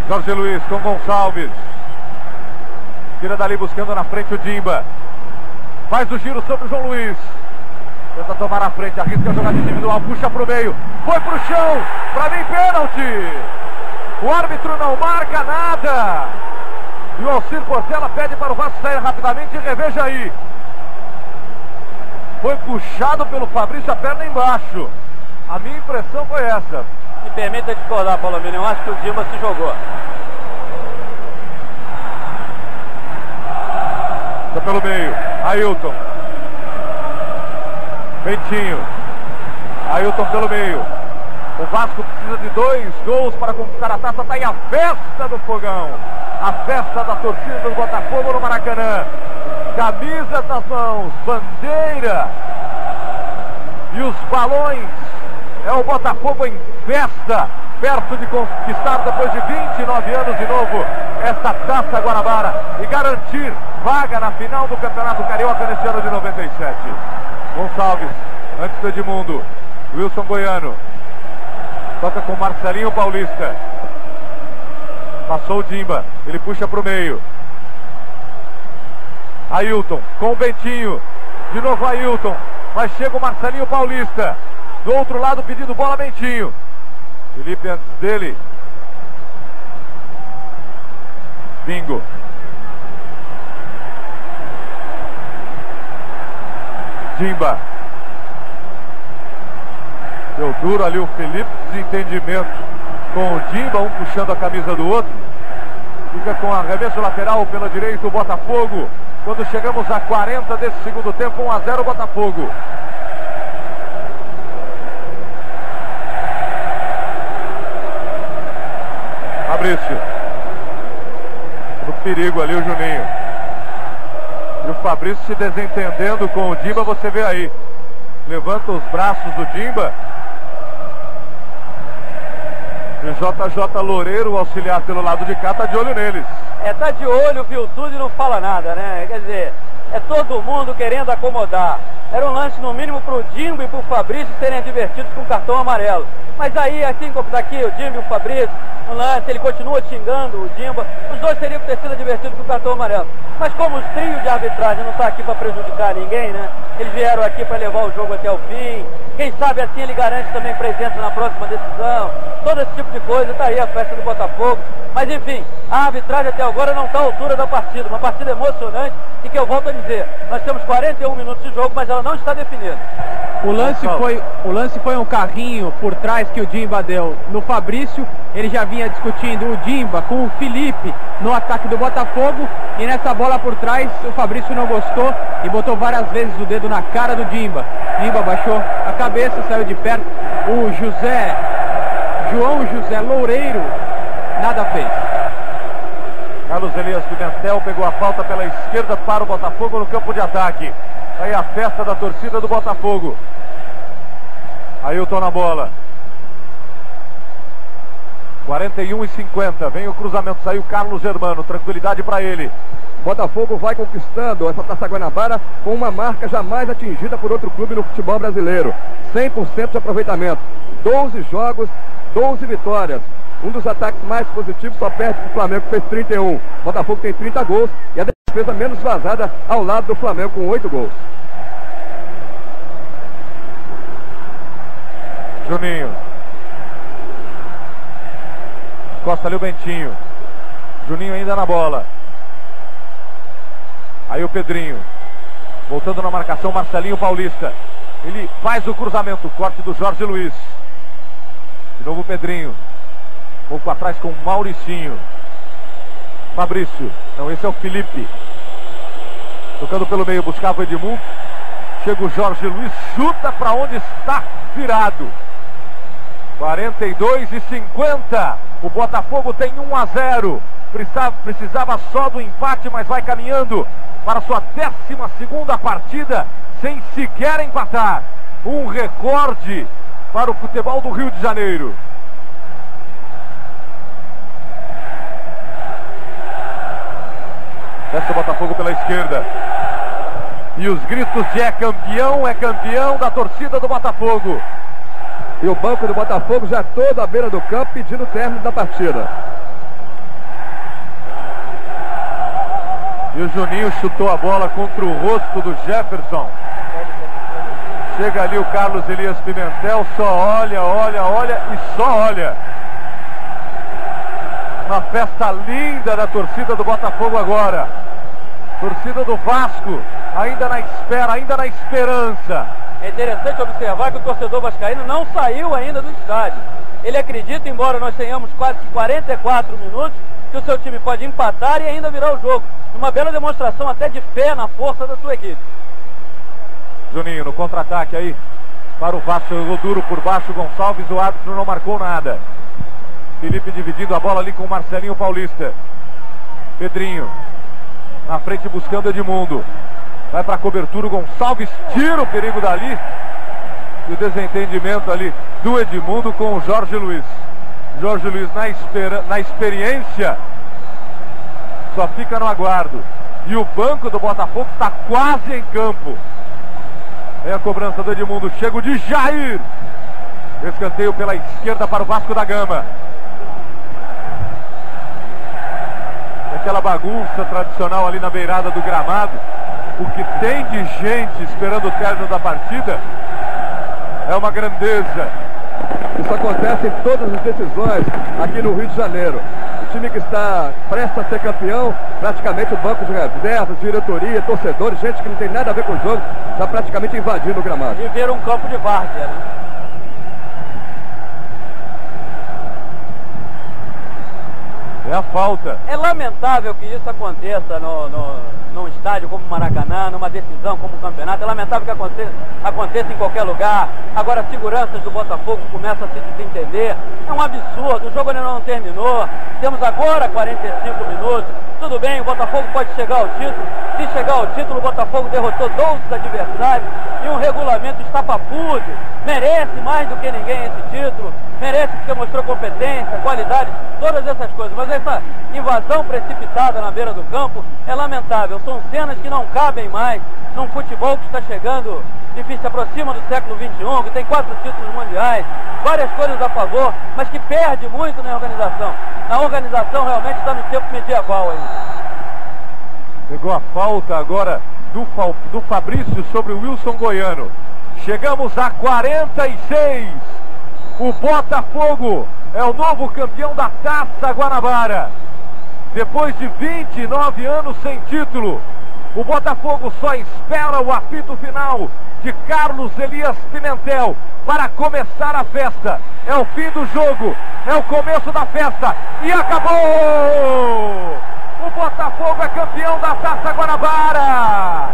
Jorge Luiz com Gonçalves. Tira dali buscando na frente o Dimba. Faz o giro sobre o João Luiz. Tenta tomar na frente, arrisca a jogada individual, puxa para o meio. Foi para o chão, para mim pênalti. O árbitro não marca nada. E o Alcir Portela pede para o Vasco sair rapidamente e reveja aí. Foi puxado pelo Fabrício, a perna embaixo. A minha impressão foi essa. Me permita discordar, Palomino. Eu acho que o Dimba se jogou. Tá pelo meio. Ailton. Bentinho. Ailton pelo meio. O Vasco precisa de 2 gols para conquistar a taça. Tá aí a festa do fogão. A festa da torcida do Botafogo no Maracanã. Camisas nas mãos, bandeira e os balões. É o Botafogo em festa, perto de conquistar depois de 29 anos de novo esta Taça Guanabara e garantir vaga na final do Campeonato Carioca nesse ano de 97. Gonçalves, antes do Edmundo. Wilson Goiano toca com Marcelinho Paulista. Passou o Dimba, ele puxa para o meio. Ailton com o Bentinho. De novo Ailton. Mas chega o Marcelinho Paulista. Do outro lado pedindo bola, Bentinho. Felipe antes dele. Bingo. Dimba. Deu duro ali o Felipe. Desentendimento com o Dimba. Um puxando a camisa do outro. Fica com arremesso lateral pela direita o Botafogo. Quando chegamos a 40 desse segundo tempo, 1-0 Botafogo. Fabrício. No perigo ali o Juninho. E o Fabrício se desentendendo com o Dimba, você vê aí. Levanta os braços do Dimba. E o JJ Loureiro, o auxiliar pelo lado de cá, tá de olho neles. Tá de olho, viu tudo e não fala nada, né? Quer dizer, é todo mundo querendo acomodar. Era um lance no mínimo pro Dimba e pro Fabrício serem advertidos com cartão amarelo. Mas aí, assim como daqui, o Dimba e o Fabrício, no lance, ele continua xingando o Dimba. Os dois teriam que ter sido advertidos com cartão amarelo. Mas como os trios de arbitragem não está aqui para prejudicar ninguém, né? Eles vieram aqui para levar o jogo até o fim. Quem sabe assim ele garante também presença na próxima decisão. Todo esse tipo de coisa, tá aí a festa do Botafogo. Mas enfim, a arbitragem até agora não está à altura da partida. Uma partida emocionante e que eu volto a dizer, nós temos 41 minutos de jogo, mas ela não está definida. O lance foi um carrinho por trás que o Dimba deu no Fabrício. Ele já vinha discutindo o Dimba com o Felipe no ataque do Botafogo. E nessa bola por trás o Fabrício não gostou e botou várias vezes o dedo na cara do Dimba. Dimba baixou a cabeça, saiu de perto. O João José Loureiro nada fez. Carlos Elias Pimentel pegou a falta pela esquerda para o Botafogo no campo de ataque. Aí a festa da torcida do Botafogo. Ailton na bola. 41:50. Vem o cruzamento. Saiu Carlos Germano. Tranquilidade para ele. Botafogo vai conquistando essa Taça Guanabara com uma marca jamais atingida por outro clube no futebol brasileiro. 100% de aproveitamento. 12 jogos, 12 vitórias. Um dos ataques mais positivos só perde para o Flamengo, que fez 31. Botafogo tem 30 gols e a defesa menos vazada ao lado do Flamengo com 8 gols. Juninho. Costa ali o Bentinho. Juninho ainda na bola. Aí o Pedrinho. Voltando na marcação, Marcelinho Paulista. Ele faz o cruzamento. Corte do Jorge Luiz. De novo o Pedrinho. Um pouco atrás com o Mauricinho. Fabrício. Não, esse é o Felipe. Tocando pelo meio, buscava o Edmundo. Chega o Jorge Luiz. Chuta para onde está virado. 42:50. O Botafogo tem 1-0. Precisava só do empate, mas vai caminhando para sua 12ª partida sem sequer empatar. Um recorde para o futebol do Rio de Janeiro. Desce o Botafogo pela esquerda. E os gritos de é campeão da torcida do Botafogo. E o banco do Botafogo já todo à beira do campo pedindo o término da partida. E o Juninho chutou a bola contra o rosto do Jefferson. Chega ali o Carlos Elias Pimentel, só olha e só olha. Uma festa linda da torcida do Botafogo agora. Torcida do Vasco, ainda na espera, ainda na esperança. É interessante observar que o torcedor vascaíno não saiu ainda do estádio. Ele acredita, embora nós tenhamos quase 44 minutos, que o seu time pode empatar e ainda virar o jogo. Uma bela demonstração até de fé na força da sua equipe. Juninho, no contra-ataque aí, para o Vasco, jogou duro por baixo, Gonçalves, o árbitro não marcou nada. Felipe dividindo a bola ali com o Marcelinho Paulista. Pedrinho, na frente buscando Edmundo. Vai para a cobertura, o Gonçalves tira o perigo dali. E o desentendimento ali do Edmundo com o Jorge Luiz. Jorge Luiz na experiência só fica no aguardo. E o banco do Botafogo está quase em campo. É a cobrança do Edmundo, chega o de Jair. Escanteio pela esquerda para o Vasco da Gama. Aquela bagunça tradicional ali na beirada do gramado. O que tem de gente esperando o término da partida é uma grandeza. Isso acontece em todas as decisões aqui no Rio de Janeiro. O time que está prestes a ser campeão, praticamente o banco de reservas, diretoria, torcedores, gente que não tem nada a ver com o jogo, está praticamente invadindo o gramado. E ver um campo de várzea, né? É a falta. É lamentável que isso aconteça num estádio como o Maracanã, numa decisão como o campeonato. É lamentável que aconteça em qualquer lugar. Agora as seguranças do Botafogo começam a se desentender. É um absurdo, o jogo ainda não terminou. Temos agora 45 minutos. Tudo bem, o Botafogo pode chegar ao título. Se chegar ao título, o Botafogo derrotou 12 adversários e um regulamento estapafúrdio. Merece mais do que ninguém esse título. Merece porque mostrou competência, qualidade, todas essas coisas. Mas essa invasão precipitada na beira do campo é lamentável. São cenas que não cabem mais num futebol que está chegando, enfim, se aproxima do século XXI, que tem 4 títulos mundiais, várias coisas a favor, mas que perde muito na organização. A organização realmente está no tempo medieval ainda. Pegou a falta agora do Fabrício sobre o Wilson Goiano. Chegamos a 46. O Botafogo é o novo campeão da Taça Guanabara. Depois de 29 anos sem título, o Botafogo só espera o apito final de Carlos Elias Pimentel para começar a festa. É o fim do jogo, é o começo da festa e acabou! O Botafogo é campeão da Taça Guanabara!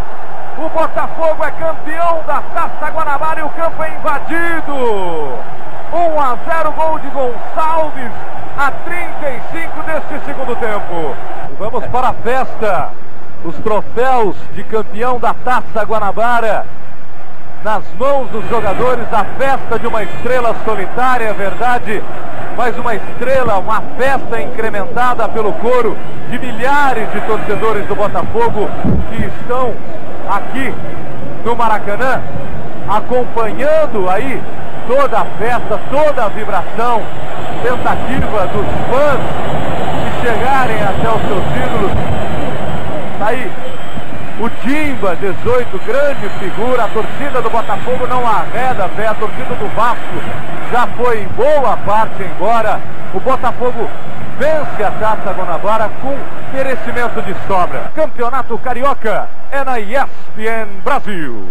O Botafogo é campeão da Taça Guanabara e o campo é invadido! 1-0, gol de Gonçalves a 35 deste segundo tempo. Vamos para a festa. Os troféus de campeão da Taça Guanabara nas mãos dos jogadores. A festa de uma estrela solitária, é verdade, mas uma estrela, uma festa incrementada pelo coro de milhares de torcedores do Botafogo que estão aqui no Maracanã acompanhando aí toda a festa, toda a vibração, tentativa dos fãs de chegarem até os seus ídolos. Tá aí o Timba, 18, grande figura. A torcida do Botafogo não arreda a fé, a torcida do Vasco já foi em boa parte embora. O Botafogo vence a Taça Guanabara com merecimento de sobra. Campeonato Carioca é na ESPN Brasil.